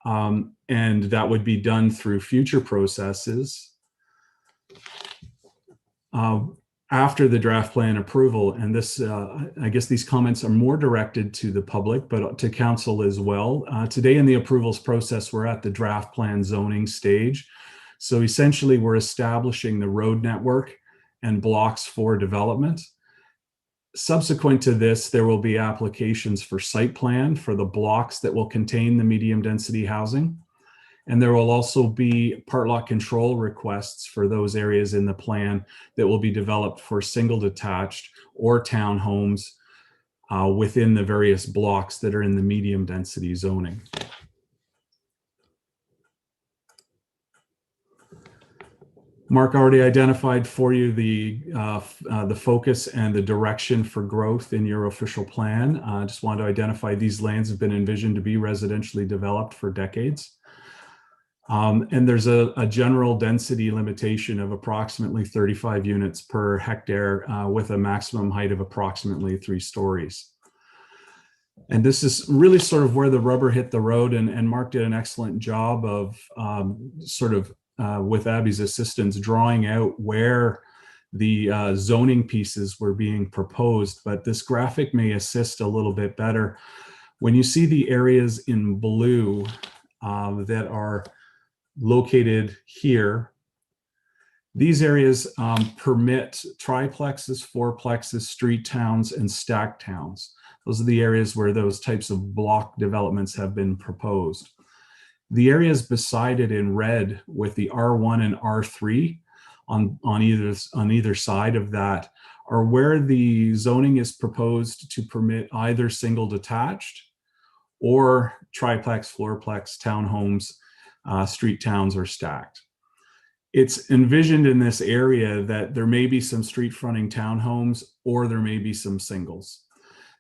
And that would be done through future processes. After the draft plan approval, and this, I guess these comments are more directed to the public, but to council as well. Today in the approvals process, we're at the draft plan zoning stage. So essentially we're establishing the road network and blocks for development. Subsequent to this, there will be applications for site plan for the blocks that will contain the medium density housing. And there will also be part lot control requests for those areas in the plan that will be developed for single detached or townhomes within the various blocks that are in the medium density zoning. Mark already identified for you the focus and the direction for growth in your official plan. I just wanted to identify these lands have been envisioned to be residentially developed for decades. And there's a general density limitation of approximately 35 units per hectare with a maximum height of approximately 3 stories. And this is really sort of where the rubber hit the road, and Mark did an excellent job of with Abby's assistance, drawing out where the zoning pieces were being proposed. But this graphic may assist a little bit better. When you see the areas in blue that are located here, these areas permit triplexes, fourplexes, street towns, and stacked towns. Those are the areas where those types of block developments have been proposed. The areas beside it in red with the R1 and R3 on either side of that are where the zoning is proposed to permit either single detached or triplex, floorplex, townhomes, street towns, or stacked. It's envisioned in this area that there may be some street fronting townhomes or there may be some singles.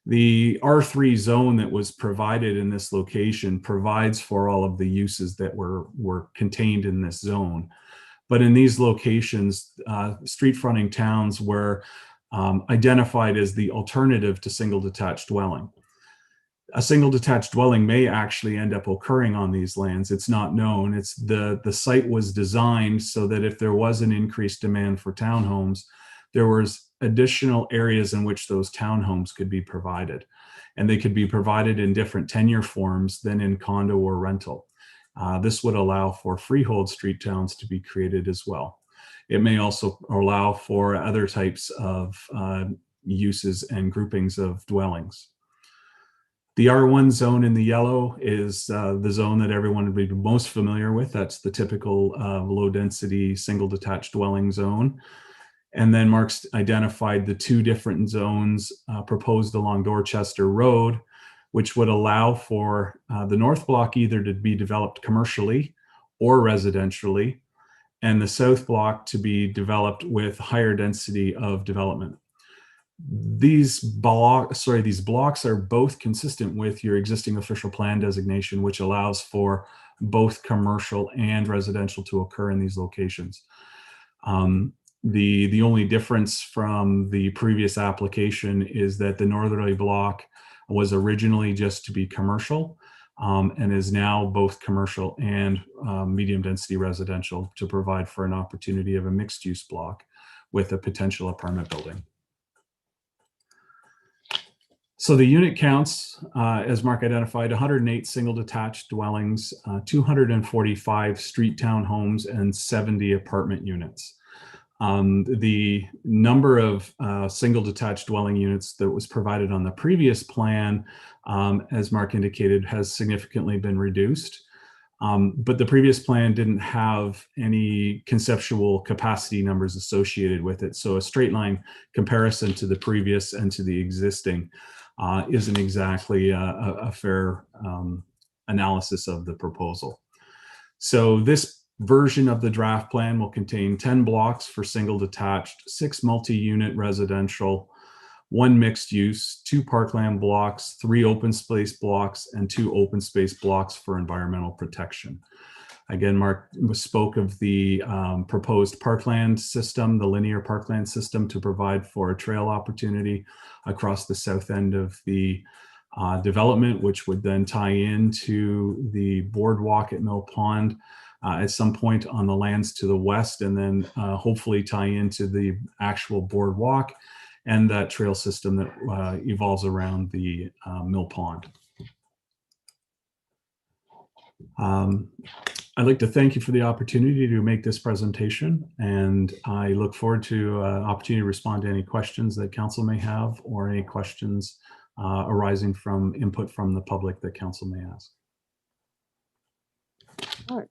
The R3 zone that was provided in this location provides for all of the uses that were contained in this zone. But in these locations, street fronting towns were identified as the alternative to single detached dwelling. A single detached dwelling may actually end up occurring on these lands. It's not known. It's the site was designed so that if there was an increased demand for townhomes, there was additional areas in which those townhomes could be provided. And they could be provided in different tenure forms than in condo or rental. This would allow for freehold street towns to be created as well. It may also allow for other types of uses and groupings of dwellings. The R1 zone in the yellow is the zone that everyone would be most familiar with. That's the typical low density single detached dwelling zone. And then Mark's identified the 2 different zones proposed along Dorchester Road which would allow for the north block either to be developed commercially or residentially, and the south block to be developed with higher density of development. These blocks are both consistent with your existing official plan designation, which allows for both commercial and residential to occur in these locations. The only difference from the previous application is that the northerly block was originally just to be commercial, and is now both commercial and medium density residential to provide for an opportunity of a mixed use block with a potential apartment building. So the unit counts, as Mark identified, 108 single detached dwellings, 245 street townhomes, and 70 apartment units. The number of single detached dwelling units that was provided on the previous plan, as Mark indicated, has significantly been reduced. But the previous plan didn't have any conceptual capacity numbers associated with it. So a straight line comparison to the previous and to the existing isn't exactly a fair analysis of the proposal. So this version of the draft plan will contain 10 blocks for single detached, 6 multi-unit residential, 1 mixed use, 2 parkland blocks, 3 open space blocks, and 2 open space blocks for environmental protection. Again, Mark spoke of the proposed parkland system, the linear parkland system, to provide for a trail opportunity across the south end of the development, which would then tie into the boardwalk at Mill Pond at some point on the lands to the west, and then hopefully tie into the actual boardwalk and that trail system that evolves around the Mill Pond. I'd like to thank you for the opportunity to make this presentation, and I look forward to an opportunity to respond to any questions that council may have, or any questions arising from input from the public that council may ask. All right.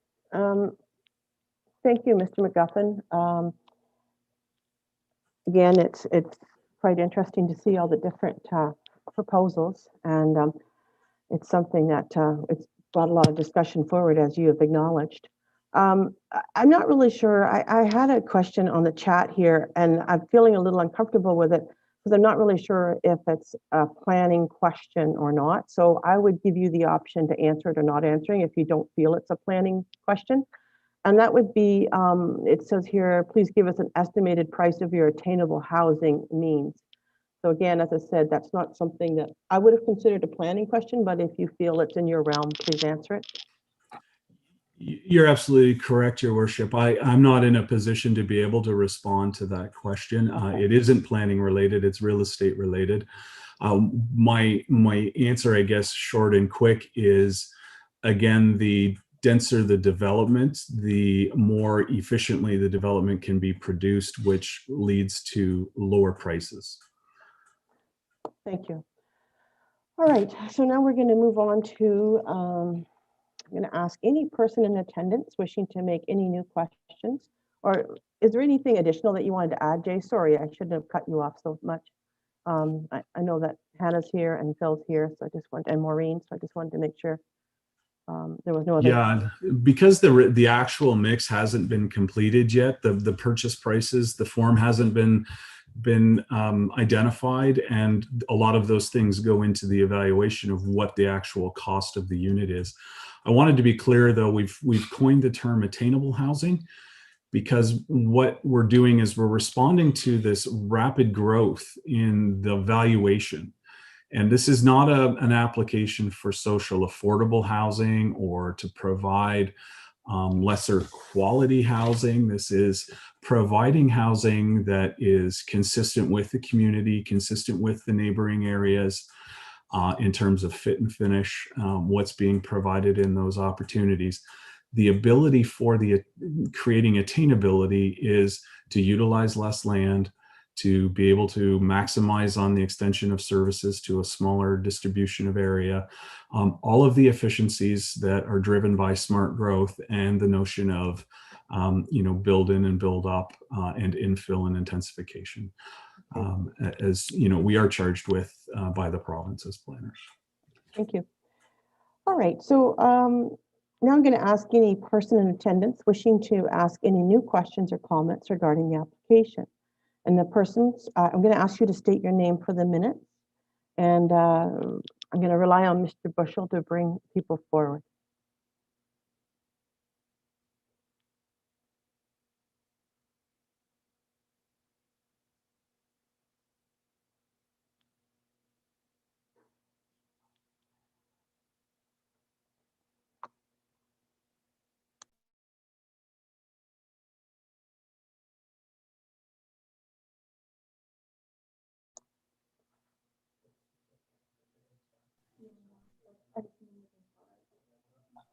Thank you, Mr. McGuffin. Again, it's quite interesting to see all the different proposals, and it's something that it's brought a lot of discussion forward, as you have acknowledged. I'm not really sure. I had a question on the chat here, and I'm feeling a little uncomfortable with it because I'm not really sure if it's a planning question or not. So I would give you the option to answer it or not answering if you don't feel it's a planning question. And that would be, it says here, please give us an estimated price of your attainable housing means. So again, as I said, that's not something that I would have considered a planning question, but if you feel it's in your realm, please answer it. You're absolutely correct, Your Worship. I'm not in a position to be able to respond to that question. It isn't planning related, it's real estate related. My answer, I guess, short and quick is, again, the denser the development, the more efficiently the development can be produced, which leads to lower prices. Thank you. All right, so now we're going to move on to, I'm going to ask any person in attendance wishing to make any new questions, or is there anything additional that you wanted to add, Jay? Sorry, I shouldn't have cut you off so much. I know that Hannah's here and Phil's here, so I just wanted, and Maureen, so I just wanted to make sure there was no other. Yeah, because the actual mix hasn't been completed yet, the purchase prices, the form hasn't been identified, and a lot of those things go into the evaluation of what the actual cost of the unit is. I wanted to be clear, though, we've coined the term attainable housing because what we're doing is we're responding to this rapid growth in the valuation. And this is not an application for social affordable housing or to provide lesser quality housing. This is providing housing that is consistent with the community, consistent with the neighboring areas in terms of fit and finish, what's being provided in those opportunities. The ability for creating attainability is to utilize less land, to be able to maximize on the extension of services to a smaller distribution of area, all of the efficiencies that are driven by smart growth and the notion of build in and build up and infill and intensification, as we are charged with by the province as planners. Thank you. All right, so now I'm going to ask any person in attendance wishing to ask any new questions or comments regarding the application. And the persons, I'm going to ask you to state your name for the minutes. And I'm going to rely on Mr. Bushell to bring people forward.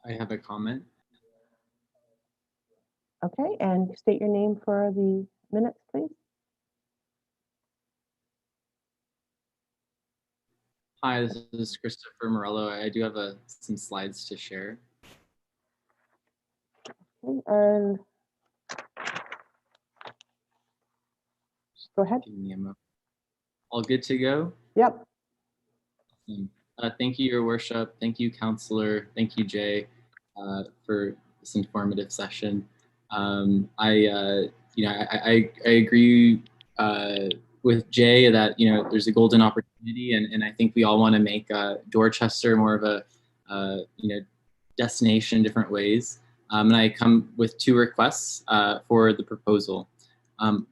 I have a comment. Okay, and state your name for the minutes, please. Hi, this is Christopher Morello. I do have some slides to share. Okay, and go ahead. Give me a moment. All good to go? Yep. Thank you, Your Worship. Thank you, Counselor. Thank you, Jay, for this informative session. I agree with Jay that there's a golden opportunity, and I think we all want to make Dorchester more of a destination in different ways. And I come with two requests for the proposal.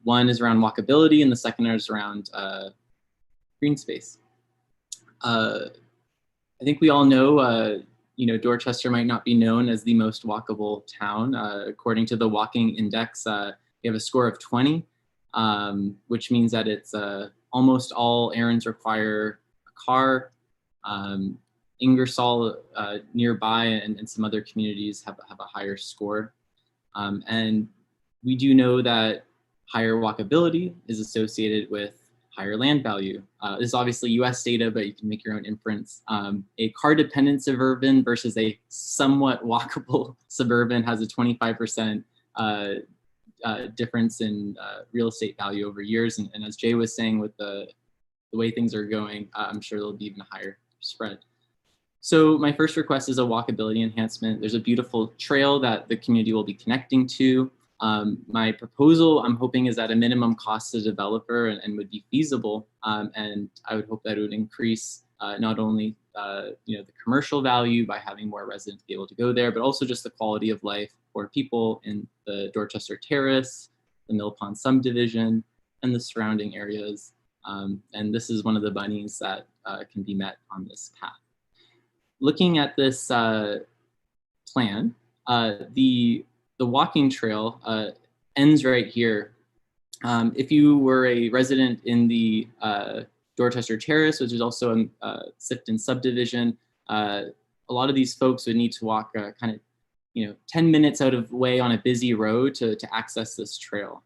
One is around walkability, and the second is around green space. I think we all know, Dorchester might not be known as the most walkable town. According to the walking index, we have a score of 20, which means that it's almost all errands require a car. Ingersoll nearby and some other communities have a higher score. And we do know that higher walkability is associated with higher land value. This is obviously US data, but you can make your own inference. A car-dependent suburban versus a somewhat walkable suburban has a 25% difference in real estate value over years. And as Jay was saying, with the way things are going, I'm sure there'll be even a higher spread. So my first request is a walkability enhancement. There's a beautiful trail that the community will be connecting to. My proposal, I'm hoping, is at a minimum cost to developer and would be feasible. And I would hope that it would increase not only the commercial value by having more residents be able to go there, but also just the quality of life for people in the Dorchester Terrace, the Mill Pond subdivision, and the surrounding areas. And this is one of the bunnies that can be met on this path. Looking at this plan, the walking trail ends right here. If you were a resident in the Dorchester Terrace, which is also a Sifton subdivision, a lot of these folks would need to walk kind of 10 minutes out of way on a busy road to access this trail.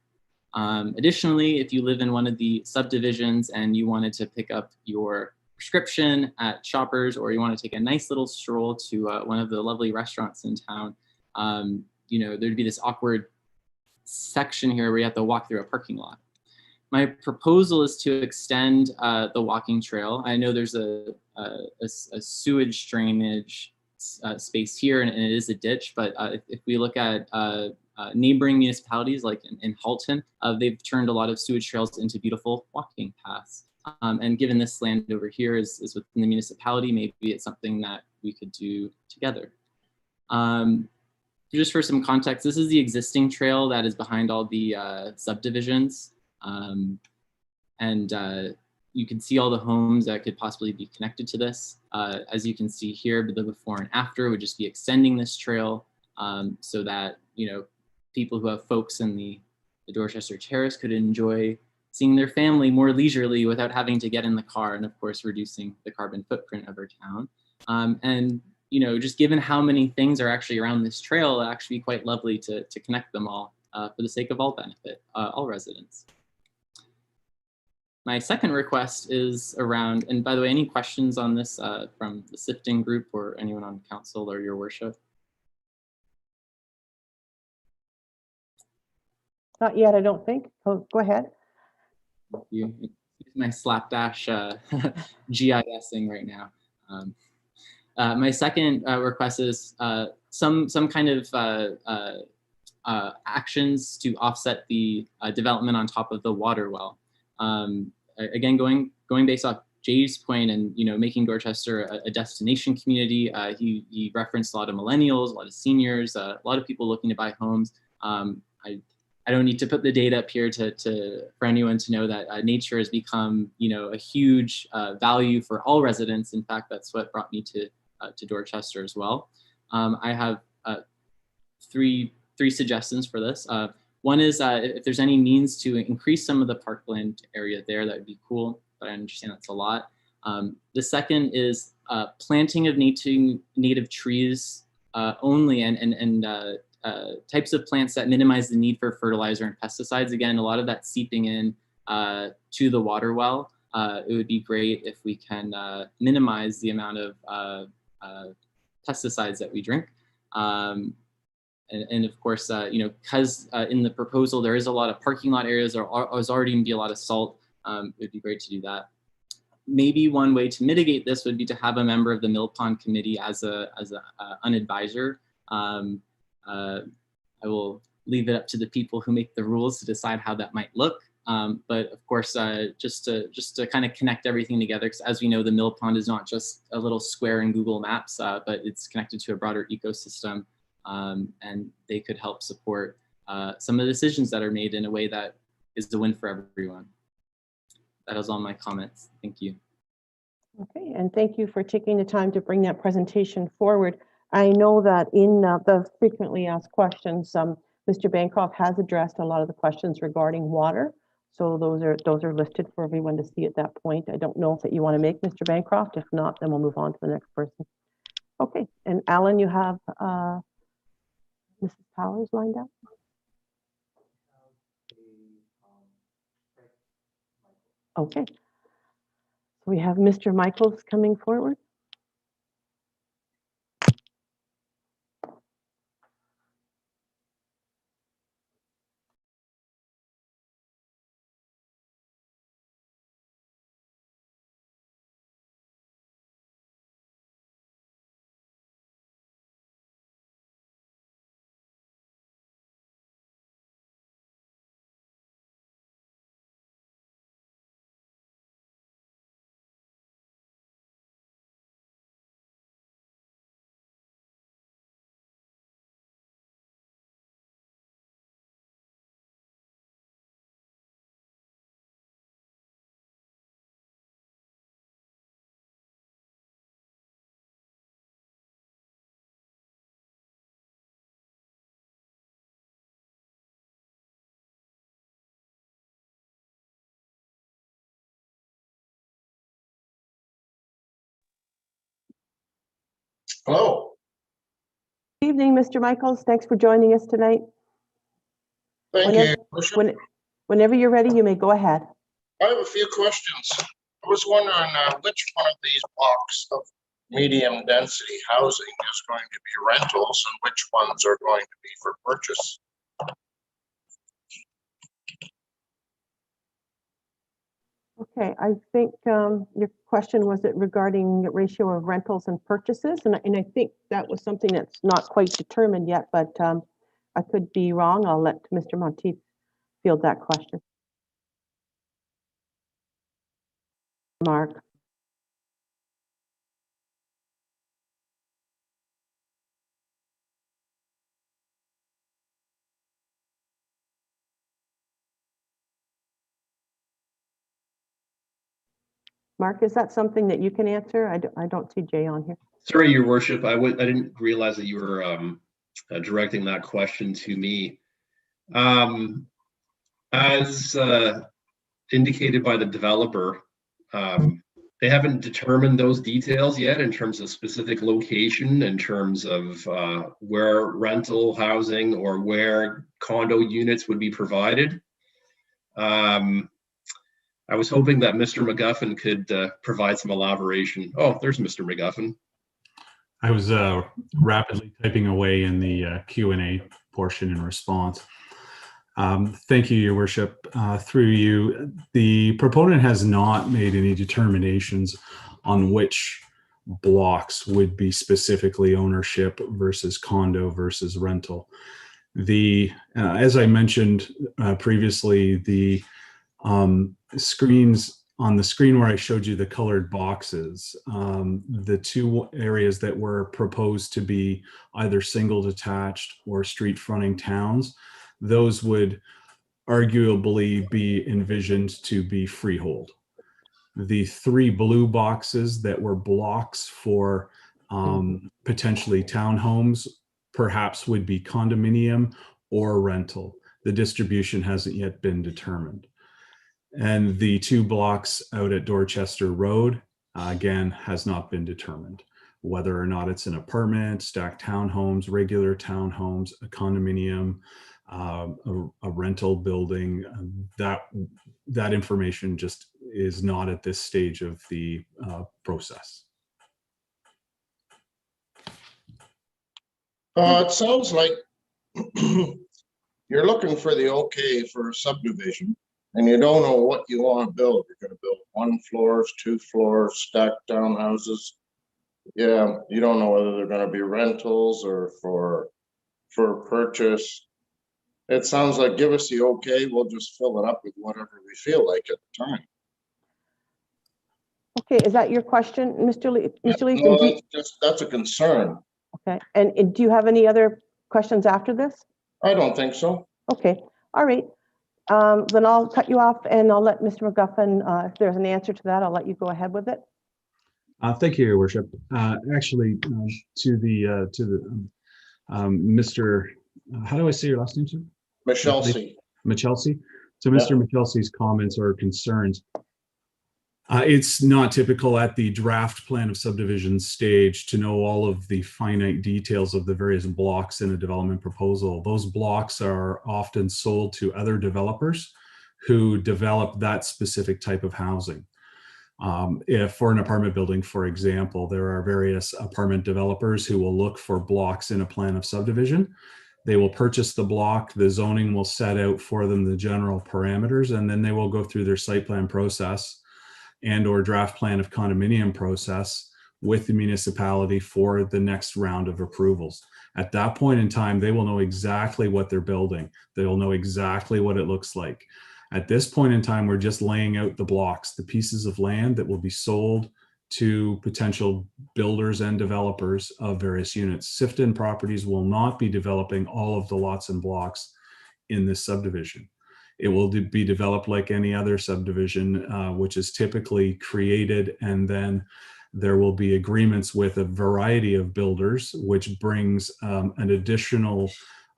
Additionally, if you live in one of the subdivisions and you wanted to pick up your prescription at Shoppers, or you want to take a nice little stroll to one of the lovely restaurants in town, there'd be this awkward section here where you have to walk through a parking lot. My proposal is to extend the walking trail. I know there's a sewage drainage space here, and it is a ditch, but if we look at neighboring municipalities like in Halton, they've turned a lot of sewage trails into beautiful walking paths. And given this land over here is within the municipality, maybe it's something that we could do together. Just for some context, this is the existing trail that is behind all the subdivisions. You can see all the homes that could possibly be connected to this. As you can see here, the before and after would just be extending this trail so that people who have folks in the Dorchester Terrace could enjoy seeing their family more leisurely without having to get in the car, and of course reducing the carbon footprint of our town. Just given how many things are actually around this trail, it'll actually be quite lovely to connect them all for the sake of all benefit, all residents. My second request is around, and by the way, any questions on this from the Sifting group or anyone on council or your worship? Not yet, I don't think. Oh, go ahead. You. It's my slapdash GISing right now. My second request is some kind of actions to offset the development on top of the water well. Again, going based off Jay's point, and making Dorchester a destination community. He referenced a lot of millennials, a lot of seniors, a lot of people looking to buy homes. I don't need to put the data up here for anyone to know that nature has become a huge value for all residents. In fact, that's what brought me to Dorchester as well. I have three suggestions for this. One is if there's any means to increase some of the parkland area there, that would be cool, but I understand that's a lot. The second is planting of native trees only, and types of plants that minimize the need for fertilizer and pesticides. Again, a lot of that seeping in to the water well. It would be great if we can minimize the amount of pesticides that we drink. And of course, because in the proposal, there is a lot of parking lot areas, there's already going to be a lot of salt. It would be great to do that. Maybe one way to mitigate this would be to have a member of the Mill Pond Committee as an advisor. I will leave it up to the people who make the rules to decide how that might look. But of course, just to kind of connect everything together, because as we know, the Mill Pond is not just a little square in Google Maps, but it's connected to a broader ecosystem. And they could help support some of the decisions that are made in a way that is the win for everyone. That is all my comments. Thank you. Okay, and thank you for taking the time to bring that presentation forward. I know that in the frequently asked questions, Mr. Bancroft has addressed a lot of the questions regarding water. So those are listed for everyone to see at that point. I don't know if that you want to make, Mr. Bancroft. If not, then we'll move on to the next person. Okay, and Alan, you have Mrs. Powers lined up? Okay. We have Mr. Michaels coming forward. Hello. Good evening, Mr. Michaels. Thanks for joining us tonight. Thank you. Whenever you're ready, you may go ahead. I have a few questions. I was wondering which one of these blocks of medium density housing is going to be rentals and which ones are going to be for purchase? Okay, I think your question was it regarding ratio of rentals and purchases, and I think that was something that's not quite determined yet, but I could be wrong. I'll let Mr. Monteith field that question. Mark. Mark, is that something that you can answer? I don't see Jay on here. Sorry, Your Worship. I didn't realize that you were directing that question to me. As indicated by the developer, they haven't determined those details yet in terms of specific location, in terms of where rental housing or where condo units would be provided. I was hoping that Mr. McGuffin could provide some elaboration. Oh, there's Mr. McGuffin. I was rapidly typing away in the Q&A portion in response. Thank you, Your Worship. Through you, the proponent has not made any determinations on which blocks would be specifically ownership versus condo versus rental. As I mentioned previously, the screens on the screen where I showed you the colored boxes, the two areas that were proposed to be either single detached or street fronting towns, those would arguably be envisioned to be freehold. The three blue boxes that were blocks for potentially townhomes perhaps would be condominium or rental. The distribution hasn't yet been determined. And the two blocks out at Dorchester Road, again, has not been determined. Whether or not it's an apartment, stacked townhomes, regular townhomes, a condominium, a rental building, that information just is not at this stage of the process. It sounds like you're looking for the okay for a subdivision, and you don't know what you want to build. You're going to build 1 floors, 2 floors, stacked townhouses. Yeah, you don't know whether they're going to be rentals or for purchase. It sounds like give us the okay, we'll just fill it up with whatever we feel like at the time. Okay, is that your question, Mr. Leeson? No, that's a concern. Okay, and do you have any other questions after this? I don't think so. Okay, all right. Then I'll cut you off and I'll let Mr. McGuffin, if there's an answer to that, I'll let you go ahead with it. Thank you, Your Worship. Actually, to the Mr. How do I say your last name, sir? Michelsi. Michelsi. To Mr. Michelsi's comments or concerns, it's not typical at the draft plan of subdivision stage to know all of the finite details of the various blocks in a development proposal. Those blocks are often sold to other developers who develop that specific type of housing. If for an apartment building, for example, there are various apartment developers who will look for blocks in a plan of subdivision. They will purchase the block, the zoning will set out for them the general parameters, and then they will go through their site plan process and or draft plan of condominium process with the municipality for the next round of approvals. At that point in time, they will know exactly what they're building. They will know exactly what it looks like. At this point in time, we're just laying out the blocks, the pieces of land that will be sold to potential builders and developers of various units. Sifton Properties will not be developing all of the lots and blocks in this subdivision. It will be developed like any other subdivision, which is typically created, and then there will be agreements with a variety of builders, which brings an additional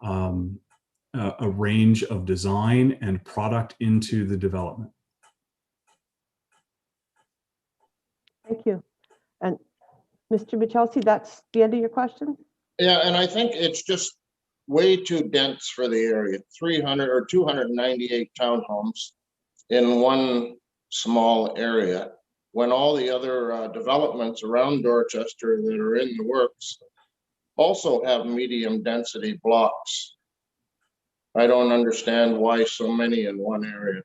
a range of design and product into the development. Thank you. And Mr. Michelsi, that's the end of your question? Yeah, and I think it's just way too dense for the area. 300 or 298 townhomes in one small area, when all the other developments around Dorchester that are in the works also have medium density blocks. I don't understand why so many in one area.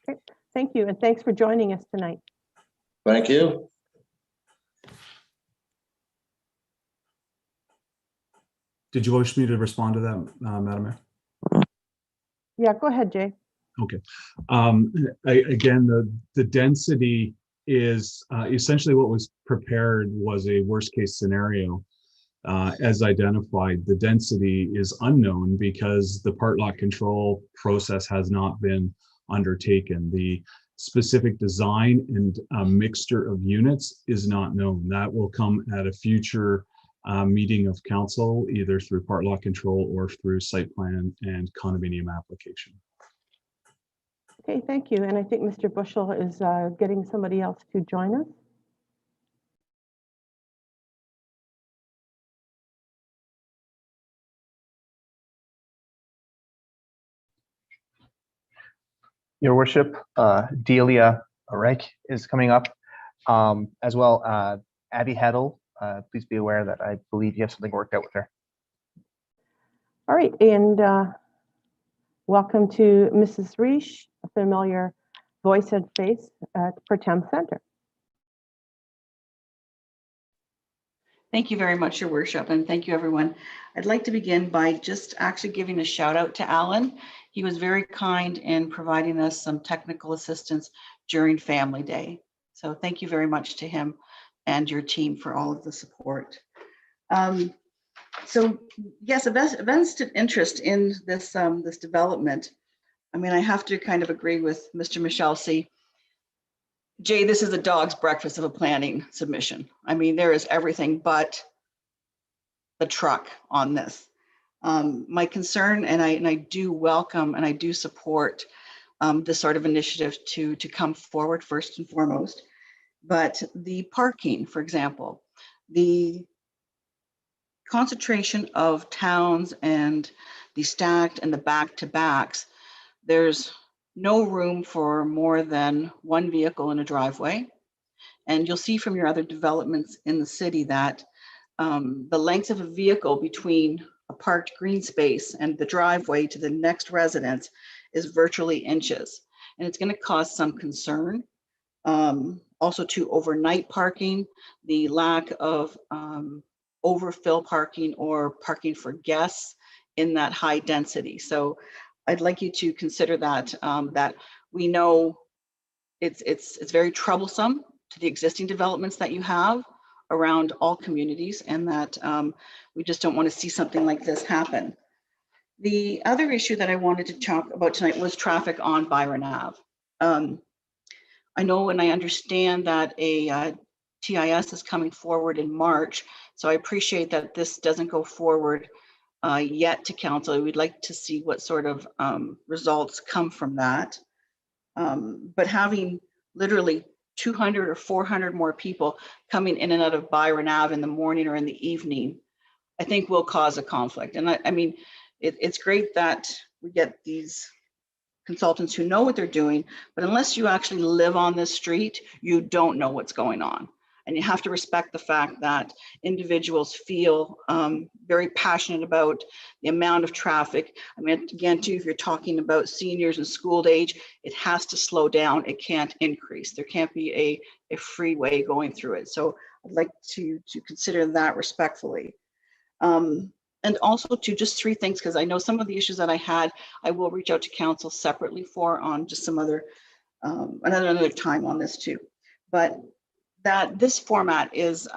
Okay. Thank you, and thanks for joining us tonight. Thank you. Did you wish me to respond to that, Madam Mayor? Yeah, go ahead, Jay. Okay. Again, the density is essentially what was prepared was a worst case scenario. As identified, the density is unknown because the part lot control process has not been undertaken. The specific design and mixture of units is not known. That will come at a future meeting of council, either through part lot control or through site plan and condominium application. Okay, thank you. And I think Mr. Bushell is getting somebody else to join us. Your Worship, Delia Reich is coming up. As well, Abby Heddle, please be aware that I believe you have something worked out with her. All right, and welcome to Mrs. Reish, a familiar voice and face for Thames Center. Thank you very much, Your Worship, and thank you, everyone. I'd like to begin by just actually giving a shout out to Alan. He was very kind in providing us some technical assistance during Family Day. So thank you very much to him and your team for all of the support. So yes, events of interest in this this development. I mean, I have to kind of agree with Mr. Michelsi. Jay, this is a dog's breakfast of a planning submission. I mean, there is everything but the truck on this. My concern, and I do welcome and I do support this sort of initiative to come forward first and foremost. But the parking, for example, the concentration of towns and the stacked and the back-to-backs, there's no room for more than one vehicle in a driveway. And you'll see from your other developments in the city that the length of a vehicle between a parked green space and the driveway to the next residence is virtually inches. And it's going to cause some concern. Also to overnight parking, the lack of overfill parking or parking for guests in that high density. So I'd like you to consider that, that we know it's very troublesome to the existing developments that you have around all communities, and that we just don't want to see something like this happen. The other issue that I wanted to talk about tonight was traffic on Byron Ave. I know and I understand that a TIS is coming forward in March, so I appreciate that this doesn't go forward yet to council. We'd like to see what sort of results come from that. But having literally 200 or 400 more people coming in and out of Byron Ave in the morning or in the evening, I think will cause a conflict. And I mean, it's great that we get these consultants who know what they're doing, but unless you actually live on this street, you don't know what's going on. And you have to respect the fact that individuals feel very passionate about the amount of traffic. I mean, again, too, if you're talking about seniors and school age, it has to slow down. It can't increase. There can't be a freeway going through it. So I'd like to consider that respectfully. And also to just three things, because I know some of the issues that I had, I will reach out to council separately for on just some other, another time on this too. But that this format is,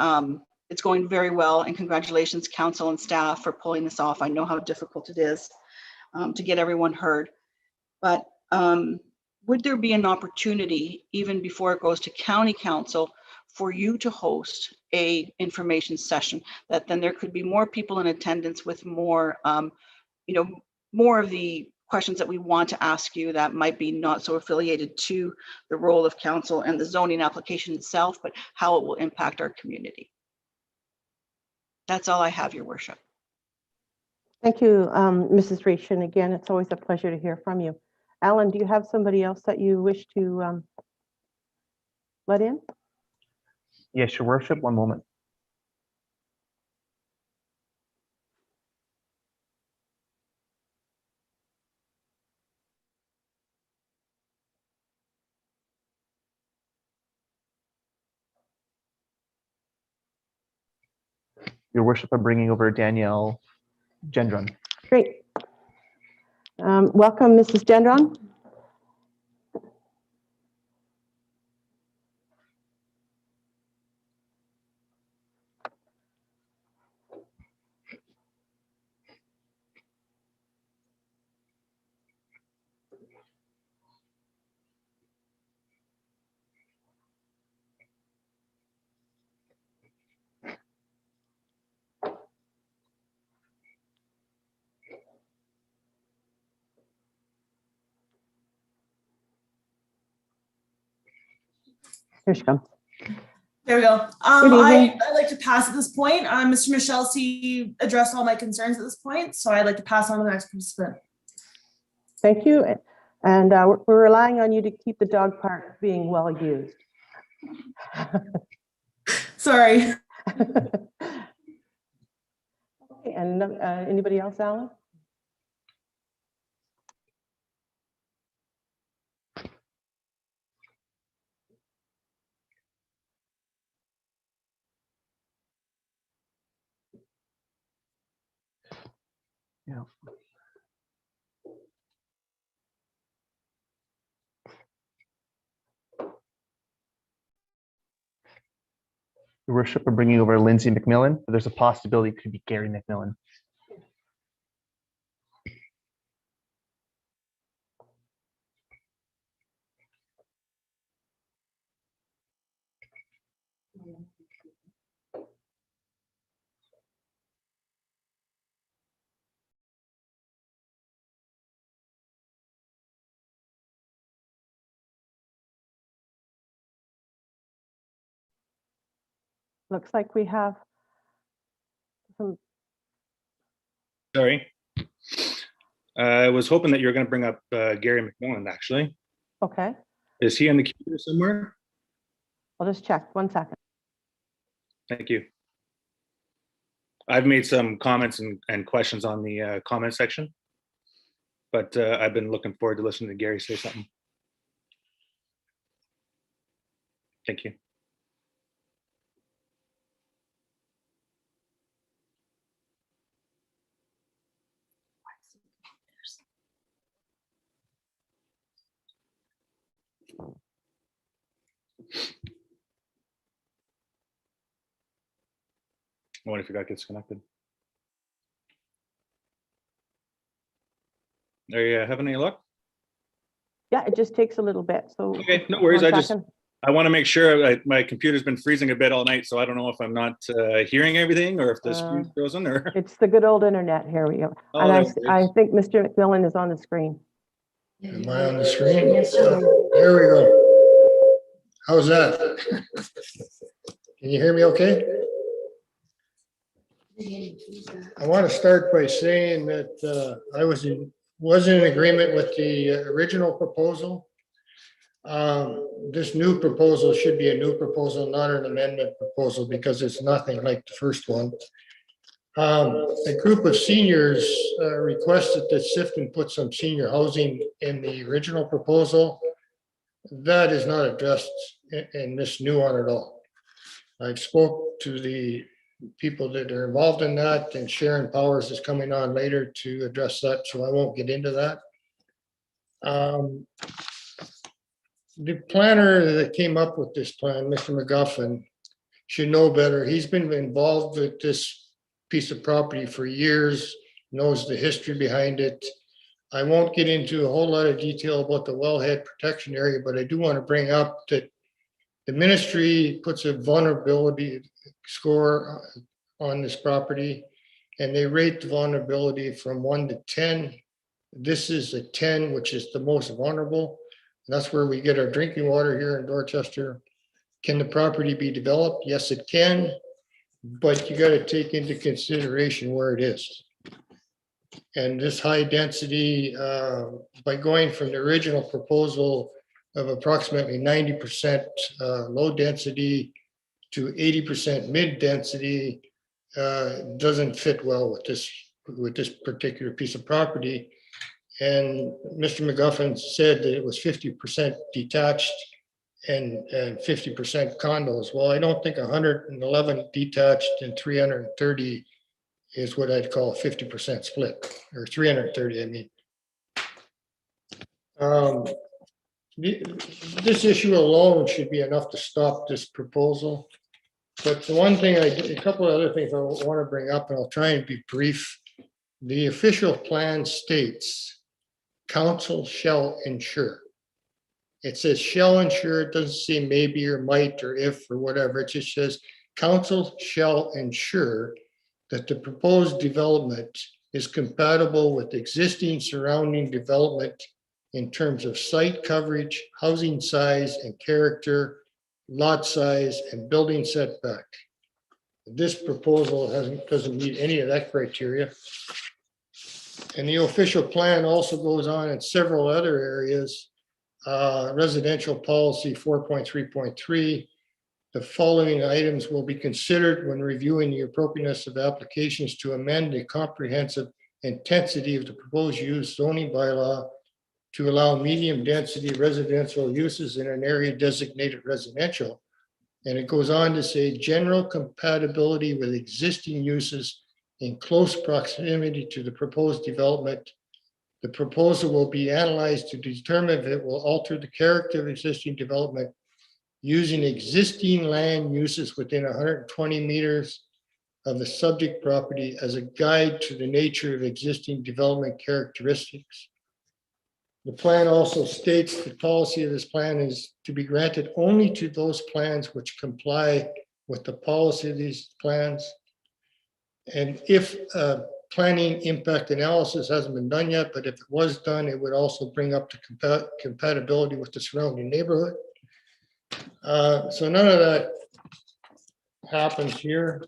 it's going very well, and congratulations council and staff for pulling this off. I know how difficult it is to get everyone heard, but would there be an opportunity even before it goes to county council for you to host a information session, that then there could be more people in attendance with more, you know, more of the questions that we want to ask you that might be not so affiliated to the role of council and the zoning application itself, but how it will impact our community. That's all I have, Your Worship. Thank you, Mrs. Reich. And again, it's always a pleasure to hear from you. Alan, do you have somebody else that you wish to let in? Yes, Your Worship, one moment. Your Worship, I'm bringing over Danielle Gendron. Great. Welcome, Mrs. Gendron. Here she comes. There we go. Good evening. I'd like to pass at this point. Mr. Michelsi addressed all my concerns at this point, so I'd like to pass on to the next participant. Thank you. And we're relying on you to keep the dog park being well used. Sorry. Okay, and anybody else, Alan? Yeah. Your worship, we're bringing over Lindsay McMillan, but there's a possibility it could be Gary McMillan. Looks like we have some. Sorry. I was hoping that you were going to bring up Gary McMillan, actually. Okay, Is he in the queue somewhere? I'll just check. 1 second. Thank you. I've made some comments and questions on the comment section, but I've been looking forward to listening to Gary say something. Thank you. I wonder if you got disconnected. Are you having any luck? Yeah, it just takes a little bit. So Okay, no worries. 1 I second. want to make sure my computer's been freezing a bit all night, so I don't know if I'm not hearing everything or if the screen's frozen or. It's the good old internet. Here we go. Oh, And there I it is. think Mr. McMillan is on the screen. Am I on the screen? Yes, sir. There we go. How's that? Can you hear me okay? I want to start by saying that I was in agreement with the original proposal. This new proposal should be a new proposal, not an amendment proposal, because it's nothing like the first one. A group of seniors requested that Sifton put some senior housing in the original proposal. That is not addressed in this new one at all. I've spoke to the people that are involved in that, and Sharon Powers is coming on later to address that, so I won't get into that. The planner that came up with this plan, Mr. McGuffin, should know better. He's been involved with this piece of property for years, knows the history behind it. I won't get into a whole lot of detail about the wellhead protection area, but I do want to bring up that the ministry puts a vulnerability score on this property, and they rate the vulnerability from 1 to 10. This is a 10, which is the most vulnerable. That's where we get our drinking water here in Dorchester. Can the property be developed? Yes, it can, but you got to take into consideration where it is. And this high density, by going from the original proposal of approximately 90% low density to 80% mid density, doesn't fit well with this particular piece of property. And Mr. McGuffin said that it was 50% detached and 50% condos. Well, I don't think 111 detached and 330 is what I'd call 50% split, or 330, I mean. This issue alone should be enough to stop this proposal. But the one thing a couple of other things I want to bring up, and I'll try and be brief. The official plan states council shall ensure. It says shall ensure. It doesn't say maybe or might or if or whatever. It just says council shall ensure that the proposed development is compatible with existing surrounding development in terms of site coverage, housing size and character, lot size, and building setback. This proposal doesn't meet any of that criteria. And the official plan also goes on in several other areas. Residential policy 4.3.3. The following items will be considered when reviewing the appropriateness of applications to amend the comprehensive intensity of the proposed use zoning bylaw to allow medium density residential uses in an area designated residential. And it goes on to say general compatibility with existing uses in close proximity to the proposed development. The proposal will be analyzed to determine if it will alter the character of existing development using existing land uses within 120 meters of the subject property as a guide to the nature of existing development characteristics. The plan also states the policy of this plan is to be granted only to those plans which comply with the policy of these plans. And if planning impact analysis hasn't been done yet, but if it was done, it would also bring up the compatibility with the surrounding neighborhood. So none of that happens here.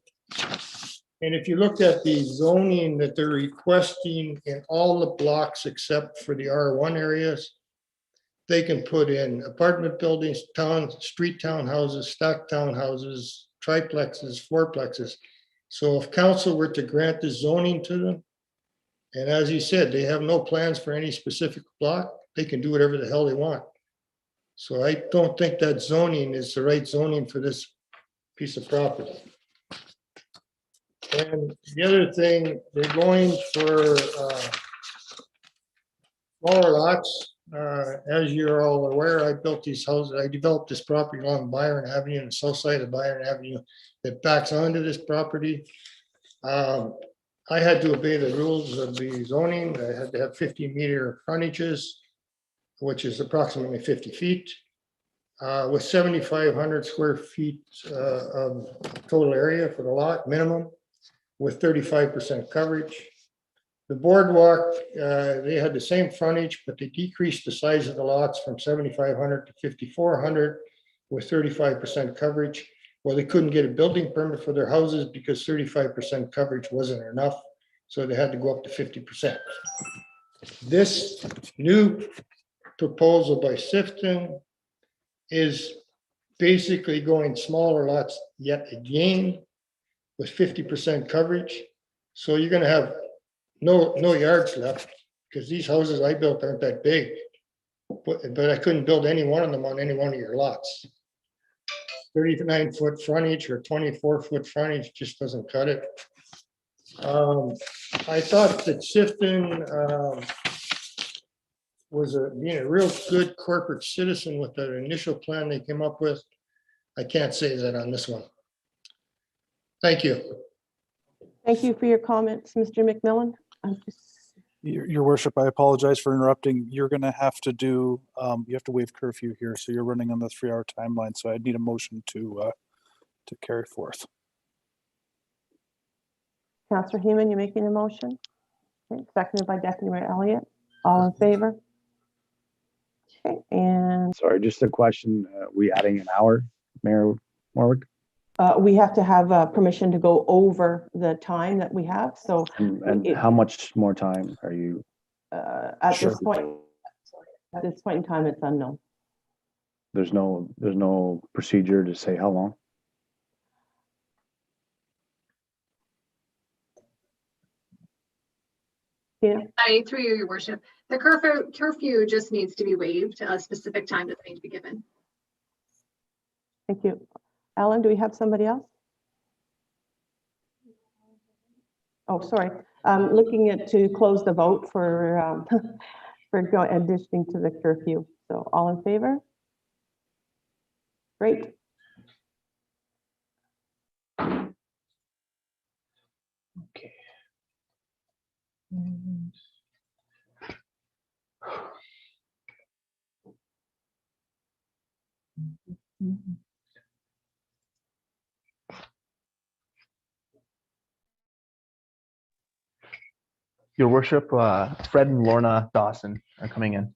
And if you look at the zoning that they're requesting in all the blocks except for the R1 areas, they can put in apartment buildings, street townhouses, stacked townhouses, triplexes, fourplexes. So if council were to grant the zoning to them, and as you said, they have no plans for any specific block, they can do whatever the hell they want. So I don't think that zoning is the right zoning for this piece of property. And the other thing, they're going for smaller lots. As you're all aware, I built these houses, I developed this property along Byron Avenue and the south side of Byron Avenue that backs onto this property. I had to obey the rules of the zoning. I had to have 50-meter frontages, which is approximately 50 feet. With 7,500 square feet of total area for the lot minimum, with 35% coverage. The boardwalk, they had the same frontage, but they decreased the size of the lots from 7,500 to 5,400 with 35% coverage. Well, they couldn't get a building permit for their houses because 35% coverage wasn't enough. So they had to go up to 50%. This new proposal by Sifton is basically going smaller lots yet again with 50% coverage. So you're going to have no yards left because these houses I built aren't that big, but I couldn't build any one of them on any one of your lots. 39-foot frontage or 24-foot frontage just doesn't cut it. I thought that Sifton was being a real good corporate citizen with the initial plan they came up with. I can't say that on this one. Thank you. Thank you for your comments, Mr. McMillan. Your worship, I apologize for interrupting. You're going to have to do, you have to waive curfew here. So you're running on the 3-hour timeline. So I need a motion to carry forth. Councillor Heeman, you're making a motion? Okay, seconded by Deputy Mayor Elliott. All in favor? Okay, and Sorry, just a question. We adding an hour, Mayor Warwick? we have to have permission to go over the time that we have. So, And how much more time are you? at Sure. this point in time, it's unknown. There's no procedure to say how long? Yeah. Through you, your worship. The curfew just needs to be waived. A specific time doesn't need to be given. Thank you. Ellen, do we have somebody else? Oh, sorry. Looking at to close the vote for additioning to the curfew. So all in favor? Great. Okay. Your worship, Fred and Lorna Dawson are coming in.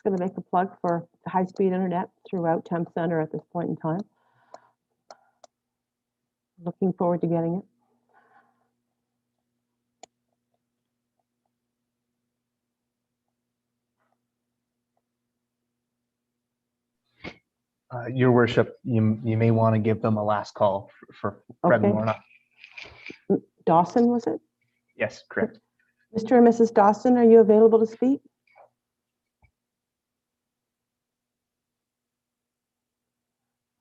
going to make a plug for high-speed internet throughout Thames Center at this point in time. Looking forward to getting it. Your worship, you may want to give them a last call for Fred and Okay. Lorna. Dawson, was it? Yes, correct. Mr. and Mrs. Dawson, are you available to speak?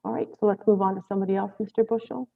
All right, so let's move on to somebody else, Mr. Bushel.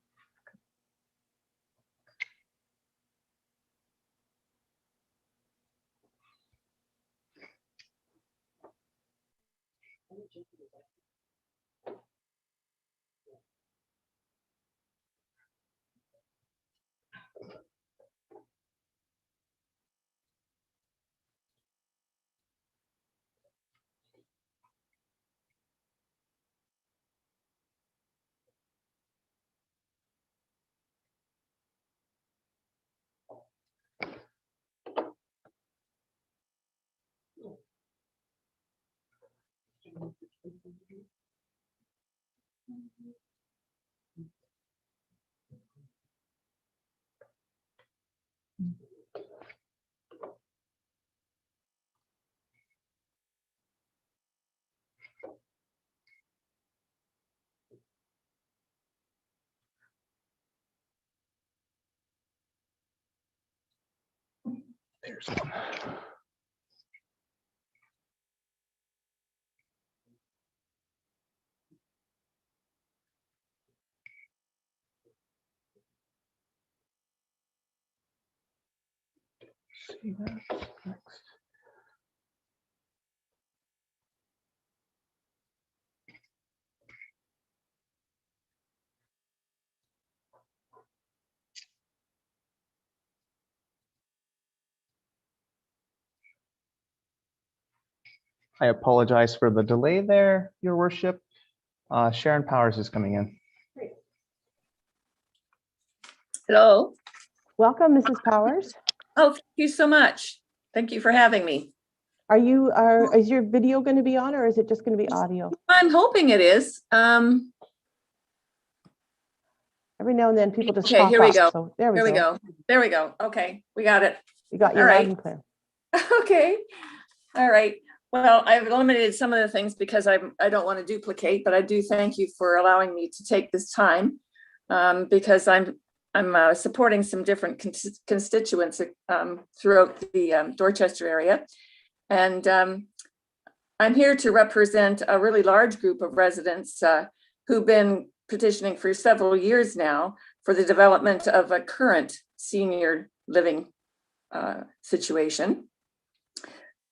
There's one. See that next. I apologize for the delay there, Your Worship. Sharon Powers is coming in. Hello. Welcome, Mrs. Powers. Oh, thank you so much. Thank you for having me. Is your video going to be on, or is it just going to be audio? I'm hoping it is. Every now and then people just Okay, pop here we up, go. so there we Here we go. go. There we go. Okay, we got it. You got All your loud right. and clear. Okay. All right. Well, I've eliminated some of the things because I don't want to duplicate, but I do thank you for allowing me to take this time because I'm supporting some different constituents throughout the Dorchester area. And I'm here to represent a really large group of residents who've been petitioning for several years now for the development of a current senior living situation.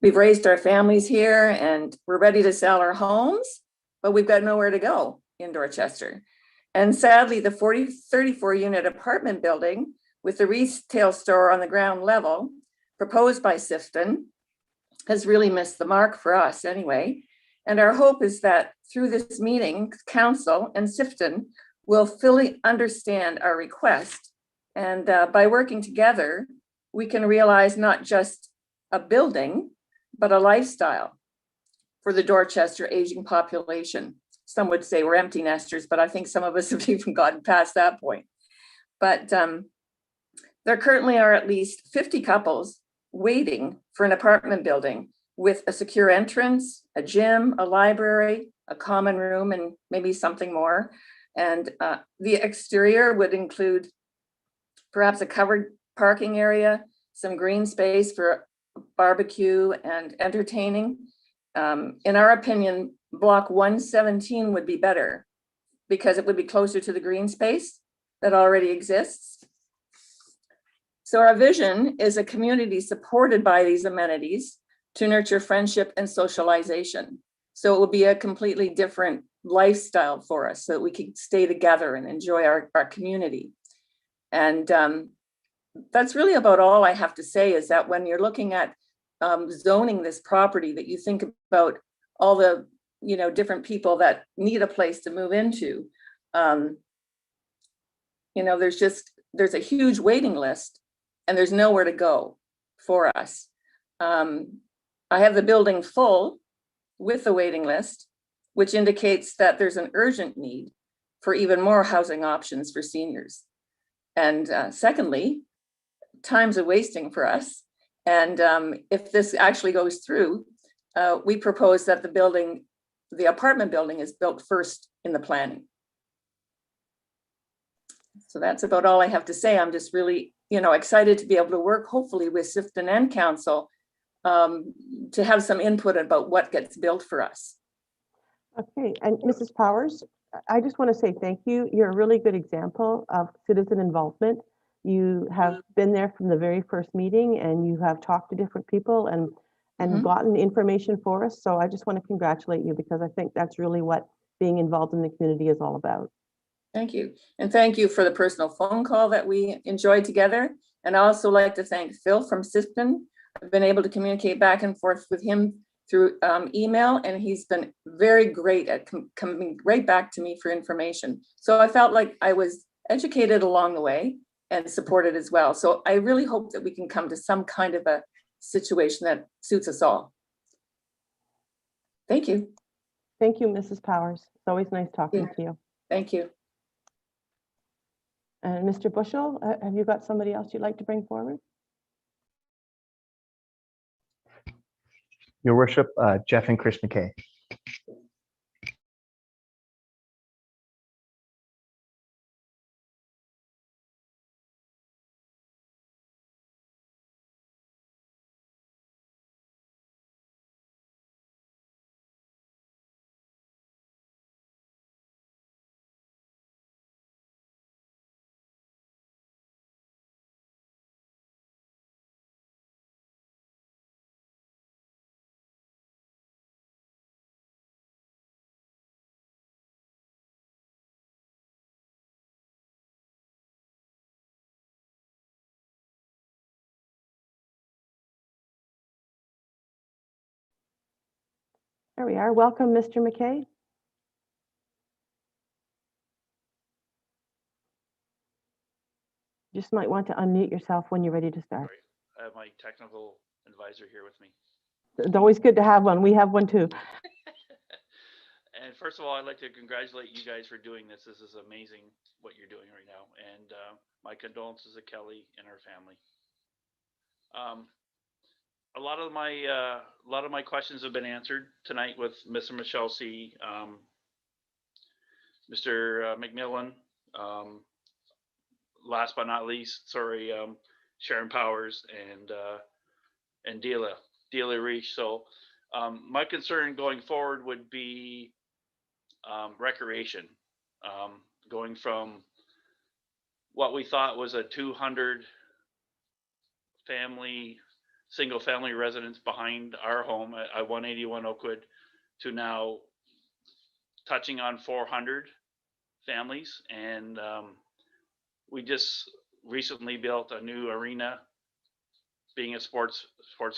We've raised our families here and we're ready to sell our homes, but we've got nowhere to go in Dorchester. And sadly, the 34 unit apartment building with the retail store on the ground level proposed by Sifton has really missed the mark for us anyway. And our hope is that through this meeting, council and Sifton will fully understand our request. And by working together, we can realize not just a building, but a lifestyle for the Dorchester aging population. Some would say we're empty nesters, but I think some of us have even gotten past that point. But there currently are at least 50 couples waiting for an apartment building with a secure entrance, a gym, a library, a common room, and maybe something more. And the exterior would include perhaps a covered parking area, some green space for barbecue and entertaining. In our opinion, block 117 would be better because it would be closer to the green space that already exists. So our vision is a community supported by these amenities to nurture friendship and socialization. So it will be a completely different lifestyle for us so that we can stay together and enjoy our community. And that's really about all I have to say, is that when you're looking at zoning this property, that you think about all the different people that need a place to move into. There's a huge waiting list and there's nowhere to go for us. I have the building full with a waiting list, which indicates that there's an urgent need for even more housing options for seniors. And secondly, time's a wasting for us. And if this actually goes through, we propose that the apartment building is built first in the planning. So that's about all I have to say. I'm just really, excited to be able to work hopefully with Sifton and Council to have some input about what gets built for us. Okay, and Mrs. Powers, I just want to say thank you. You're a really good example of citizen involvement. You have been there from the very first meeting and you have talked to different people and gotten information for us. So I just want to congratulate you because I think that's really what being involved in the community is all about. Thank you. And thank you for the personal phone call that we enjoyed together. And I also like to thank Phil from Sifton. I've been able to communicate back and forth with him through email, and he's been very great at coming right back to me for information. So I felt like I was educated along the way and supported as well. So I really hope that we can come to some kind of a situation that suits us all. Thank you. Thank you, Mrs. Powers. It's always nice talking to you. Thank you. And Mr. Bushell, have you got somebody else you'd like to bring forward? Your worship, Jeff and Chris McKay. There we are. Welcome, Mr. McKay. Just might want to unmute yourself when you're ready to start. I have my technical advisor here with me. It's always good to have one. We have one too. And first of all, I'd like to congratulate you guys for doing this. This is amazing what you're doing right now. And my condolences to Kelly and her family. A lot of my questions have been answered tonight with Mr. Michelle C., Mr. McMillan, last but not least, Sharon Powers and Delia Reach. So my concern going forward would be recreation, going from what we thought was a 200 single family residence behind our home at 181 Oakwood to now touching on 400 families. And we just recently built a new arena, being a sports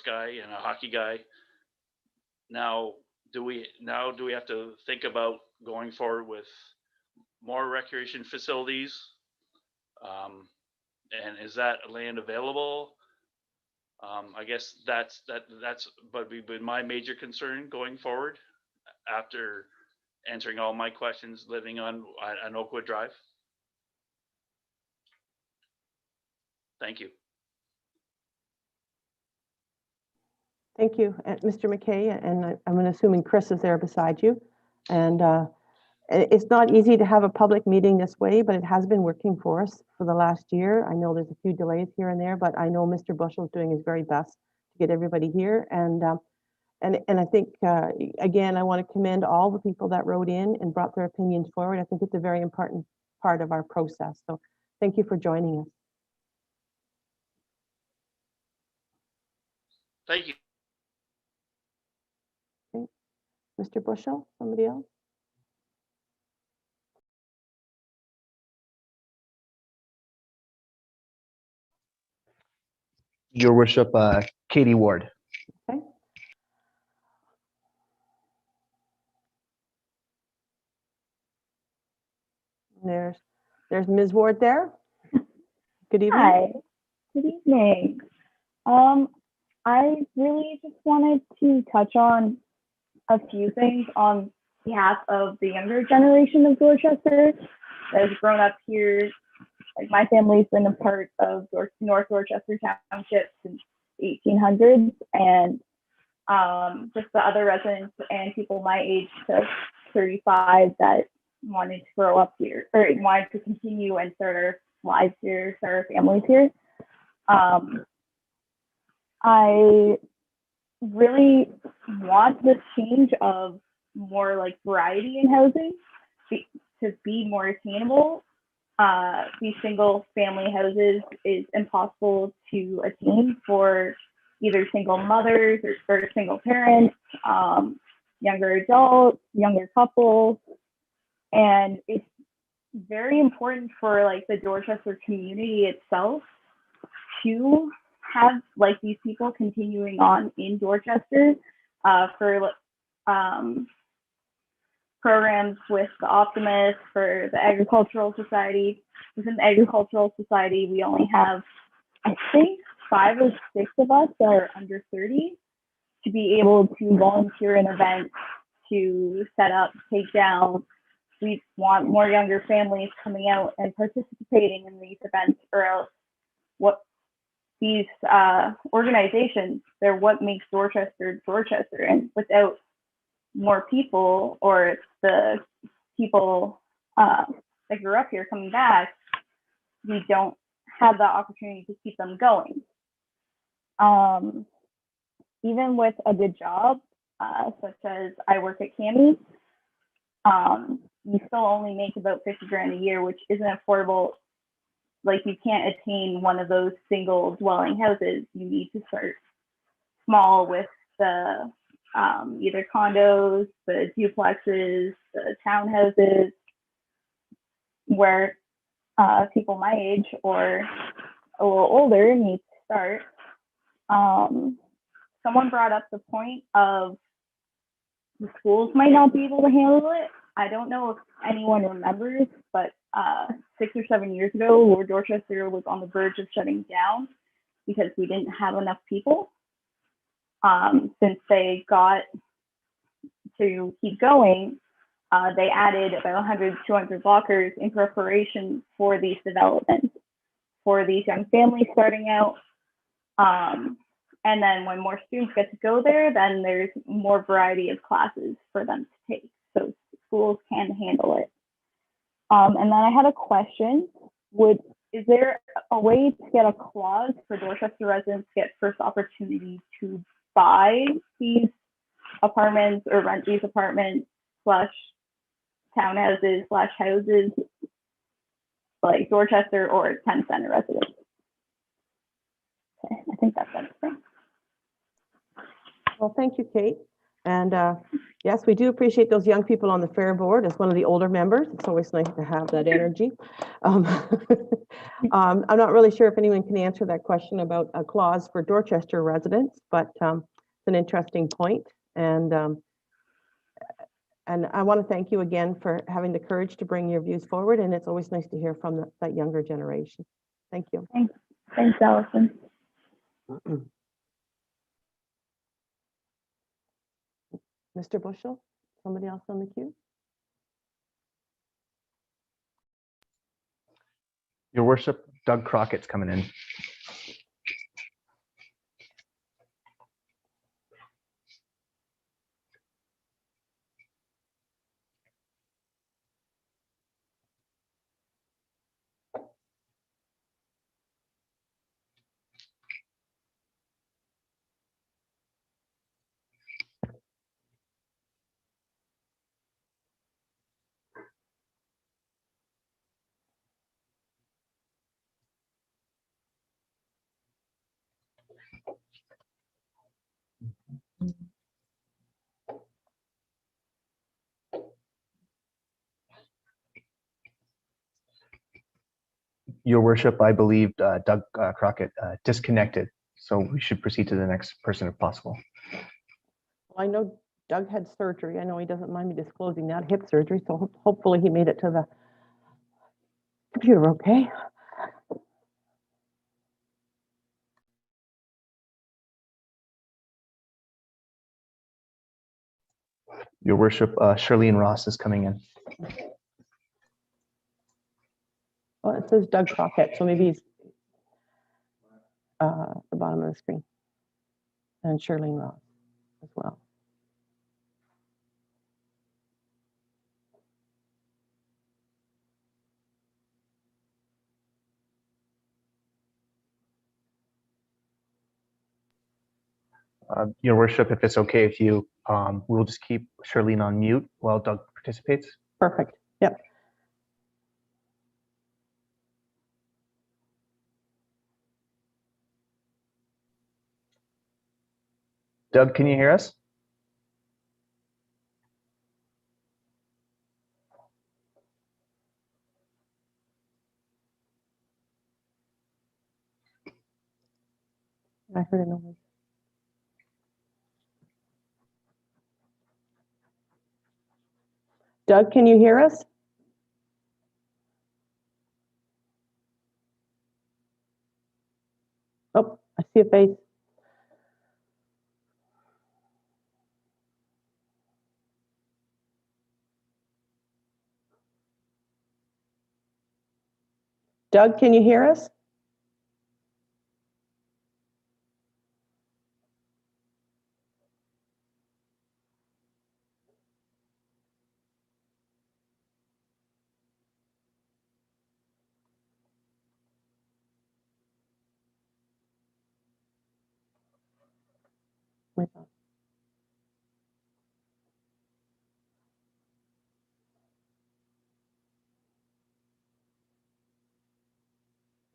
guy and a hockey guy. Now do we have to think about going forward with more recreation facilities? And is that land available? I guess that's but been my major concern going forward after answering all my questions living on Oakwood Drive. Thank you. Thank you, Mr. McKay, and I'm assuming Chris is there beside you. And it's not easy to have a public meeting this way, but it has been working for us for the last year. I know there's a few delays here and there, but I know Mr. Bushell is doing his very best to get everybody here. And I think, again, I want to commend all the people that wrote in and brought their opinions forward. I think it's a very important part of our process. So thank you for joining us. Thank you. Okay. Mr. Bushell, somebody else? Your worship, Katie Ward. Okay. There's Ms. Ward there. Good evening. Hi, good evening. I really just wanted to touch on a few things on behalf of the younger generation of Dorchester that has grown up here. Like my family's been a part of North Dorchester Township since 1800s, and just the other residents and people my age to 35 that wanted to grow up here or wanted to continue and start our lives here, start our families here. I really want this change of more like variety in housing to be more attainable. These single family houses is impossible to attain for either single mothers or single parents, younger adults, younger couples. And it's very important for like the Dorchester community itself to have like these people continuing on in Dorchester for programs with the Optimist, for the Agricultural Society. Within the Agricultural Society, we only have, I think, 5 or 6 of us that are under 30 to be able to volunteer in events, to set up, take down. We want more younger families coming out and participating in these events, or else what these organizations, they're what makes Dorchester Dorchester. And without more people, or the people that grew up here coming back, we don't have the opportunity to keep them going. Even with a good job, such as I work at Cami, you still only make about 50 grand a year, which isn't affordable. Like, you can't attain one of those single dwelling houses. You need to start small with the either condos, the duplexes, the townhouses, where people my age or a little older need to start. Someone brought up the point of the schools might not be able to handle it. I don't know if anyone remembers, but 6 or 7 years ago, Lord Dorchester was on the verge of shutting down because we didn't have enough people. Since they got to keep going, they added about 100, 200 lockers in preparation for these developments, for these young families starting out. And then when more students get to go there, then there's more variety of classes for them to take. So schools can handle it. And then I had a question. Is there a way to get a clause for Dorchester residents to get first opportunity to buy these apartments or rent these apartments / townhouses / houses, like Dorchester or Penn Center residents? Okay, I think that's everything. Well, thank you, Kate. And yes, we do appreciate those young people on the fair board. As one of the older members, it's always nice to have that energy. I'm not really sure if anyone can answer that question about a clause for Dorchester residents, but it's an interesting point. And I want to thank you again for having the courage to bring your views forward. And it's always nice to hear from that younger generation. Thank you. Thanks, Allison. Mr. Bushel, somebody else on the queue? Your worship, Doug Crockett's coming in. Your worship, I believe Doug Crockett disconnected, so we should proceed to the next person if possible. Well, I know Doug had surgery. I know he doesn't mind me disclosing that, hip surgery, so hopefully he made it to the computer okay. Your worship, Charlene Ross is coming in. Oh, it says Doug Crockett, so maybe he's at the bottom of the screen. And Charlene Ross as well. Your worship, if it's okay with you, we'll just keep Charlene on mute while Doug participates. Perfect. Yep. Doug, can you hear us? I heard a noise. Doug, can you hear us? Oh, I see a face. Doug, can you hear us? My God.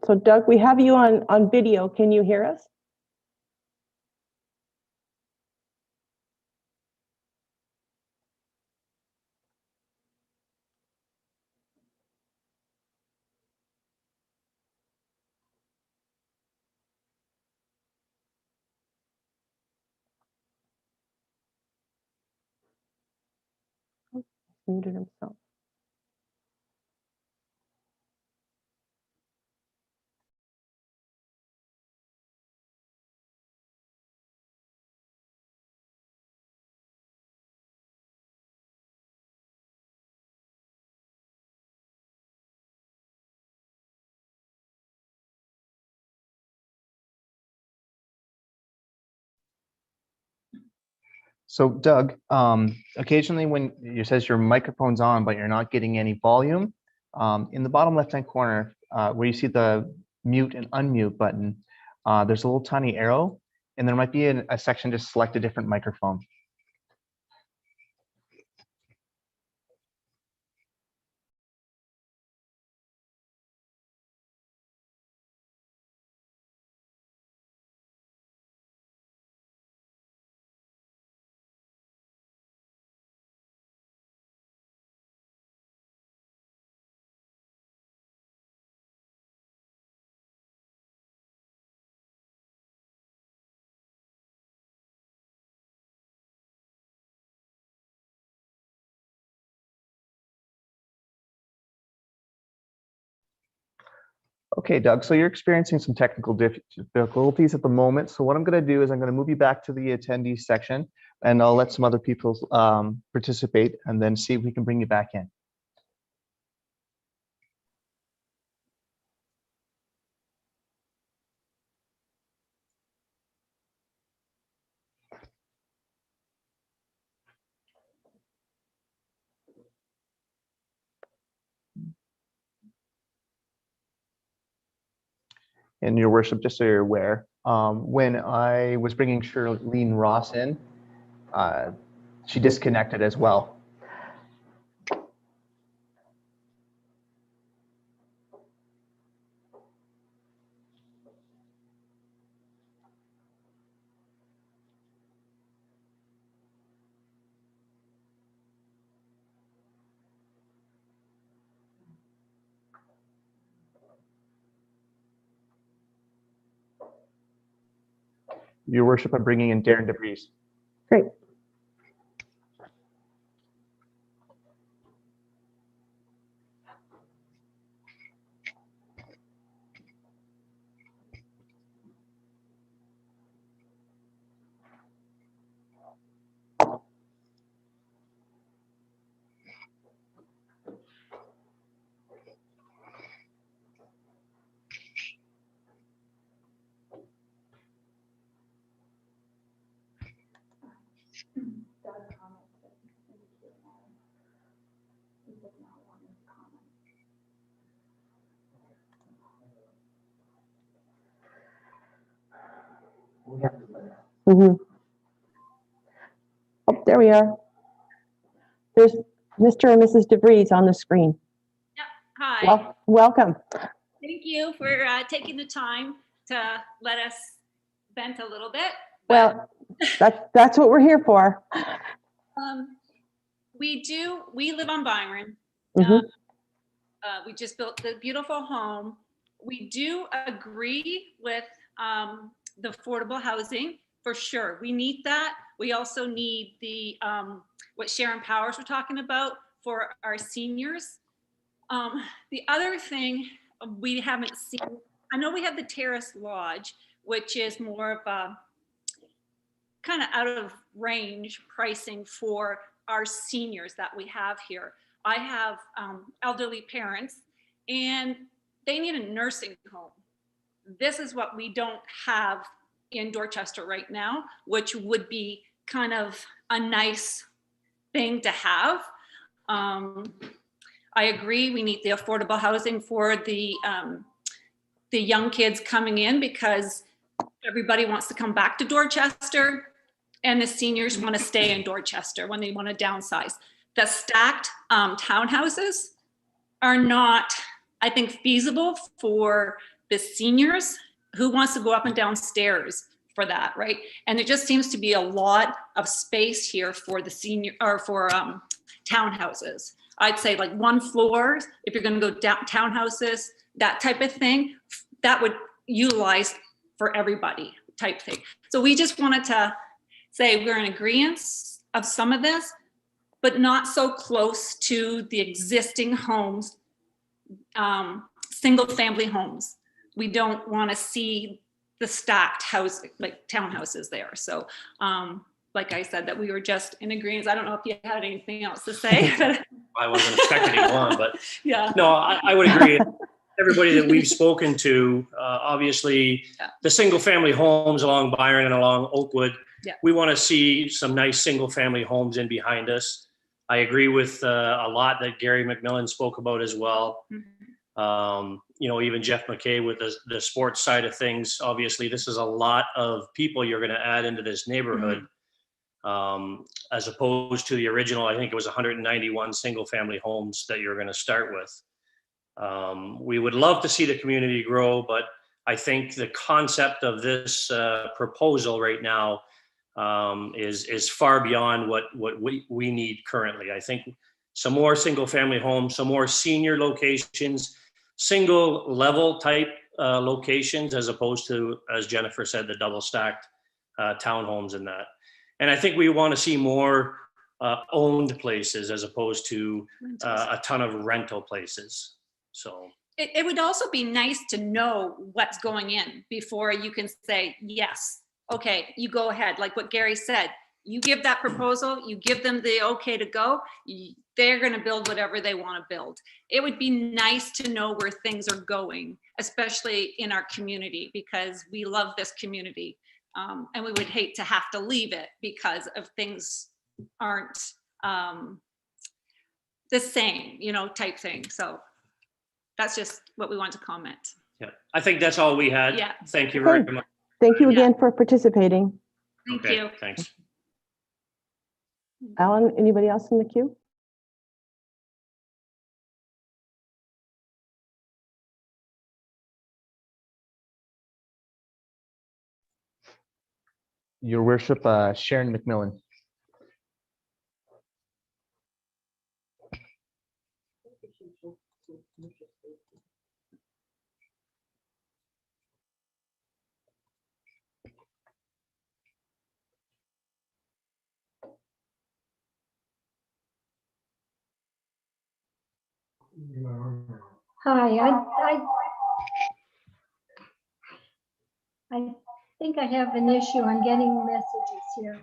So Doug, we have you on video. Can you hear us? Oh, he muted himself. So Doug, occasionally when it says your microphone's on, but you're not getting any volume, in the bottom left-hand corner, where you see the mute and unmute button, there's a little tiny arrow, and there might be a section to select a different microphone. Okay, Doug, so you're experiencing some technical difficulties at the moment. So what I'm going to do is I'm going to move you back to the attendees section, and I'll let some other people participate and then see if we can bring you back in. And your worship, just so you're aware, when I was bringing Charlene Ross in, she disconnected as well. Your worship, I'm bringing in Darren DeVries. Great. Mhm. Oh, there we are. There's Mr. and Mrs. DeVries on the screen. Hi, Welcome. thank you for taking the time to let us vent a little bit. Well, that's what we're here for. We live on Byron. Mhm. We just built the beautiful home. We do agree with the affordable housing for sure. We need that. We also need the what Sharon Powers were talking about for our seniors. The other thing we haven't seen, I know we have the Terrace Lodge, which is more of a kind of out of range pricing for our seniors that we have here. I have elderly parents and they need a nursing home. This is what we don't have in Dorchester right now, which would be kind of a nice thing to have. I agree, we need the affordable housing for the young kids coming in because everybody wants to come back to Dorchester and the seniors want to stay in Dorchester when they want to downsize. The stacked townhouses are not, I think, feasible for the seniors. Who wants to go up and down stairs for that, right? And there just seems to be a lot of space here for the senior or for townhouses. I'd say like one floor, if you're going to go down townhouses, that type of thing, that would utilize for everybody type thing. So we just wanted to say we're in agreement of some of this, but not so close to the existing homes, single family homes. We don't want to see the stacked house, like townhouses there. So like I said, that we were just in agreement. I don't know if you had anything else to say. I wasn't expecting one, but yeah. No, I would agree. Everybody that we've spoken to, obviously, the single family homes along Byron and along Oakwood, we want to see some nice single family homes in behind us. I agree with a lot that Gary McMillan spoke about as well. You know, even Jeff McKay with the sports side of things. Obviously, this is a lot of people you're going to add into this neighborhood. As opposed to the original, I think it was 191 single family homes that you're going to start with. We would love to see the community grow, but I think the concept of this proposal right now is far beyond what we need currently. I think some more single family homes, some more senior locations, single level type locations, as opposed to, as Jennifer said, the double stacked townhomes and that. And I think we want to see more owned places as opposed to a ton of rental places. So it would also be nice to know what's going in before you can say, yes, okay, you go ahead. Like what Gary said, you give that proposal, you give them the okay to go, they're going to build whatever they want to build. It would be nice to know where things are going, especially in our community, because we love this community. And we would hate to have to leave it because of things aren't the same, you know, type thing. So that's just what we want to comment. yeah, I think that's all we had. Yeah. Thank you very much. Thank you again for participating. Thank Okay, you. thanks. Alan, anybody else in the queue? Your worship, Sharon McMillan. Hi, I think I have an issue on getting messages here.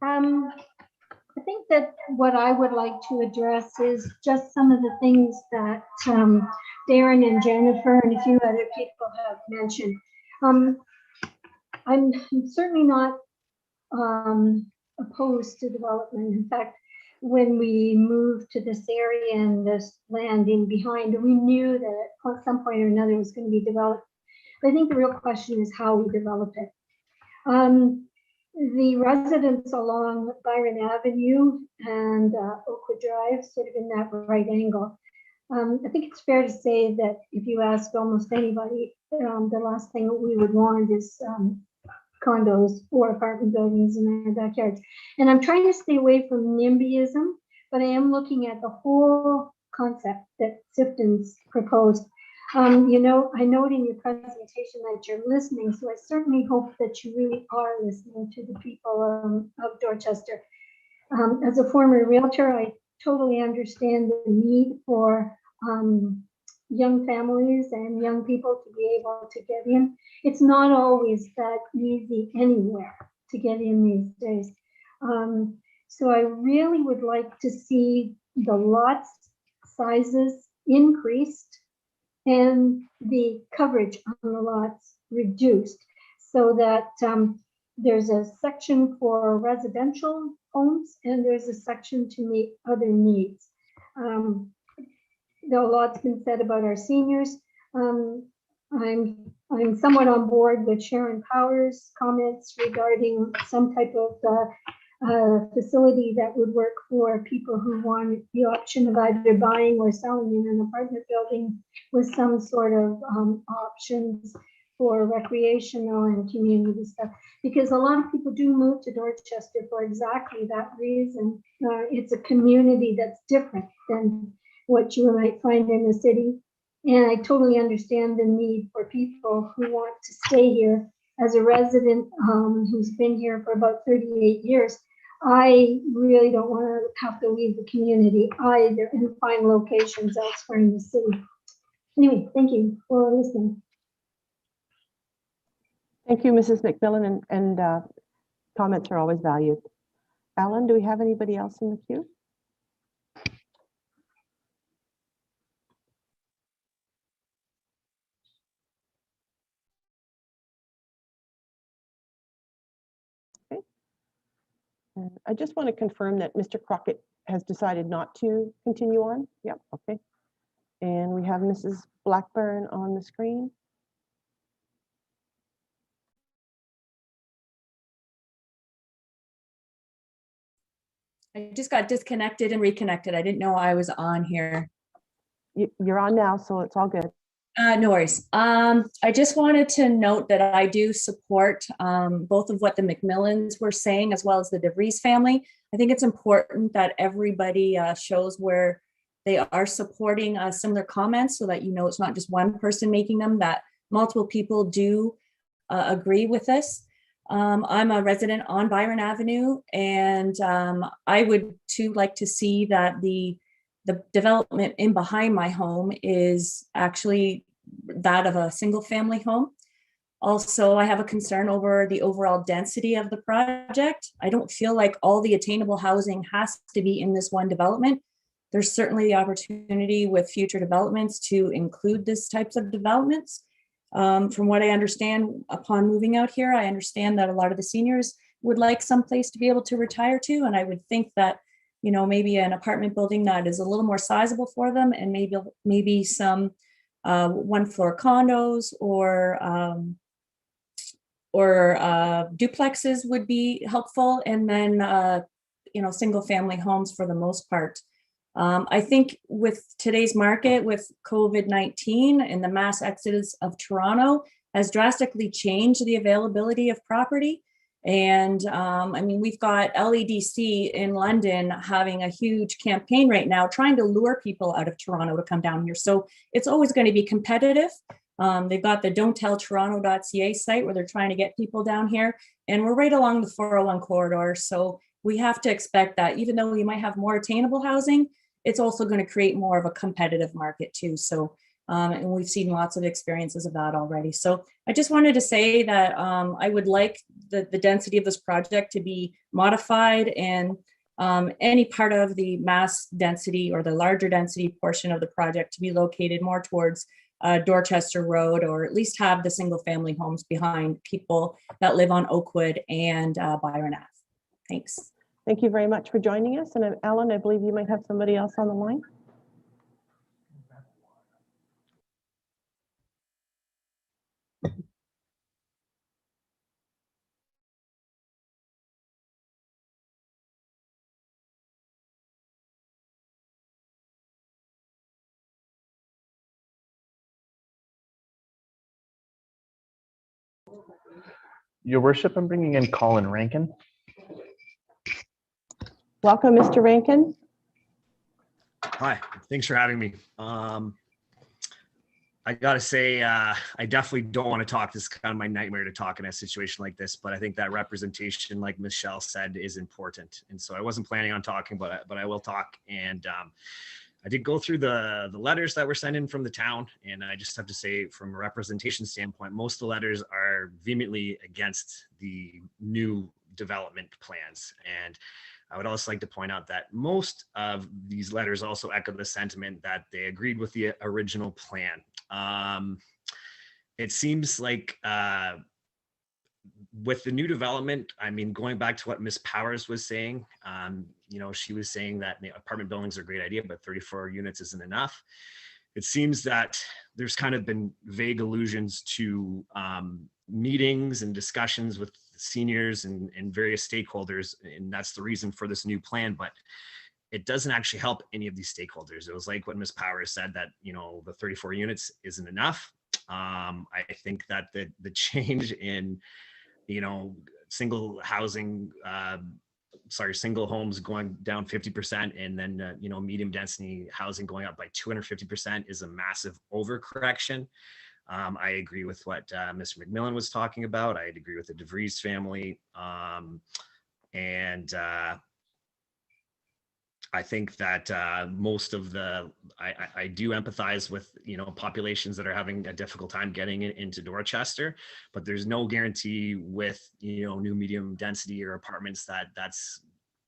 I think that what I would like to address is just some of the things that Darren and Jennifer and a few other people have mentioned. I'm certainly not opposed to development. In fact, when we moved to this area and this land in behind, we knew that at some point or another it was going to be developed. I think the real question is how we develop it. The residents along Byron Avenue and Oakwood Drive, sort of in that right angle. I think it's fair to say that if you ask almost anybody, the last thing we would want is condos or apartment buildings in our backyards. And I'm trying to stay away from NIMBYism, but I am looking at the whole concept that Sifton's proposed. You know, I note in your presentation that you're listening, so I certainly hope that you really are listening to the people of Dorchester. As a former realtor, I totally understand the need for young families and young people to be able to get in. It's not always that easy anywhere to get in these days. So I really would like to see the lots sizes increased and the coverage on the lots reduced so that there's a section for residential homes and there's a section to meet other needs. Though a lot's been said about our seniors, I'm somewhat on board with Sharon Powers' comments regarding some type of facility that would work for people who want the option of either buying or selling in an apartment building with some sort of options for recreational and community stuff. Because a lot of people do move to Dorchester for exactly that reason. It's a community that's different than what you might find in the city. And I totally understand the need for people who want to stay here. As a resident who's been here for about 38 years, I really don't want to have to leave the community either and find locations elsewhere in the city. Anyway, thank you for listening. Thank you, Mrs. McMillan, and comments are always valued. Alan, do we have anybody else in the queue? Okay. And I just want to confirm that Mr. Crockett has decided not to continue on. Yep, okay. And we have Mrs. Blackburn on the screen. I just got disconnected and reconnected. I didn't know I was on here. You're on now, so it's all good. No worries. I just wanted to note that I do support both of what the McMillans were saying as well as the DeVries family. I think it's important that everybody shows where they are supporting similar comments so that you know it's not just one person making them, that multiple people do agree with this. I'm a resident on Byron Avenue, and I would too like to see that the development in behind my home is actually that of a single family home. Also, I have a concern over the overall density of the project. I don't feel like all the attainable housing has to be in this one development. There's certainly the opportunity with future developments to include this types of developments. From what I understand, upon moving out here, I understand that a lot of the seniors would like some place to be able to retire to. And I would think that, you know, maybe an apartment building that is a little more sizable for them, and maybe some one floor condos or duplexes would be helpful. And then, you know, single family homes for the most part. I think with today's market, with COVID-19 and the mass exodus of Toronto has drastically changed the availability of property. And I mean, we've got LEDC in London having a huge campaign right now, trying to lure people out of Toronto to come down here. So it's always going to be competitive. They've got the don'ttelltoronto.ca site where they're trying to get people down here. And we're right along the 401 corridor. So we have to expect that even though we might have more attainable housing, it's also going to create more of a competitive market too. So, and we've seen lots of experiences of that already. So I just wanted to say that I would like the density of this project to be modified, and any part of the mass density or the larger density portion of the project to be located more towards Dorchester Road, or at least have the single family homes behind people that live on Oakwood and Byron Ave. Thanks. Thank you very much for joining us. And Alan, I believe you might have somebody else on the line. Your worship, I'm bringing in Colin Rankin. Welcome, Mr. Rankin. Hi, thanks for having me. I gotta say, I definitely don't want to talk. This is kind of my nightmare to talk in a situation like this, but I think that representation, like Michelle said, is important. And so I wasn't planning on talking, but I will talk. And I did go through the letters that were sent in from the town. And I just have to say, from a representation standpoint, most of the letters are vehemently against the new development plans. And I would also like to point out that most of these letters also echo the sentiment that they agreed with the original plan. It seems like with the new development, I mean, going back to what Ms. Powers was saying, she was saying that apartment buildings are a great idea, but 34 units isn't enough. It seems that there's kind of been vague allusions to meetings and discussions with seniors and various stakeholders, and that's the reason for this new plan, but it doesn't actually help any of these stakeholders. It was like what Ms. Powers said, that the 34 units isn't enough. I think that the change in single homes going down 50%, and then medium density housing going up by 250% is a massive overcorrection. I agree with what Mr. McMillan was talking about. I'd agree with the DeVries family. And I think that most of I do empathize with, populations that are having a difficult time getting into Dorchester, but there's no guarantee with, new medium density or apartments that's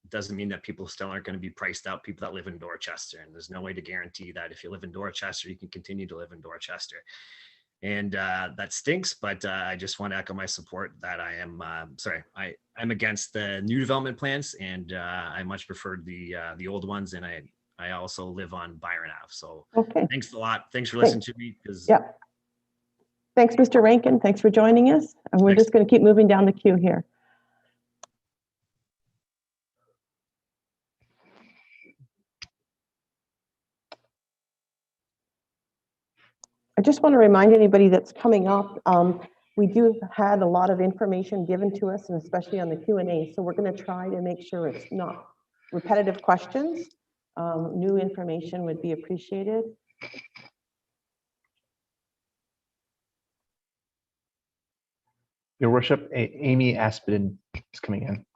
doesn't mean that people still aren't going to be priced out, people that live in Dorchester. And there's no way to guarantee that if you live in Dorchester, you can continue to live in Dorchester. And that stinks, but I just want to echo my support that I'm against the new development plans, and I much preferred the old ones, and I also live on Byron Ave. So Okay. Thanks a lot. Thanks for listening to me. Yeah. Thanks, Mr. Rankin. Thanks for joining us. And we're just going to keep moving down the queue here. I just want to remind anybody that's coming up, we do had a lot of information given to us, and especially on the Q&A. So we're going to try to make sure it's not repetitive questions. New information would be appreciated. Your worship, Amy Aspiden is coming in.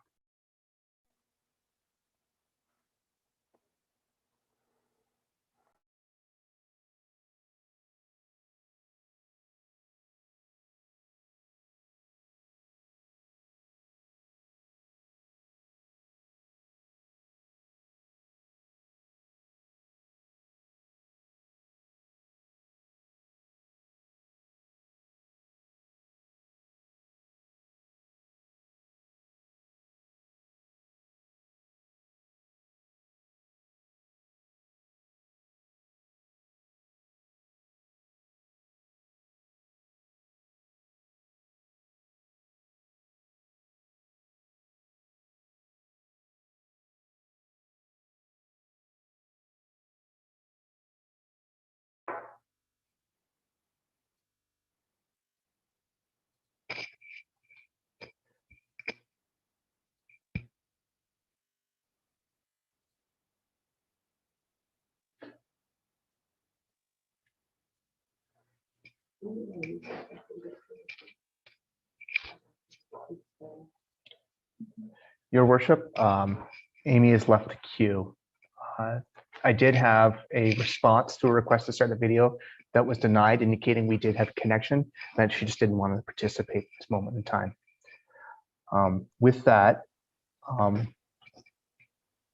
Your worship, Amy has left the queue. I did have a response to a request to start the video that was denied, indicating we did have a connection, that she just didn't want to participate at this moment in time. With that,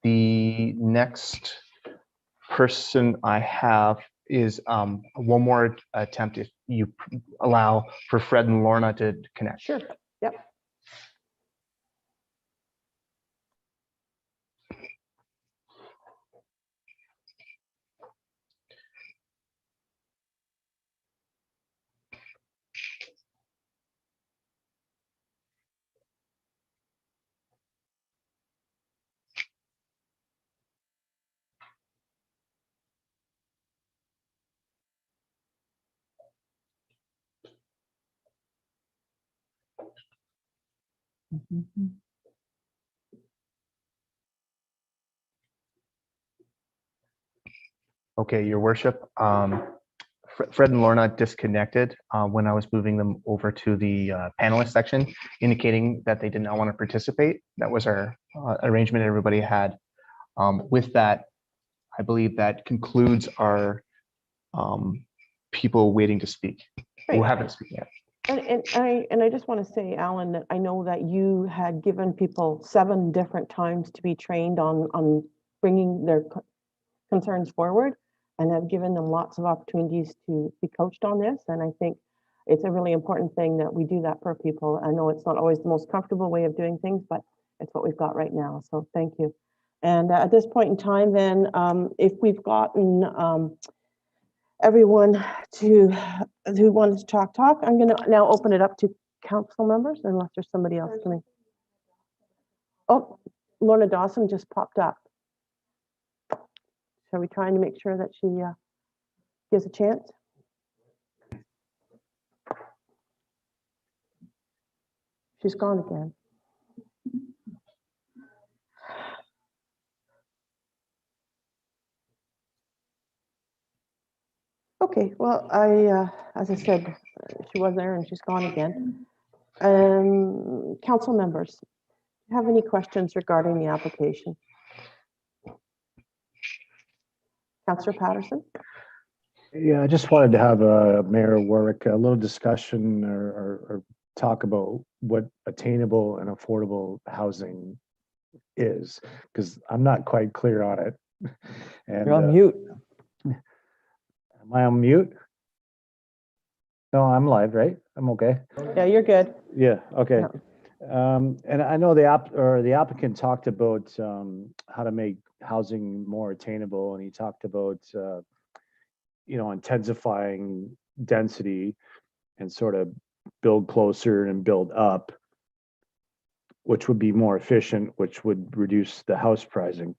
the next person I have is one more attempt, if you allow for Fred and Lorna to connect. Sure. Yep. Okay, Your Worship. Fred and Lorna disconnected when I was moving them over to the panelist section, indicating that they did not want to participate. That was our arrangement everybody had. With that, I believe that concludes our people waiting to speak, who Great. haven't spoken yet. And I just want to say, Alan, that I know that you had given people 7 different times to be trained on bringing their concerns forward, and have given them lots of opportunities to be coached on this. And I think it's a really important thing that we do that for people. I know it's not always the most comfortable way of doing things, but it's what we've got right now. So thank you. And at this point in time, then, if we've gotten everyone who wanted to talk, I'm going to now open it up to council members, unless there's somebody else coming. Oh, Lorna Dawson just popped up. Are we trying to make sure that she gives a chance? She's gone again. Okay, well, as I said, she was there and she's gone again. Council members, do you have any questions regarding the application? Councillor Patterson? Yeah, I just wanted to have Mayor Warwick a little discussion or talk about what attainable and affordable housing is, because I'm not quite clear on it. And, You're on mute. Am I on mute? No, I'm live, right? I'm okay. Yeah, you're good. Yeah, okay. And I know the applicant talked about how to make housing more attainable, and he talked about intensifying density and sort of build closer and build up, which would be more efficient, which would reduce the house pricing.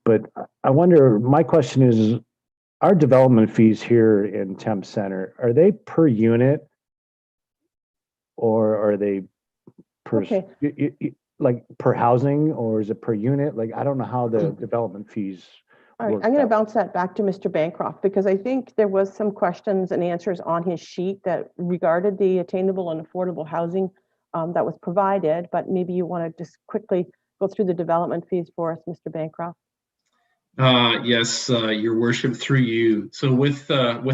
But I wonder, my question is, our development fees here in Thames Center, are they per unit, or are they per like per housing, or is it per unit? Like, I don't know how the development fees All right, work I'm going to out. bounce that back to Mr. Bancroft, because I think there was some questions and answers on his sheet that regarded the attainable and affordable housing that was provided, but maybe you want to just quickly go through the development fees for us, Mr. Bancroft. Yes, Your Worship, through you. So with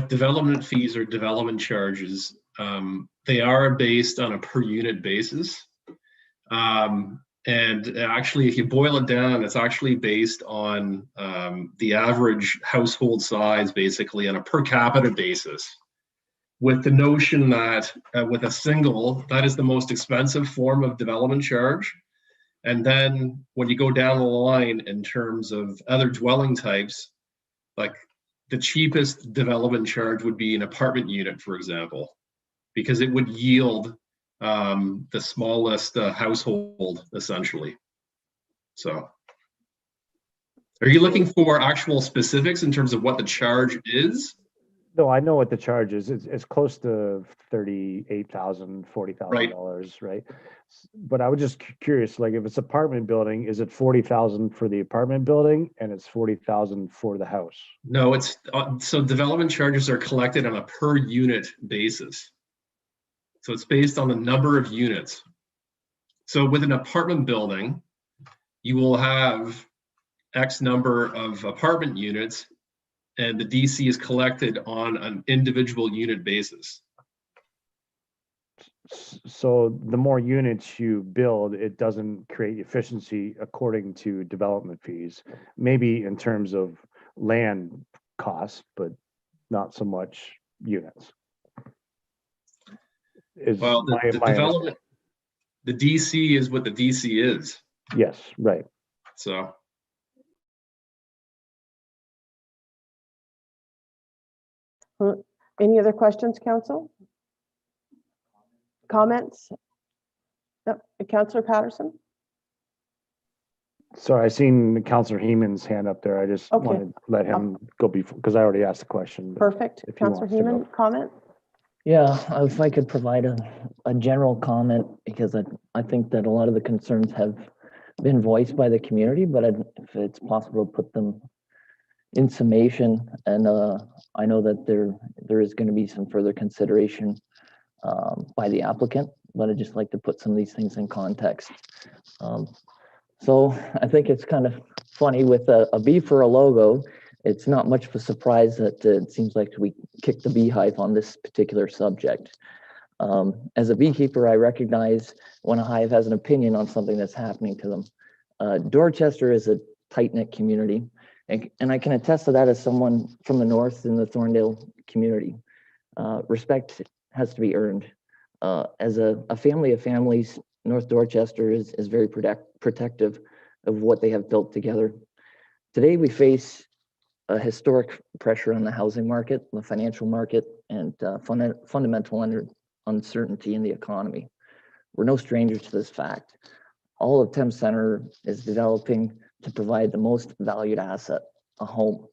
development fees or development charges, they are based on a per unit basis. And actually, if you boil it down, it's actually based on the average household size, basically on a per capita basis, with the notion that with a single, that is the most expensive form of development charge. And then when you go down the line in terms of other dwelling types, like the cheapest development charge would be an apartment unit, for example, because it would yield the smallest household, essentially. So are you looking for actual specifics in terms of what the charge is? No, I know what the charge is. It's close to $38,000, $40,000, right? But I was just curious, like, if it's apartment building, is it 40,000 for the apartment building and it's 40,000 for the house? No, it's so development charges are collected on a per unit basis. So it's based on the number of units. So with an apartment building, you will have X number of apartment units, and the DC is collected on an individual unit basis. So the more units you build, it doesn't create efficiency according to development fees, maybe in terms of land costs, but not so much units. Well, the development, the DC is what the DC is. Yes, right. So. Any other questions, council? Comments? No, Councillor Patterson? Sorry, I seen Councillor Heeman's hand up there. I just wanted to let him go before, because I already asked the question. Perfect. Councillor Heeman, comment? Yeah, if I could provide a general comment, because I think that a lot of the concerns have been voiced by the community, but if it's possible to put them in summation, and I know that there is going to be some further consideration by the applicant, but I'd just like to put some of these things in context. So I think it's kind of funny with a bee for a logo. It's not much of a surprise that it seems like we kicked the beehive on this particular subject. As a beekeeper, I recognize when a hive has an opinion on something that's happening to them. Dorchester is a tight-knit community, and I can attest to that as someone from the north in the Thorndale community. Respect has to be earned. As a family of families, North Dorchester is very protective of what they have built together. Today, we face a historic pressure on the housing market, the financial market, and fundamental uncertainty in the economy. We're no strangers to this fact. All of Thames Center is developing to provide the most valued asset, a home.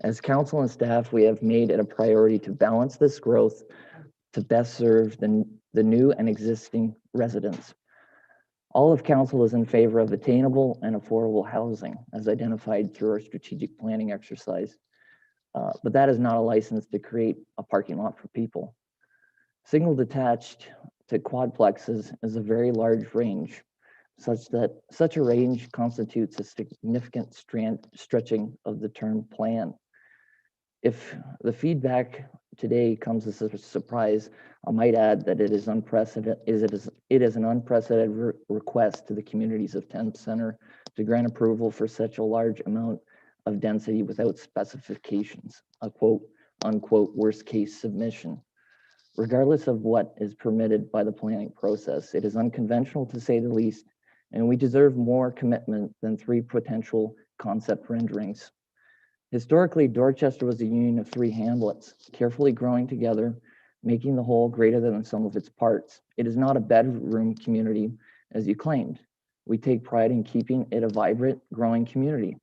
As council and staff, we have made it a priority to balance this growth to best serve the new and existing residents. All of council is in favor of attainable and affordable housing as identified through our strategic planning exercise. But that is not a license to create a parking lot for people. Single detached to quadplexes is a very large range, such that such a range constitutes a significant stretching of the term plan. If the feedback today comes as a surprise, I might add that it is unprecedented. It is an unprecedented request to the communities of Thames Center to grant approval for such a large amount of density without specifications, a quote unquote worst case submission. Regardless of what is permitted by the planning process, it is unconventional to say the least, and we deserve more commitment than 3 potential concept renderings. Historically, Dorchester was a union of 3 hamlets, carefully growing together, making the whole greater than the sum of its parts. It is not a bedroom community, as you claimed. We take pride in keeping it a vibrant, growing community.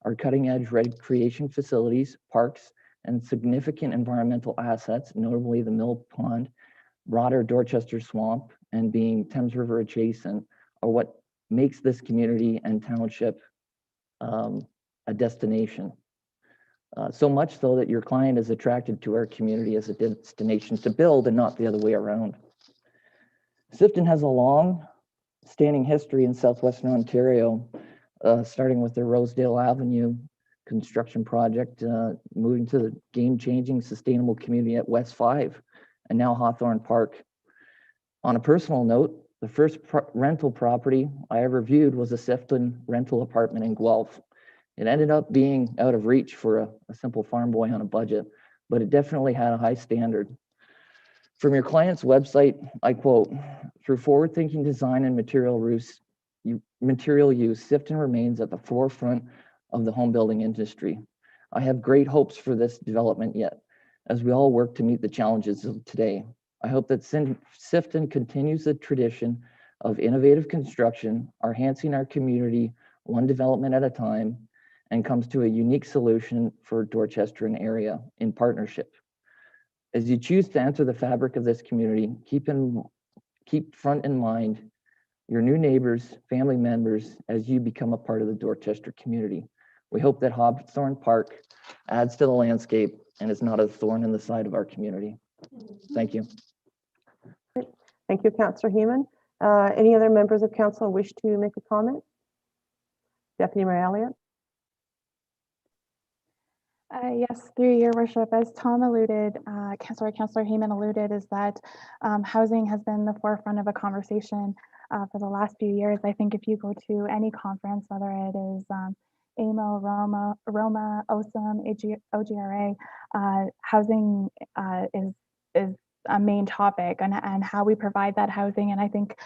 Our cutting-edge recreation facilities, parks, and significant environmental assets, notably the Mill Pond, broader Dorchester Swamp, and being Thames River adjacent, are what makes this community and township a destination. So much so that your client is attracted to our community as a destination to build and not the other way around. Sifton has a long-standing history in southwestern Ontario, starting with the Rosedale Avenue construction project, moving to the game-changing sustainable community at West 5, and now Hawthorne Park. On a personal note, the first rental property I ever viewed was a Sifton rental apartment in Guelph. It ended up being out of reach for a simple farm boy on a budget, but it definitely had a high standard. From your client's website, I quote, "Through forward-thinking design and material use, Sifton remains at the forefront of the home building industry. I have great hopes for this development yet, as we all work to meet the challenges of today. I hope that Sifton continues the tradition of innovative construction, enhancing our community one development at a time, and comes to a unique solution for Dorchester and area in partnership. As you choose to enter the fabric of this community, keep front in mind your new neighbors, family members, as you become a part of the Dorchester community. We hope that Hawthorne Park adds to the landscape and is not a thorn in the side of our community." Thank you. Thank you, Councillor Heeman. Any other members of council wish to make a comment? Deputy Mayor Elliott. Yes, through your worship, as Tom alluded, Councillor Heeman alluded, is that housing has been the forefront of a conversation for the last few years. I think if you go to any conference, whether it is AMO, Roma, OSAM, OGRA, housing is a main topic, and how we provide that housing. And I think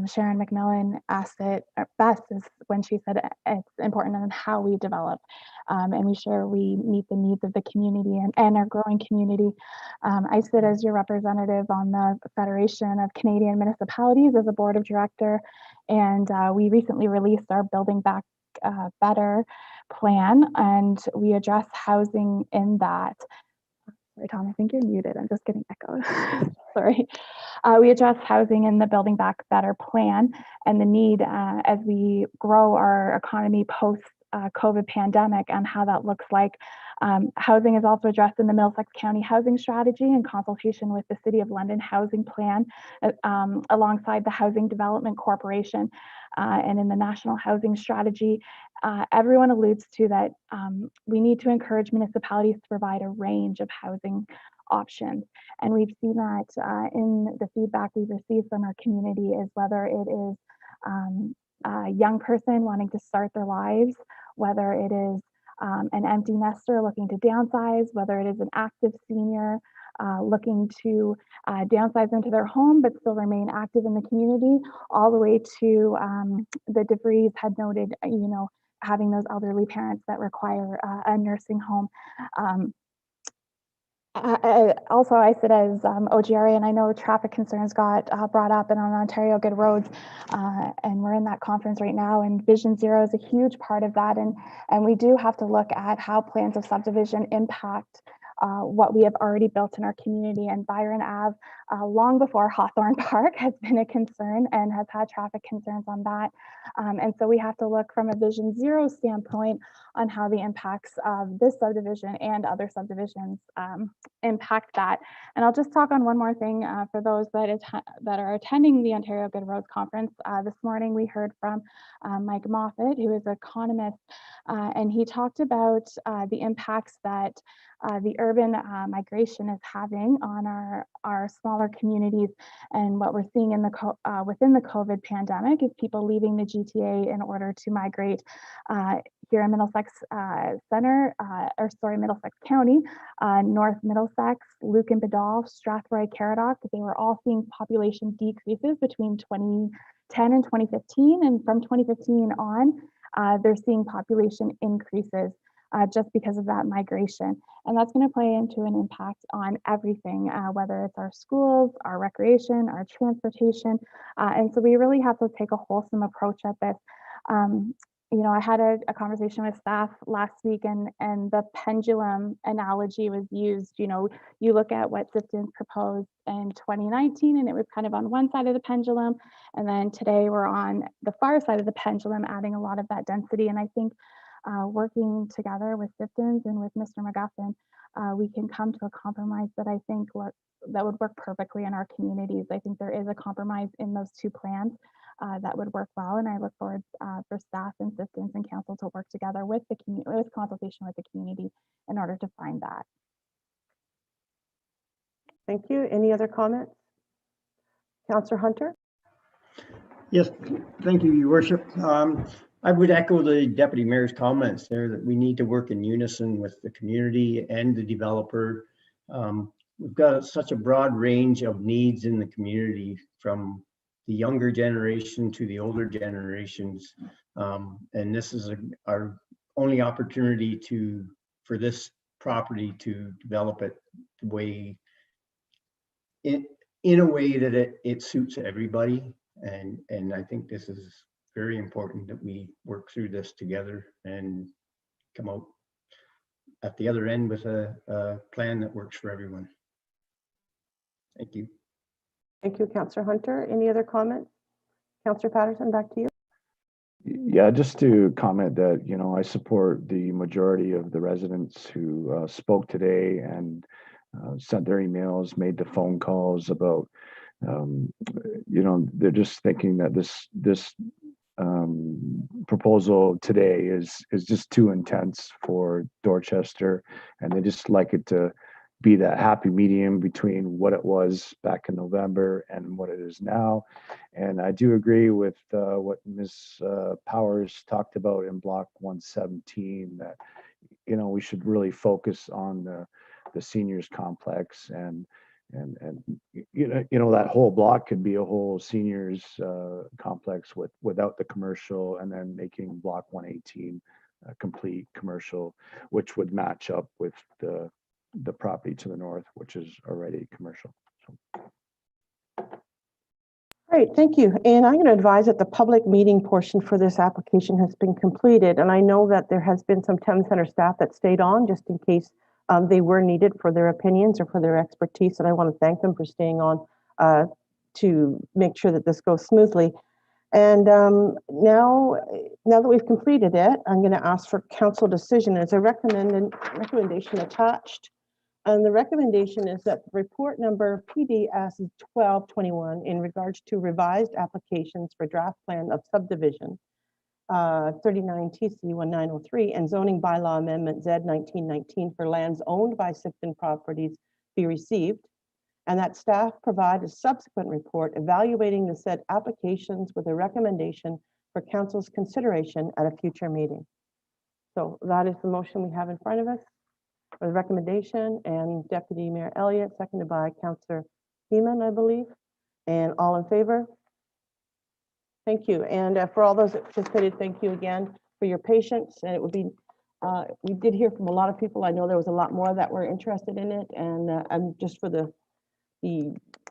Sharon McMillan asked it best is when she said it's important on how we develop and we sure we meet the needs of the community and our growing community. I sit as your representative on the Federation of Canadian Municipalities as a board of director, and we recently released our Building Back Better plan, and we address housing in that. Sorry, Tom, I think you're muted. I'm just getting echoed. Sorry. We address housing in the Building Back Better plan and the need as we grow our economy post COVID pandemic and how that looks like. Housing is also addressed in the Middlesex County Housing Strategy in consultation with the City of London Housing Plan alongside the Housing Development Corporation and in the National Housing Strategy. Everyone alludes to that we need to encourage municipalities to provide a range of housing options. And we've seen that in the feedback we've received from our community is whether it is a young person wanting to start their lives, whether it is an empty nester looking to downsize, whether it is an active senior looking to downsize into their home but still remain active in the community, all the way to the DeVries had noted, you know, having those elderly parents that require a nursing home. Also, I sit as OGRA, and I know traffic concerns got brought up and on Ontario Good Roads, and we're in that conference right now, and Vision Zero is a huge part of that, and we do have to look at how plans of subdivision impact what we have already built in our community. And Byron Ave, long before Hawthorne Park, has been a concern and has had traffic concerns on that. And so we have to look from a Vision Zero standpoint on how the impacts of this subdivision and other subdivisions impact that. And I'll just talk on one more thing for those that are attending the Ontario Good Roads Conference. This morning we heard from Mike Moffat, who is an economist, and he talked about the impacts that the urban migration is having on our smaller communities. And what we're seeing in within the COVID pandemic is people leaving the GTA in order to migrate here in Middlesex Middlesex County, North Middlesex, Luke and Badal, Strathroy, Caradoc. They were all seeing population decreases between 2010 and 2015. And from 2015 on, they're seeing population increases just because of that migration. And that's going to play into an impact on everything, whether it's our schools, our recreation, our transportation. And so we really have to take a wholesome approach at this. You know, I had a conversation with staff last week, and the pendulum analogy was used. You know, you look at what Sifton's proposed in 2019, and it was kind of on one side of the pendulum. And then today we're on the far side of the pendulum, adding a lot of that density. And I think working together with Sifton's and with Mr. McGuffin, we can come to a compromise that I think that would work perfectly in our communities. I think there is a compromise in those two plans that would work well, and I look forward for staff and Sifton's and council to work together with the community, with consultation with the community, in order to find that. Thank you. Any other comments? Councillor Hunter? Yes, thank you, Your Worship. I would echo the Deputy Mayor's comments there that we need to work in unison with the community and the developer. We've got such a broad range of needs in the community, from the younger generation to the older generations. And this is our only opportunity for this property to develop it the way in a way that it suits everybody. And I think this is very important that we work through this together and come out at the other end with a plan that works for everyone. Thank you. Thank you, Councillor Hunter. Any other comments? Councillor Patterson, back to you. Yeah, just to comment that, you know, I support the majority of the residents who spoke today and sent their emails, made the phone calls about, you know, they're just thinking that this proposal today is just too intense for Dorchester, and they just like it to be that happy medium between what it was back in November and what it is now. And I do agree with what Ms. Powers talked about in Block 117, that, you know, we should really focus on the seniors complex, and you know that whole block could be a whole seniors complex without the commercial, and then making Block 118 a complete commercial, which would match up with the property to the north, which is already commercial. Great, thank you. And I'm going to advise that the public meeting portion for this application has been completed. And I know that there has been some Thames Center staff that stayed on just in case They were needed for their opinions or for their expertise, and I want to thank them for staying on to make sure that this goes smoothly. And now that we've completed it, I'm going to ask for council decision. There's a recommendation attached. And the recommendation is that report number PDS 1221 in regards to revised applications for draft plan of subdivision 39 TC 1903 and zoning bylaw amendment Z 1919 for lands owned by Sifton Properties be received, and that staff provide a subsequent report evaluating the said applications with a recommendation for council's consideration at a future meeting. So that is the motion we have in front of us, or the recommendation, and Deputy Mayor Elliott, seconded by Councillor Heeman, I believe. And all in favor? Thank you. And for all those that participated, thank you again for your patience. And it would be, we did hear from a lot of people. I know there was a lot more that were interested in it, and just for the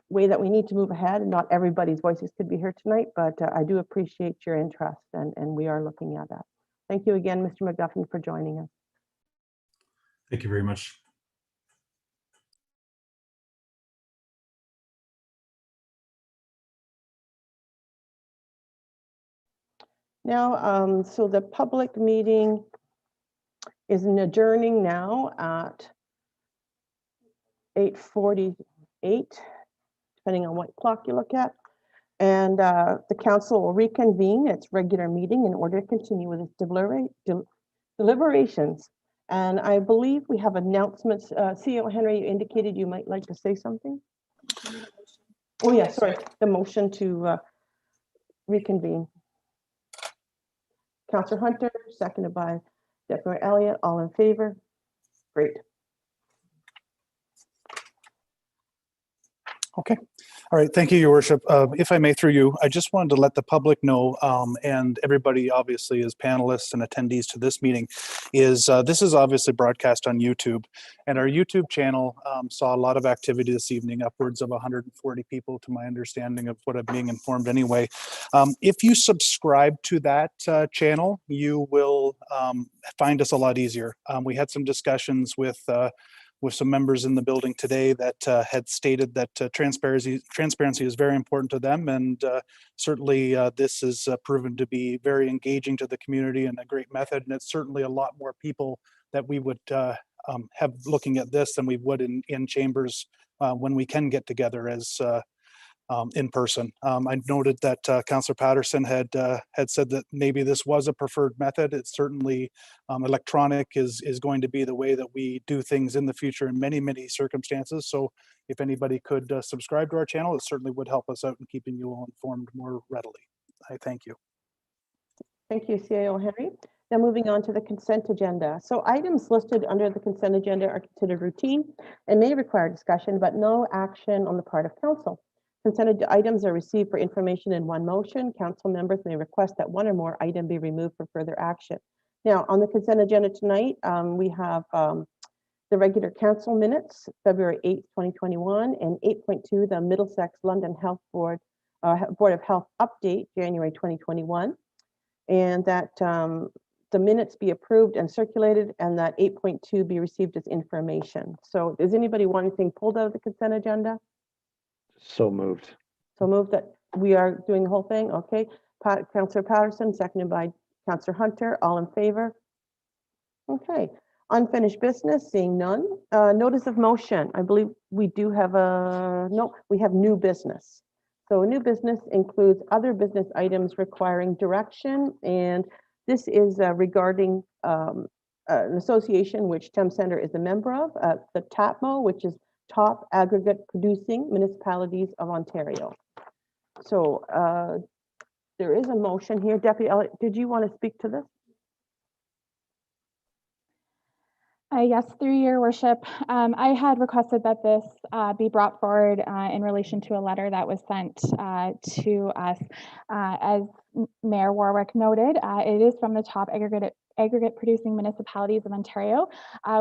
way that we need to move ahead, and not everybody's voices could be heard tonight, but I do appreciate your interest, and we are looking at that. Thank you again, Mr. McGuffin, for joining us. Thank you very much. Now, so the public meeting is adjourning now at 8:48, depending on what clock you look at. And the council will reconvene its regular meeting in order to continue with its deliberations. And I believe we have announcements. CEO Henry, you indicated you might like to say something. Oh yeah, sorry, the motion to reconvene. Councillor Hunter, seconded by Deputy Elliott, all in favor? Great. Okay. All right. Thank you, Your Worship. If I may, through you, I just wanted to let the public know, and everybody obviously as panelists and attendees to this meeting, is this is obviously broadcast on YouTube, and our YouTube channel saw a lot of activity this evening, upwards of 140 people to my understanding of what I'm being informed anyway. If you subscribe to that channel, you will find us a lot easier. We had some discussions with some members in the building today that had stated that transparency is very important to them, and certainly this has proven to be very engaging to the community and a great method, and it's certainly a lot more people that we would have looking at this than we would in chambers when we can get together as in person. I noted that Councillor Patterson had said that maybe this was a preferred method. It's certainly electronic is going to be the way that we do things in the future in many circumstances. So if anybody could subscribe to our channel, it certainly would help us out in keeping you all informed more readily. I thank you. Thank you, CAO Henry. Now moving on to the consent agenda. So items listed under the consent agenda are considered routine and may require discussion, but no action on the part of council. Consent items are received for information in one motion. Council members may request that one or more item be removed for further action. Now, on the consent agenda tonight, we have the regular council minutes, February 8th, 2021, and 8.2, the Middlesex London Health Board of Health update, January 2021, and that the minutes be approved and circulated, and that 8.2 be received as information. So does anybody want anything pulled out of the consent agenda? So moved. So moved that we are doing the whole thing. Okay. Councillor Patterson, seconded by Councillor Hunter. All in favor? Okay. Unfinished business, seeing none. Notice of motion. I believe we do have we have new business. So new business includes other business items requiring direction, and this is regarding an association which Thames Centre is a member of, the TAPMO, which is Top Aggregate Producing Municipalities of Ontario. So there is a motion here. Deputy Elliott, did you want to speak to this? Yes, through your worship. I had requested that this be brought forward in relation to a letter that was sent to us. As Mayor Warwick noted, it is from the Top Aggregate Producing Municipalities of Ontario.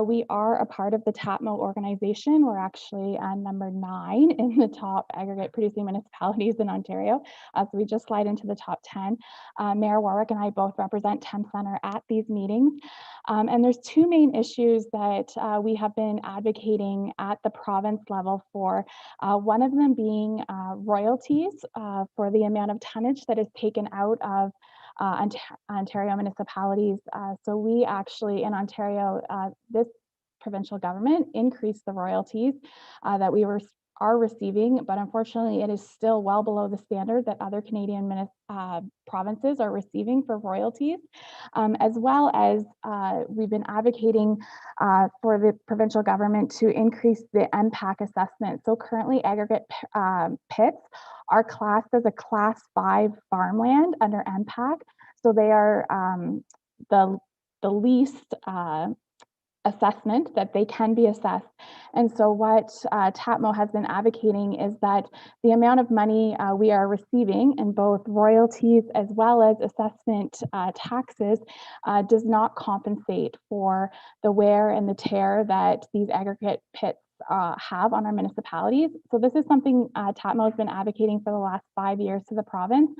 We are a part of the TAPMO organization. We're actually number 9 in the top aggregate producing municipalities in Ontario. So we just slide into the top 10. Mayor Warwick and I both represent Thames Centre at these meetings. And there's two main issues that we have been advocating at the province level for. One of them being royalties for the amount of tonnage that is taken out of Ontario municipalities. So we actually in Ontario, this provincial government increased the royalties that we are receiving, but unfortunately it is still well below the standard that other Canadian provinces are receiving for royalties, as well as we've been advocating for the provincial government to increase the MPAC assessment. So currently aggregate pits are classed as a class 5 farmland under MPAC. So they are the least assessment that they can be assessed. And so what TAPMO has been advocating is that the amount of money we are receiving in both royalties as well as assessment taxes does not compensate for the wear and the tear that these aggregate pits have on our municipalities. So this is something TAPMO has been advocating for the last 5 years to the province.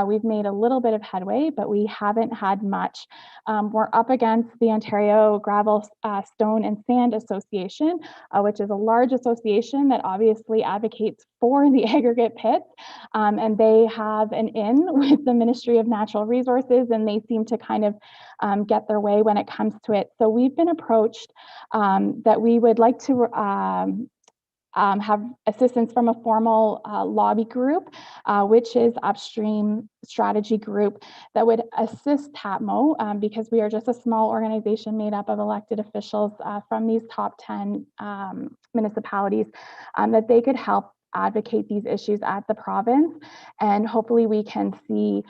We've made a little bit of headway, but we haven't had much. We're up against the Ontario Gravel, Stone and Sand Association, which is a large association that obviously advocates for the aggregate pits. And they have an in with the Ministry of Natural Resources, and they seem to kind of get their way when it comes to it. So we've been approached that we would like to have assistance from a formal lobby group, which is Upstream Strategy Group, that would assist TAPMO because we are just a small organization made up of elected officials from these top 10 municipalities, that they could help advocate these issues at the province, and hopefully we can see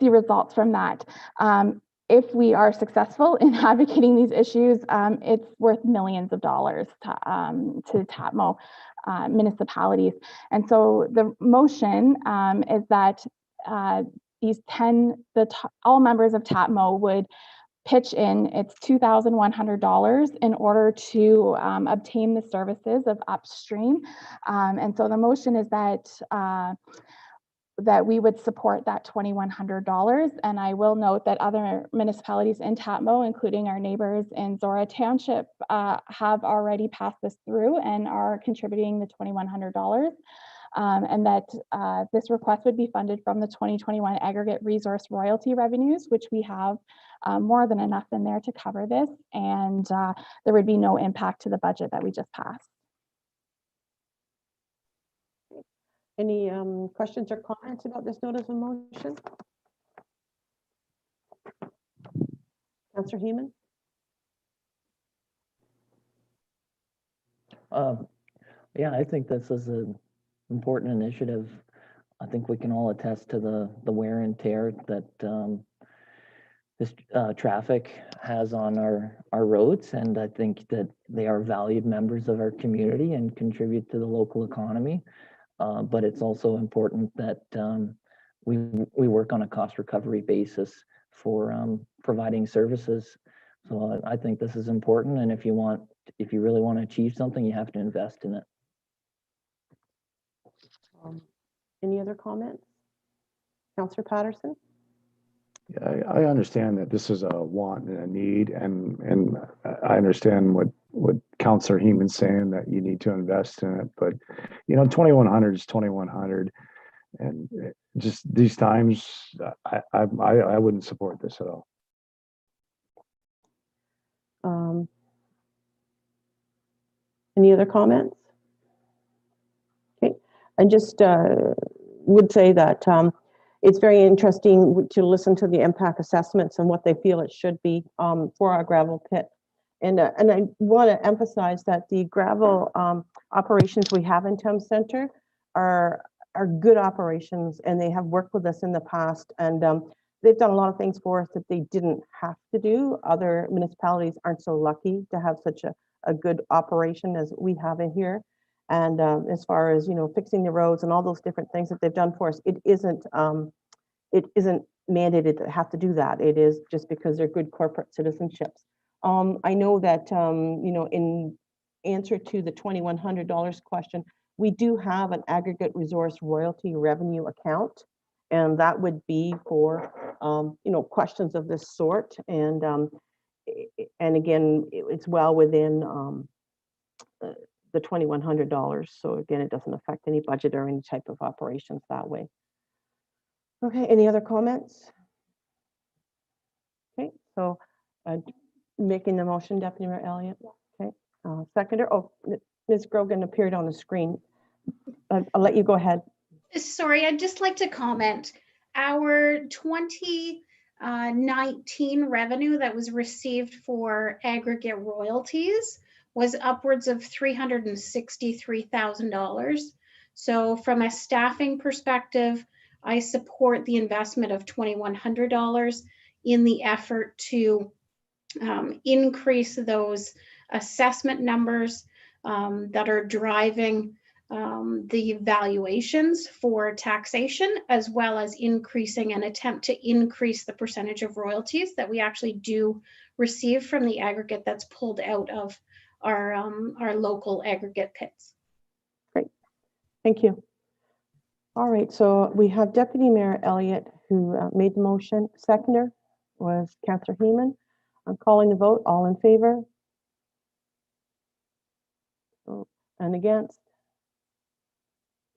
results from that. If we are successful in advocating these issues, it's worth millions of dollars to TAPMO municipalities. And so the motion is that these all members of TAPMO would pitch in it's $2,100 in order to obtain the services of Upstream. And so the motion is that we would support that $2,100. And I will note that other municipalities in TAPMO, including our neighbors in Zora Township, have already passed this through and are contributing the $2,100. And that this request would be funded from the 2021 aggregate resource royalty revenues, which we have more than enough in there to cover this. And there would be no impact to the budget that we just passed. Any questions or comments about this notice of motion? Councillor Heeman? Yeah, I think this is an important initiative. I think we can all attest to the wear and tear that this traffic has on our roads, and I think that they are valued members of our community and contribute to the local economy. But it's also important that we work on a cost recovery basis for providing services. So I think this is important, and if you really want to achieve something, you have to invest in it. Any other comments? Councillor Patterson? Yeah, I understand that this is a want and a need, and I understand what Councillor Heeman's saying, that you need to invest in it. But you know, 2,100 is 2,100, and just these times, I wouldn't support this at all. Any other comments? Okay, I just would say that it's very interesting to listen to the impact assessments and what they feel it should be for our gravel pit. And I want to emphasize that the gravel operations we have in Thames Centre are good operations, and they have worked with us in the past, and they've done a lot of things for us that they didn't have to do. Other municipalities aren't so lucky to have such a good operation as we have in here. And as far as, you know, fixing the roads and all those different things that they've done for us, it isn't mandated to have to do that. It is just because they're good corporate citizenships. I know that, you know, in answer to the $2,100 question, we do have an aggregate resource royalty revenue account. And that would be for, questions of this sort. And again, it's well within the $2,100. So again, it doesn't affect any budget or any type of operations that way. Okay, any other comments? Okay, so making the motion, Deputy Mayor Elliott. Okay, seconder. Oh, Ms. Grogan appeared on the screen. I'll let you go ahead. Sorry, I'd just like to comment. Our 2019 revenue that was received for aggregate royalties was upwards of $363,000. So from a staffing perspective, I support the investment of $2,100 in the effort to increase those assessment numbers that are driving the valuations for taxation, as well as increasing an attempt to increase the percentage of royalties that we actually do receive from the aggregate that's pulled out of our local aggregate pits. Great, thank you. All right, so we have Deputy Mayor Elliott who made the motion. Seconder was Councillor Heeman. I'm calling the vote. All in favor? And against?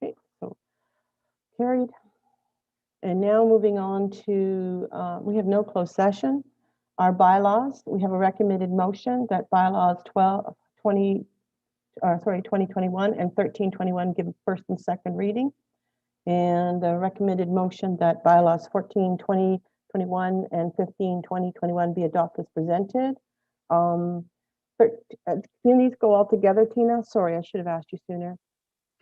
Okay, so carried. And now moving on to, we have no closed session. Our bylaws, we have a recommended motion that bylaws 2021 and 1321 give first and second reading. And a recommended motion that bylaws 14/2021 and 15/2021 be adopted as presented. Can these go all together, Tina? Sorry, I should have asked you sooner.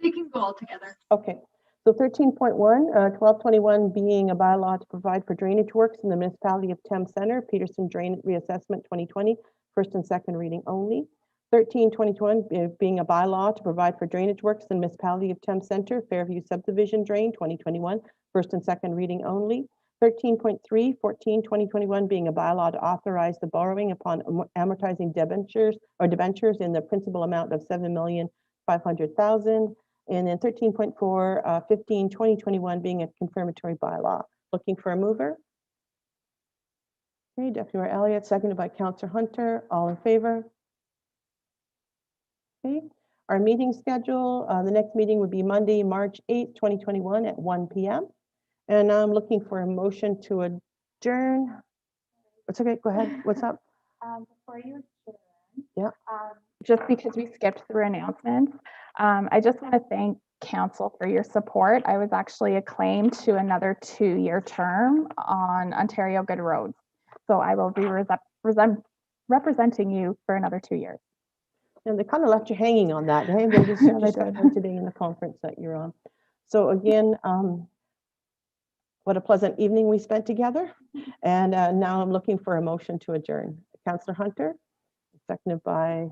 They can go all together. Okay, so 13.1, 1221 being a bylaw to provide for drainage works in the municipality of Thames Centre, Peterson Drain Reassessment 2020, first and second reading only. 13/2021 being a bylaw to provide for drainage works in the municipality of Thames Centre, Fairview Subdivision Drain 2021, first and second reading only. 13.3, 14/2021 being a bylaw to authorize the borrowing upon amortizing debentures in the principal amount of $7,500,000. And then 13.4, 15/2021 being a confirmatory bylaw. Looking for a mover? Okay, Deputy Mayor Elliott, seconded by Councillor Hunter. All in favor? Okay, our meeting schedule, the next meeting would be Monday, March 8th, 2021 at 1 p.m. And I'm looking for a motion to adjourn. It's okay, go ahead. What's up? Before you adjourn, Yeah. just because we skipped through announcements, I just want to thank council for your support. I was actually acclaimed to another 2-year term on Ontario Good Roads. So I will be representing you for another 2 years. And they kind of left you hanging on that. Hey, they just, Yeah, they got did. done today in the conference that you're on. So again, what a pleasant evening we spent together. And now I'm looking for a motion to adjourn. Councillor Hunter, seconded by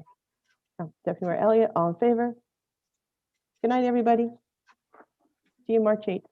Deputy Mayor Elliott. All in favor? Good night, everybody. See you March 8th.